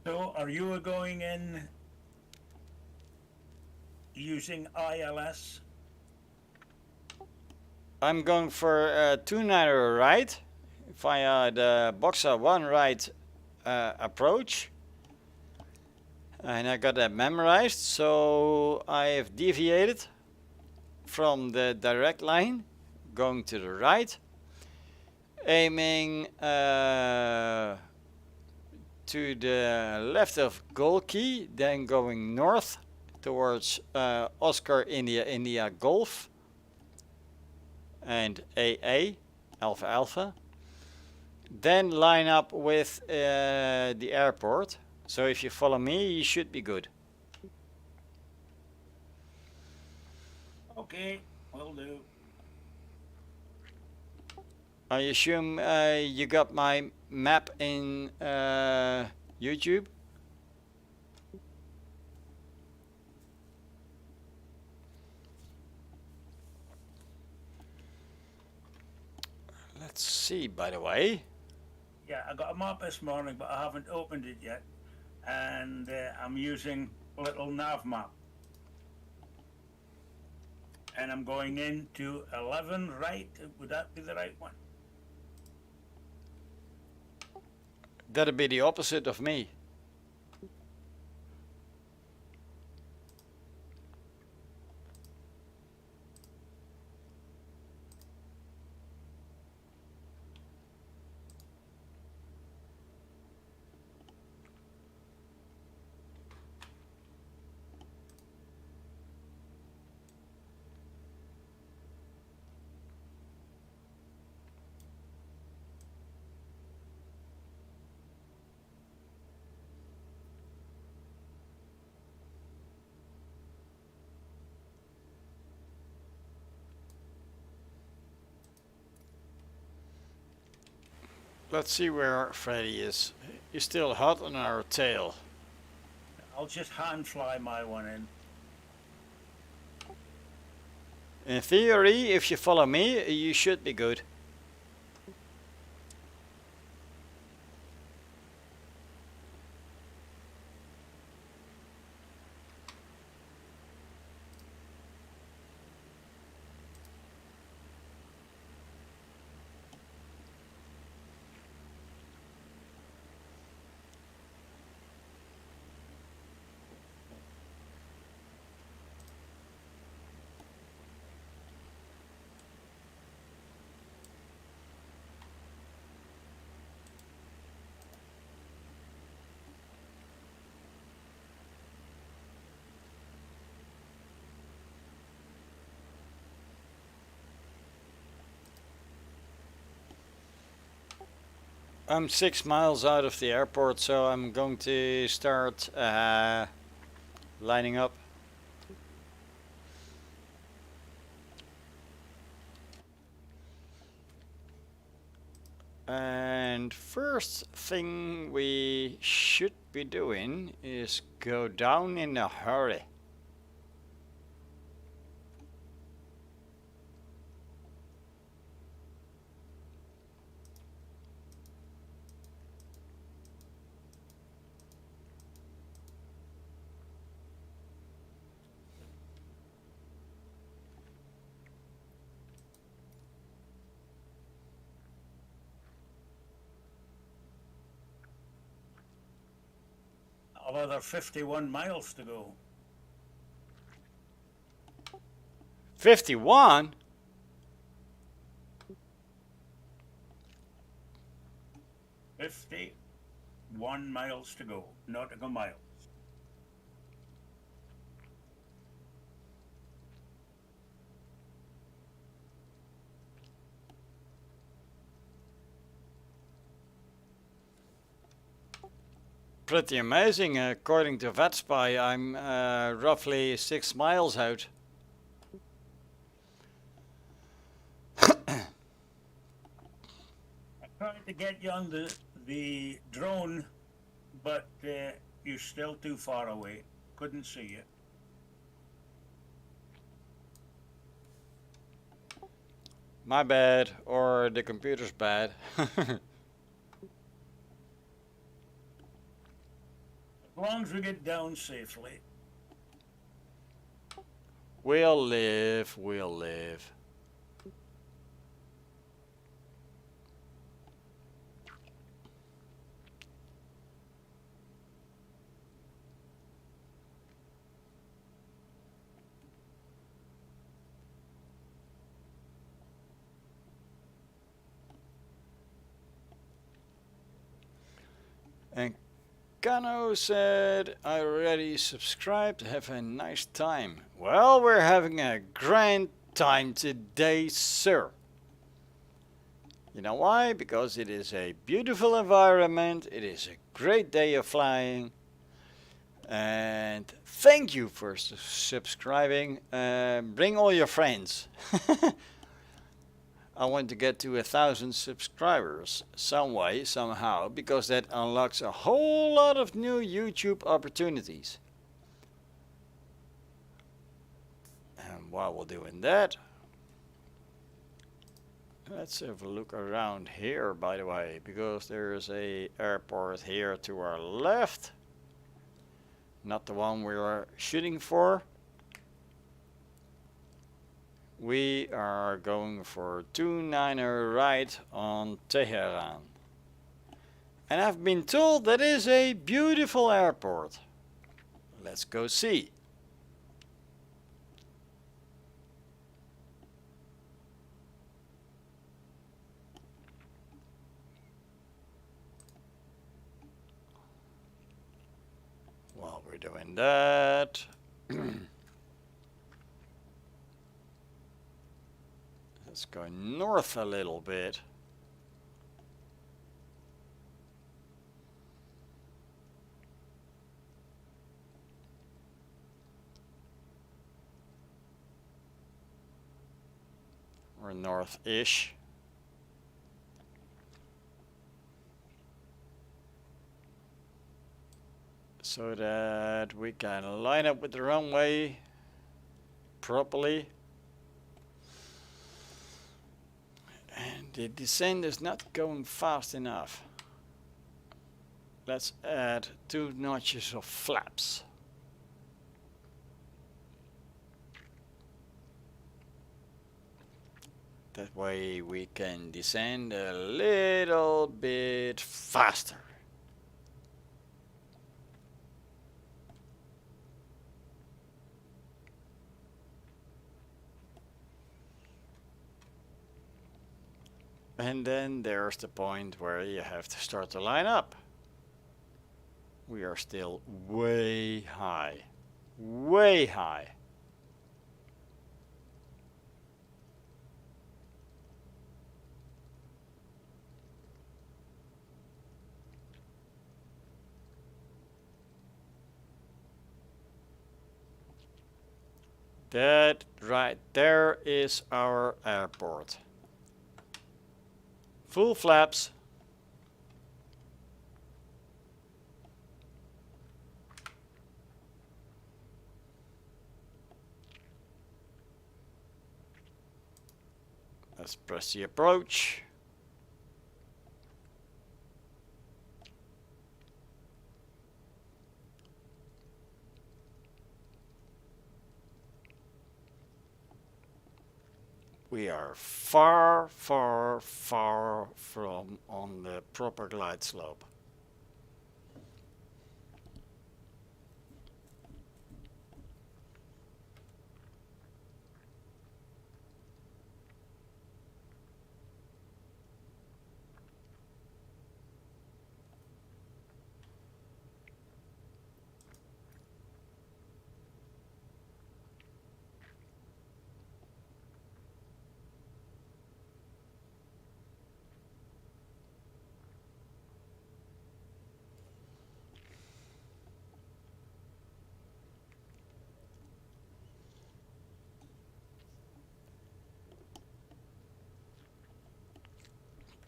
So, are you going in using ILS? I'm going for a 2-9 right via the Boxer 1 right approach. And I got that memorized, so I have deviated from the direct line, going to the right, aiming to the left of Goal Key, then going north towards Oscar India India Golf and AA Alpha Alpha. Then line up with the airport. So if you follow me, you should be good. Okay, will do. I assume you got my map in YouTube? Let's see, by the way. Yeah, I got a map this morning, but I haven't opened it yet. And I'm using a little nav map. And I'm going into 11 right. Would that be the right one? That'd be the opposite of me. Let's see where Freddy is. He's still hot on our tail. I'll just hand fly my one in. In theory, if you follow me, you should be good. I'm 6 miles out of the airport, so I'm going to start lining up. And first thing we should be doing is go down in a hurry. Another 51 miles to go. 51? 51 miles to go, nautical miles. Pretty amazing. According to VatSpy, I'm roughly 6 miles out. I tried to get you on the drone, but you're still too far away. Couldn't see you. My bad, or the computer's bad. As long as we get down safely. We'll live, we'll live. And Kano said, I already subscribed, have a nice time. Well, we're having a grand time today, sir. You know why? Because it is a beautiful environment, it is a great day of flying. And thank you for subscribing. Bring all your friends. I want to get to 1,000 subscribers some way, somehow, because that unlocks a whole lot of new YouTube opportunities. And while we're doing that, let's have a look around here, by the way, because there's a airport here to our left. Not the one we are shooting for. We are going for 29er right on Teheran. And I've been told that is a beautiful airport. Let's go see. While we're doing that, let's go north a little bit. Or north-ish. So that we can line up with the runway properly. And the descent is not going fast enough. Let's add 2 notches of flaps. That way we can descend a little bit faster. And then there's the point where you have to start to line up. We are still way high. Way high. That right there is our airport. Full flaps. Let's press the approach. We are far, far, far from on the proper glide slope.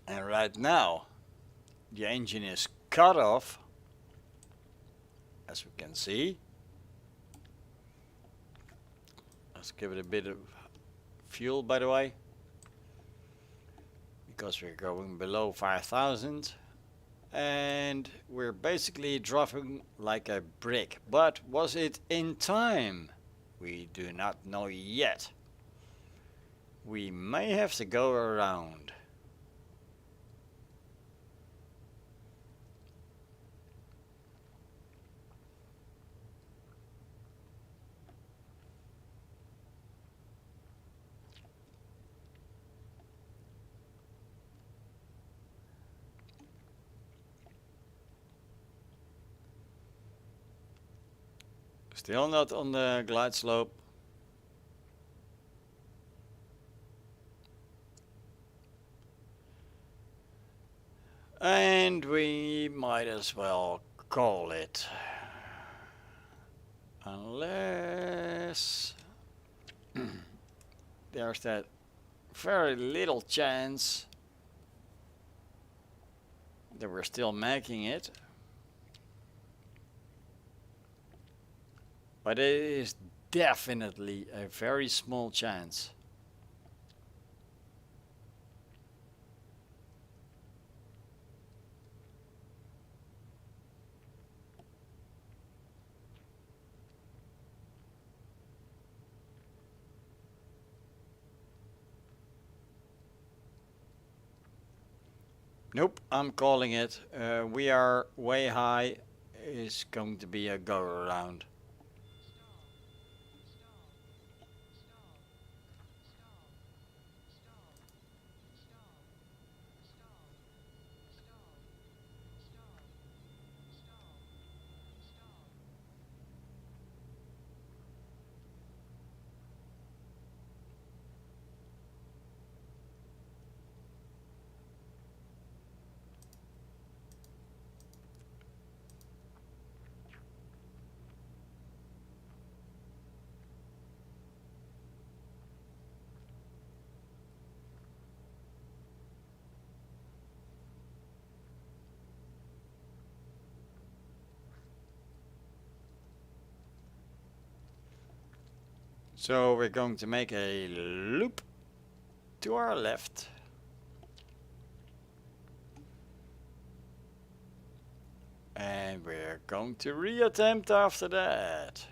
And right now, the engine is cut off, as we can see. Let's give it a bit of fuel, by the way, because we're going below 5,000. And we're basically dropping like a brick. But was it in time? We do not know yet. We may have to go around. Still not on the glide slope. And we might as well call it. Unless there's that very little chance that we're still making it. But it is definitely a very small chance. Nope, I'm calling it. We are way high. It's going to be a go around. So we're going to make a loop to our left. And we're going to reattempt after that.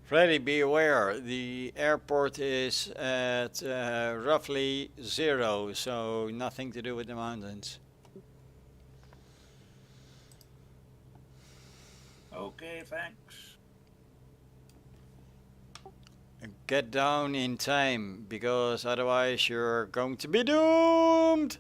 Freddy, be aware, the airport is at roughly 0, so nothing to do with the mountains. Okay, thanks. Get down in time, because otherwise you're going to be doomed!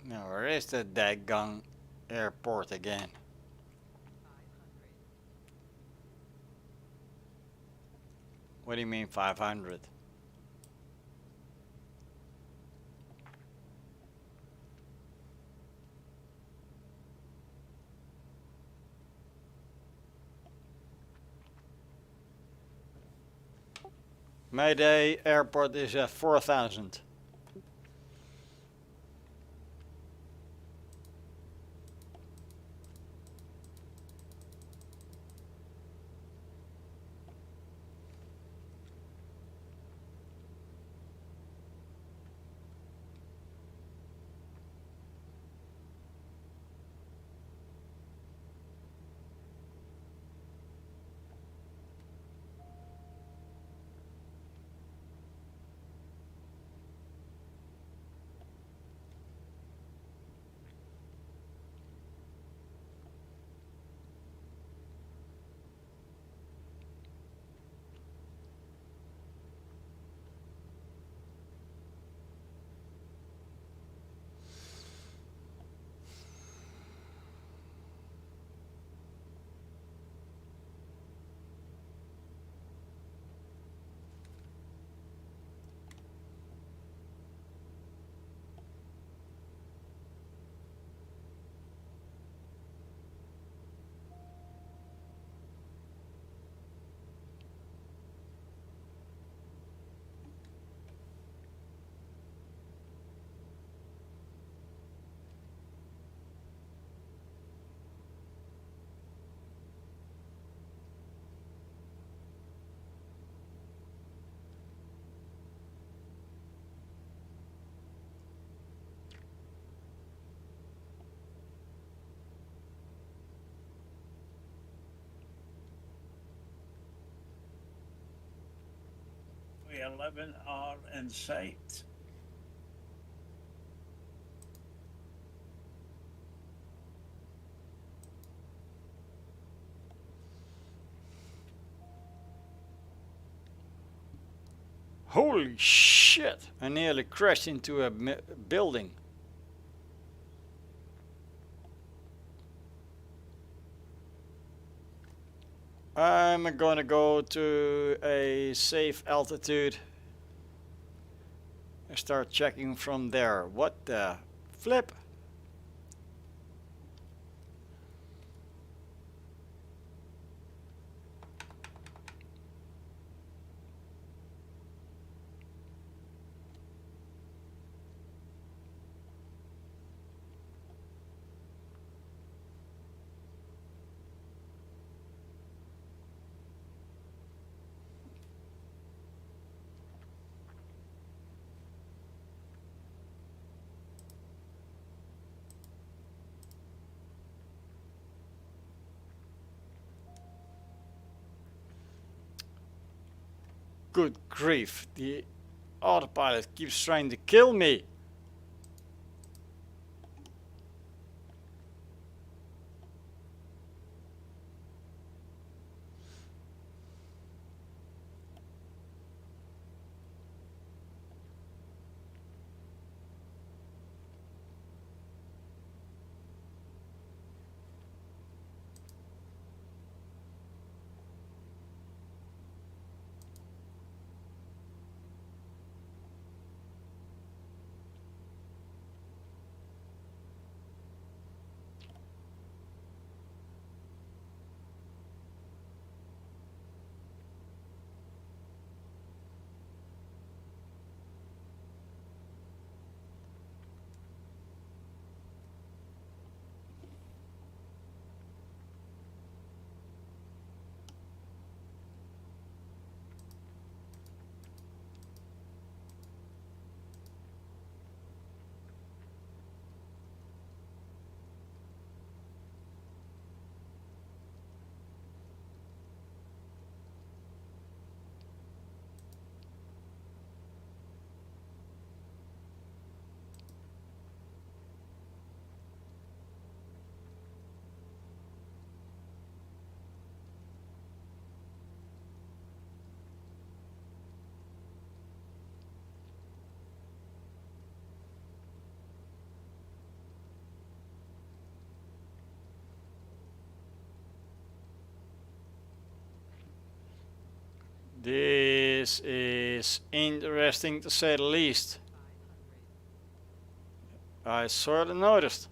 Now where is the daggone airport again? What do you mean 500? Mayday airport is at 4,000. OIII are in sight. Holy shit! I nearly crashed into a building. I'm gonna go to a safe altitude and start checking from there. What the flip? Good grief, the autopilot keeps trying to kill me. This is interesting to say the least. I sort of noticed.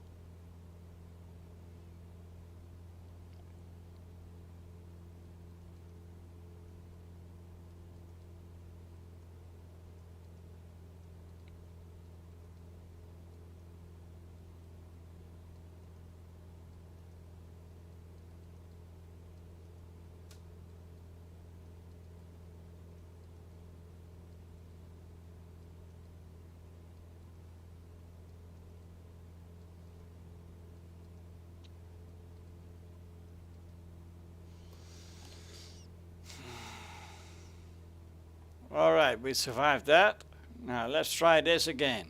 Alright, we survived that. Now let's try this again.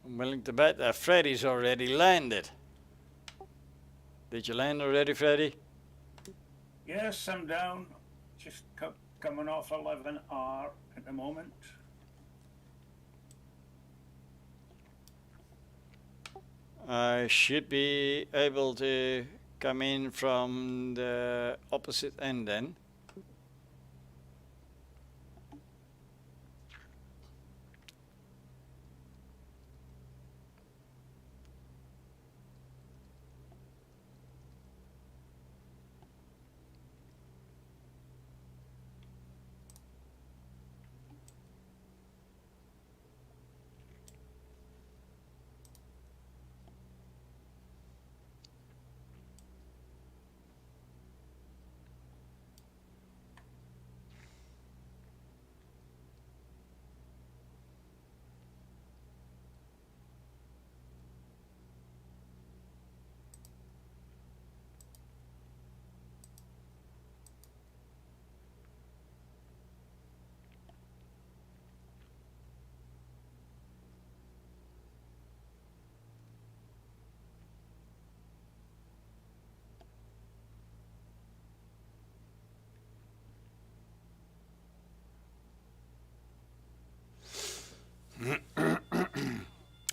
I'm willing to bet that Freddy's already landed. Did you land already, Freddy? Yes, I'm down. Just coming off 11R at the moment. I should be able to come in from the opposite end then.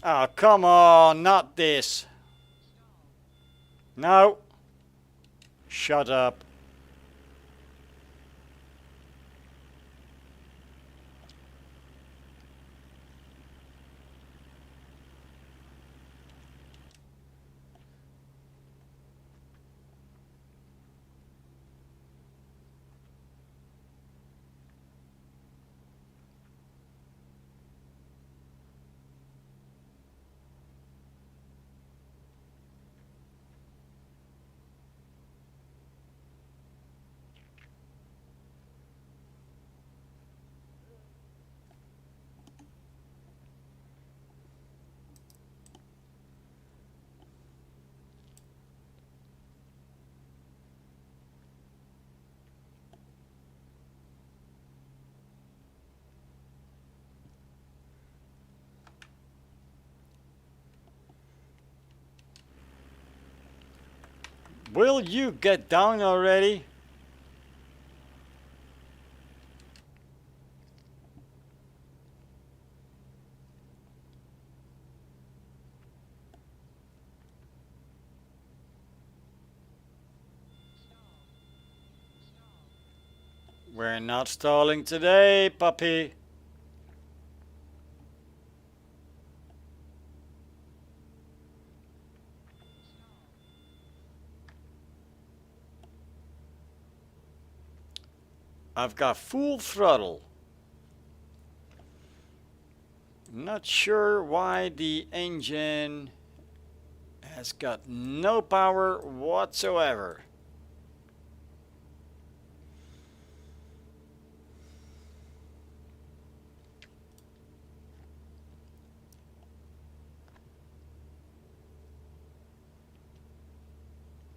Oh, come on, not this. No. Shut up. Will you get down already? We're not stalling today, puppy. I've got full throttle. Not sure why the engine has got no power whatsoever.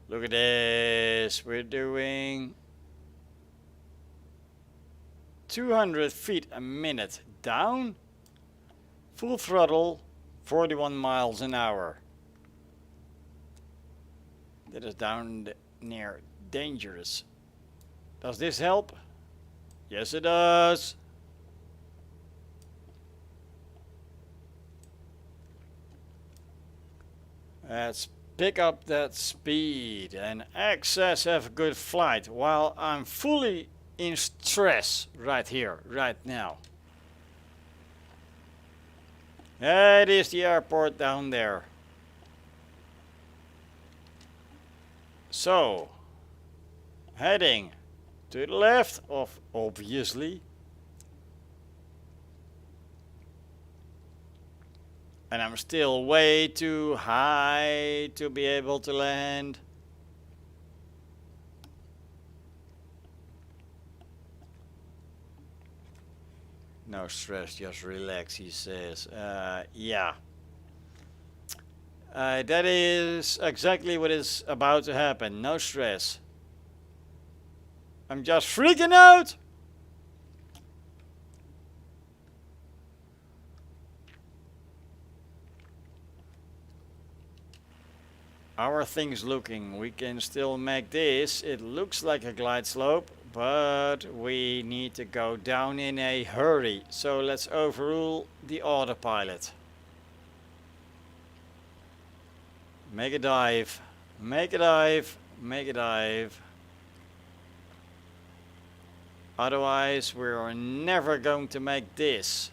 Look at this. We're doing 200 feet a minute down. Full throttle, 41 miles an hour. That is down near dangerous. Does this help? Yes, it does. Let's pick up that speed and access have a good flight while I'm fully in stress right here, right now. It is the airport down there. So, heading to the left of obviously. And I'm still way too high to be able to land. No stress, just relax, he says. Yeah. That is exactly what is about to happen. No stress. I'm just freaking out. How are things looking? We can still make this. It looks like a glide slope, but we need to go down in a hurry. So let's overrule the autopilot. Make a dive. Make a dive. Make a dive. Otherwise, we're never going to make this.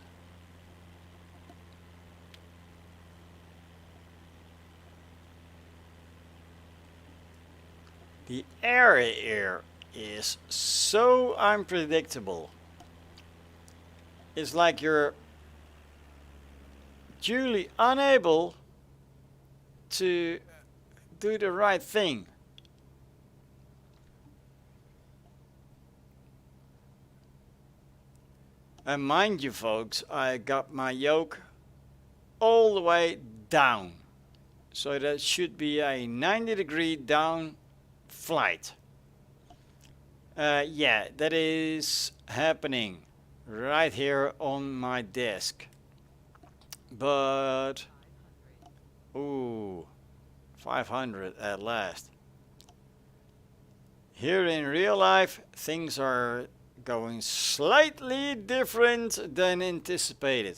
The air here is so unpredictable. It's like you're duly unable to do the right thing. And mind you folks, I got my yoke all the way down. So that should be a 90-degree down flight. Yeah, that is happening right here on my desk. But, ooh, 500 at last. Here in real life, things are going slightly different than anticipated.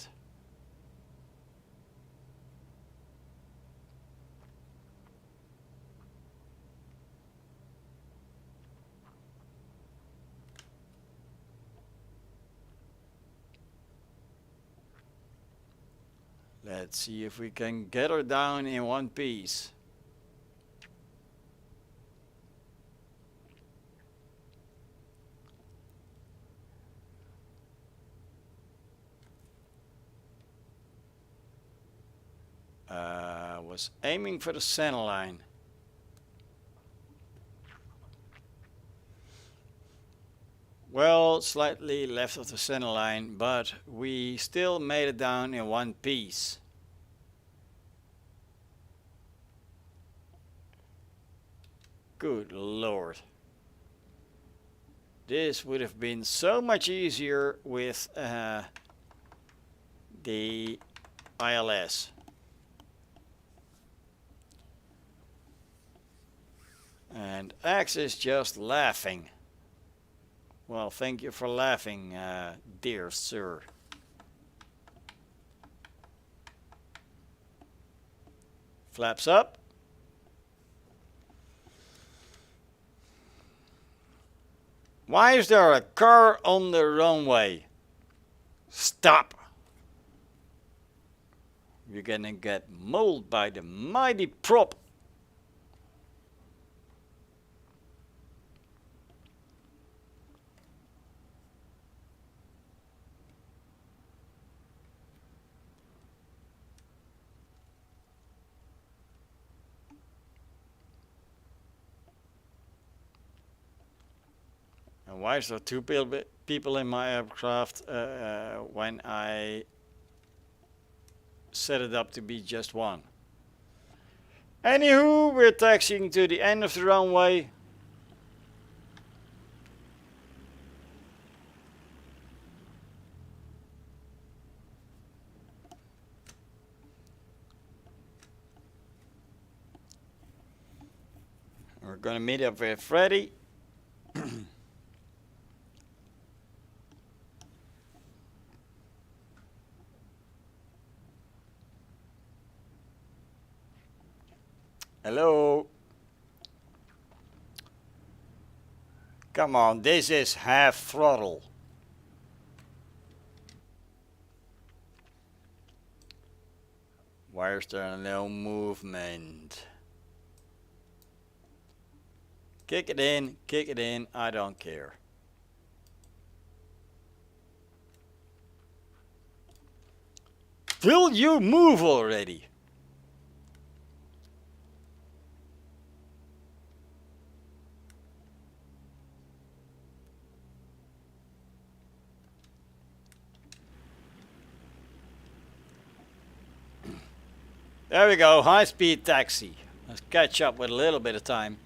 Let's see if we can get her down in one piece. Was aiming for the center line. Well, slightly left of the center line, but we still made it down in one piece. Good Lord. This would have been so much easier with the ILS. And X is just laughing. Well, thank you for laughing, dear sir. Flaps up. Why is there a car on the runway? Stop! You're gonna get mauled by the mighty prop. And why is there two people in my aircraft when I set it up to be just one? Anywho, we're taxiing to the end of the runway. We're gonna meet up with Freddy. Hello. Come on, this is half throttle. Why is there no movement? Kick it in, I don't care. Will you move already? There we go, high-speed taxi. Let's catch up with a little bit of time.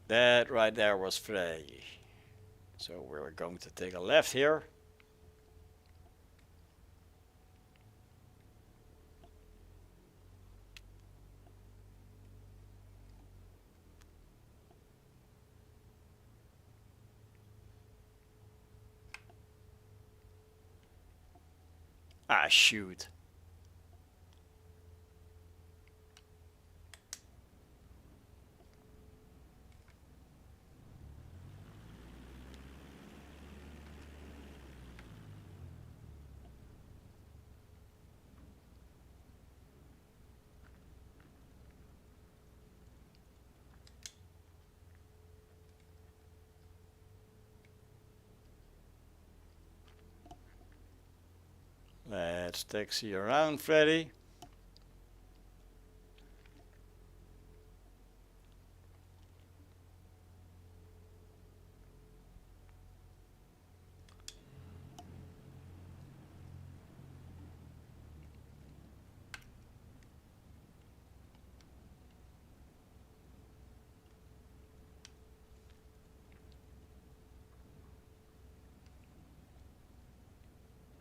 That right there was Freddy. So we're going to take a left here. Ah, shoot. Let's taxi around, Freddy.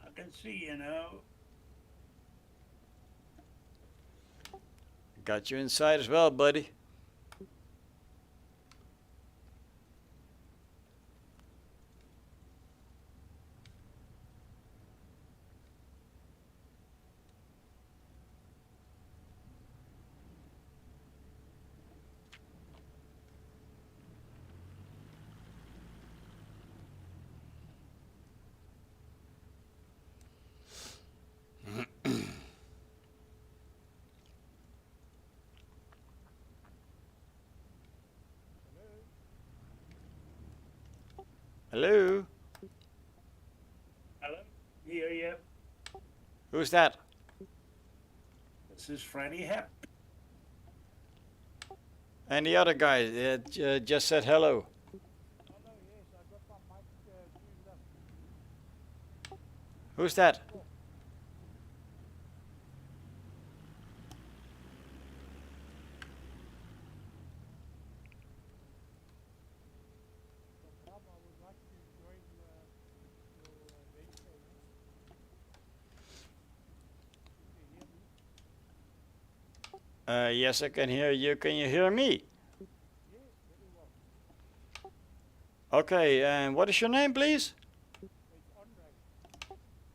I can see you now. Got you inside as well, buddy. Hello? Hello? Hear you. Who's that? This is Freddy Hep. And the other guy that just said hello. Hello, yes, I got my mic tuned up. Who's that? So, Rob, I would like to join your venture. You can hear me? Yes, I can hear you. Can you hear me? Yes, very well. Okay, and what is your name, please? It's Andre.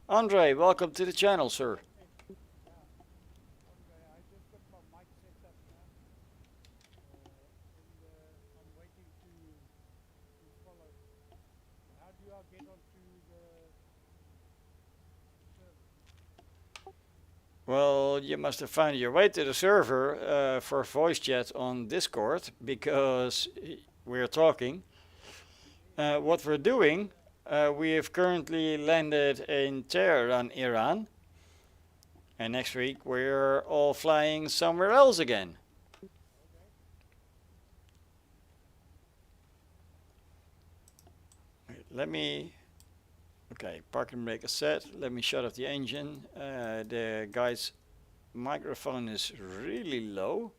Andre, welcome to the channel, sir. Yeah, Andre, I just got my mic set up now. And I'm waiting to follow. How do I get onto the server? Well, you must have found your way to the server for voice chat on Discord because we're talking. What we're doing, we have currently landed in Teheran, Iran. And next week we're all flying somewhere else again. Let me, okay, parking brake is set. Let me shut off the engine. The guy's microphone is really low.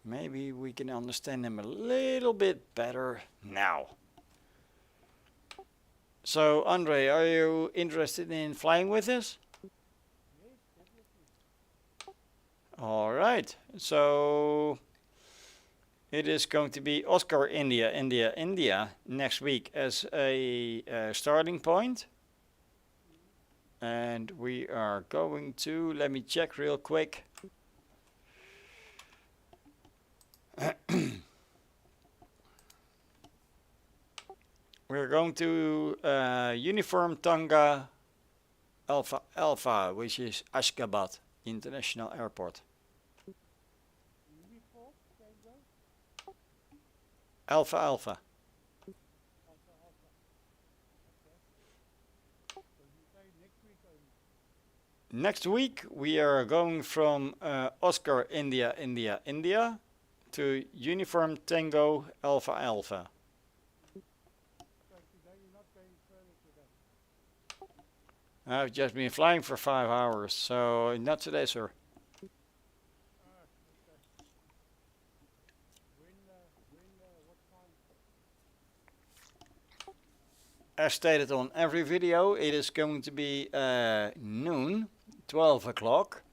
Maybe we can understand him a little bit better now. So, Andre, are you interested in flying with us? Yes, definitely. All right. So, it is going to be Oscar, India, India, India next week as a starting point. And we are going to, let me check real quick. We're going to Uniform Tanga Alpha Alpha, which is Ashgabat International Airport. Uniform, Tango, Alpha Alpha. Alpha, Alpha. Okay. So you say next week only? Next week we are going from Oscar, India, India, India to Uniform Tango Alpha Alpha. So today you're not going further today? I've just been flying for 5 hours, so not today, sir. Ah, okay. What time? As stated on every video, it is going to be noon, 12 o'clock,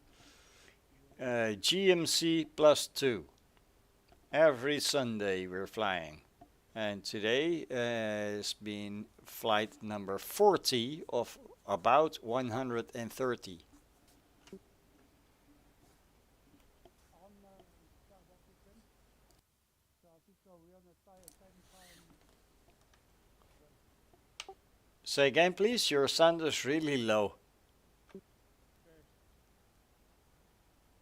GMC +2. Every Sunday we're flying. And today has been flight number 40 of about 130. I'm South African, so I think we're on the same time. Say again, please. Your sound is really low. Okay.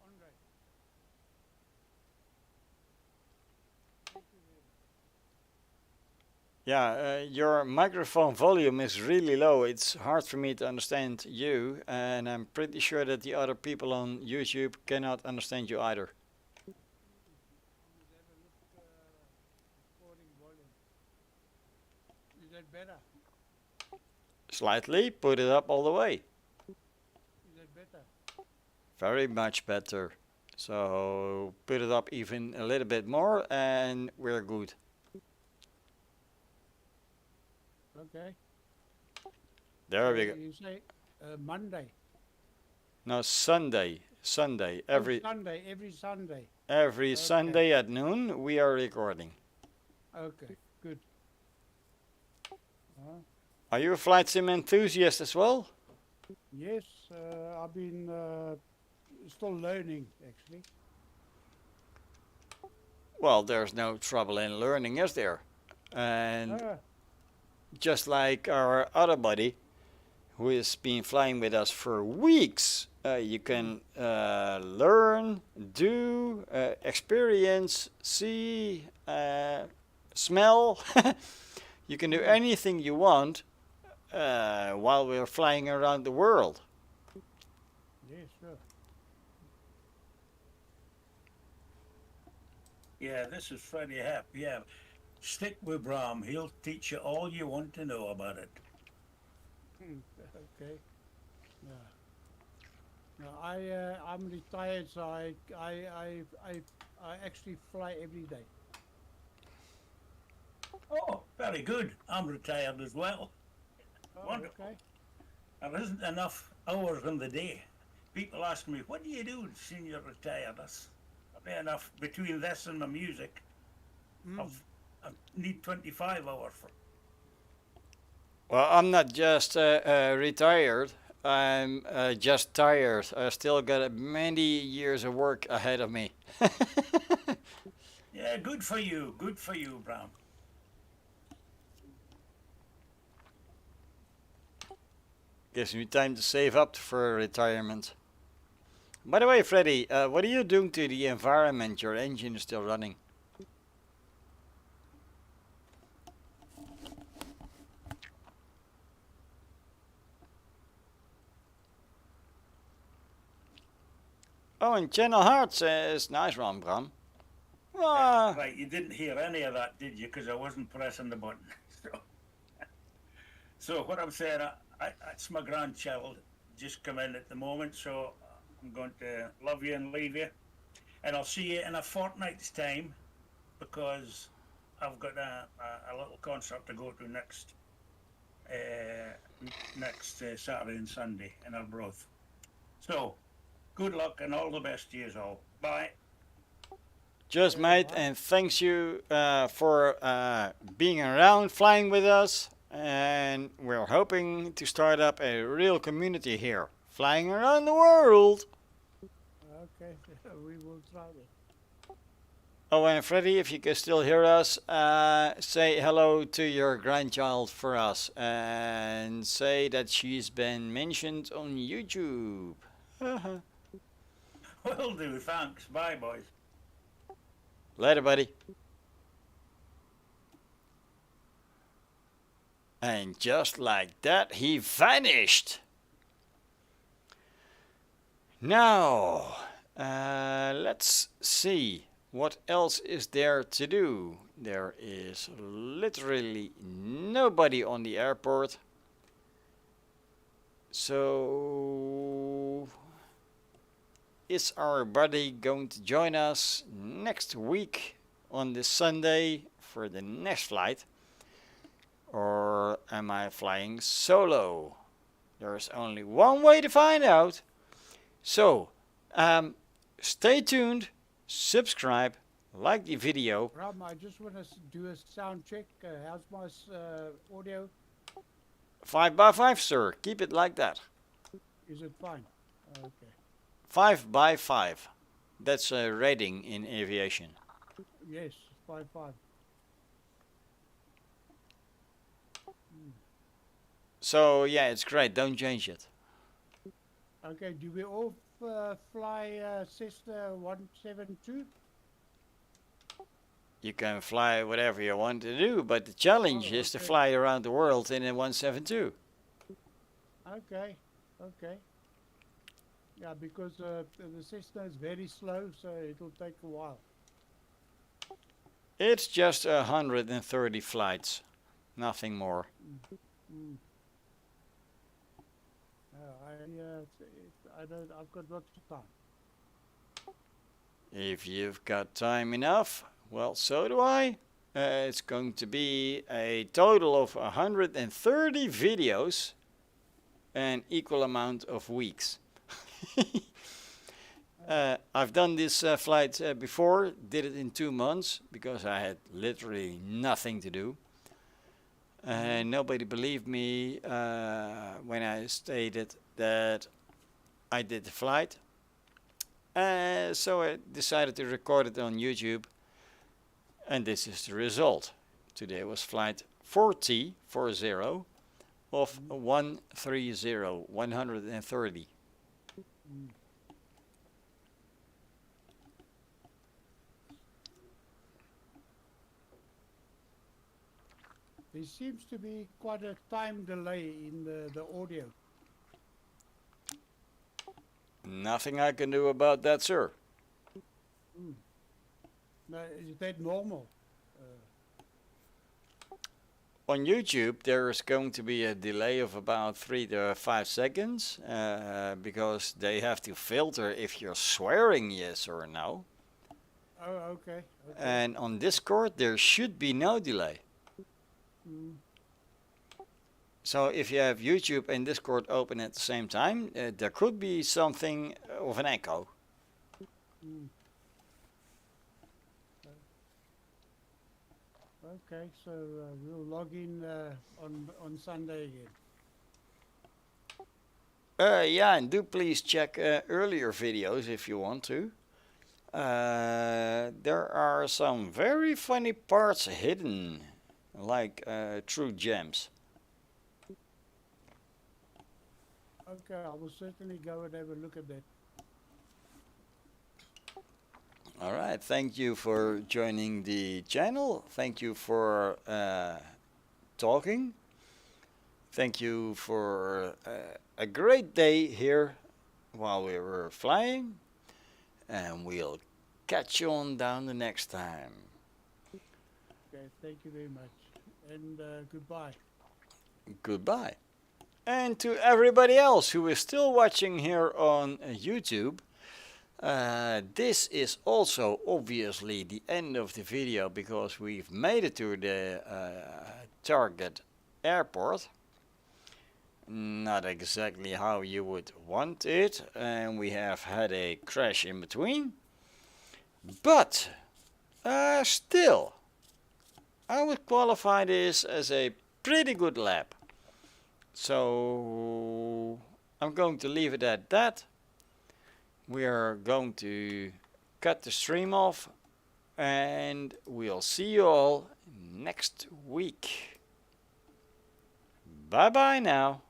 Andre. Thank you very much. Yeah, your microphone volume is really low. It's hard for me to understand you, and I'm pretty sure that the other people on YouTube cannot understand you either. I'm going to have a look recording volume. Is that better? Slightly, put it up all the way. Is that better? Very much better. So put it up even a little bit more and we're good. Okay. There we go. You say Monday. No, Sunday. Every Sunday, every Sunday. every Okay. Sunday at noon we are recording. Okay, good. Are you a flight sim enthusiast as well? Yes, I've been still learning actually. Well, there's no trouble in learning, is there? And just like our other buddy, who has been flying with us for weeks, you can learn, do, experience, see, smell. You can do anything you want while we're flying around the world. Yes, sure. Yeah, this is Freddie Happ. Yeah, stick with Bram. He'll teach you all you want to know about it. Okay. Yeah. No, I'm retired, so I actually fly every day. Oh, very good. I'm retired as well. Oh, Wonderful. okay. There isn't enough hours in the day. People ask me, what do you do since you're retired? That's not enough between this and my music. I need 25 hours for. Well, I'm not just retired. I'm just tired. I still got many years of work ahead of me. Yeah, good for you. Good for you, Bram. Gives me time to save up for retirement. By the way, Freddy, what are you doing to the environment? Your engine is still running. Oh, and Channel Heart says, nice one, Bram. Ah. Right, you didn't hear any of that, did you? Because I wasn't pressing the button. So what I'm saying, it's my grandchild just come in at the moment, so I'm going to love you and leave you. And I'll see you in a fortnight's time because I've got a little concert to go to next. next Saturday and Sunday in Arbroath. So, good luck and all the best to you all. Bye. Just Okay, mate, bye. and thanks you for being around, flying with us, and we're hoping to start up a real community here, flying around the world. Okay, we will try that. Oh, and Freddy, if you can still hear us, say hello to your grandchild for us, and say that she's been mentioned on YouTube. Will do. Thanks. Bye, boys. Later, buddy. And just like that, he vanished. Now, let's see. What else is there to do? There is literally nobody on the airport. So, is our buddy going to join us next week on this Sunday for the next flight? Or am I flying solo? There's only one way to find out. So, stay tuned, subscribe, like the video. Ram, I just want to do a sound check. How's my audio? 5x5, sir. Keep it like that. Is it fine? Okay. 5x5. That's a rating in aviation. Yes, 5.5. So, yeah, it's great. Don't change it. Okay, do we all fly Cessna 172? You can fly whatever you want to do, but the challenge is to fly around the world in a 172. Okay, okay. Yeah, because the Cessna is very slow, so it'll take a while. It's just 130 flights, nothing more. Mm. I've got lots of time. If you've got time enough, well, so do I. It's going to be a total of 130 videos and equal amount of weeks. I've done this flight before, did it in 2 months because I had literally nothing to do. And nobody believed me when I stated that I did the flight. So I decided to record it on YouTube. And this is the result. Today was flight 40 of 130. There seems to be quite a time delay in the audio. Nothing I can do about that, sir. No, is that normal? On YouTube, there is going to be a delay of about 3 to 5 seconds because they have to filter if you're swearing yes or no. Oh, okay. And on Discord, there should be no delay. So if you have YouTube and Discord open at the same time, there could be something of an echo. Okay, so we'll log in on Sunday again. Yeah, and do please check earlier videos if you want to. There are some very funny parts hidden, like true gems. Okay, I will certainly go and have a look at that. Alright, thank you for joining the channel. Thank you for talking. Thank you for a great day here while we were flying. And we'll catch you on down the next time. Okay, thank you very much. And goodbye. Goodbye. And to everybody else who is still watching here on YouTube, this is also obviously the end of the video because we've made it to the target airport. not exactly how you would want it, and we have had a crash in between, but still I would qualify this as a pretty good lap. So I'm going to leave it at that. We are going to cut the stream off, and we'll see you all next week. Bye bye now.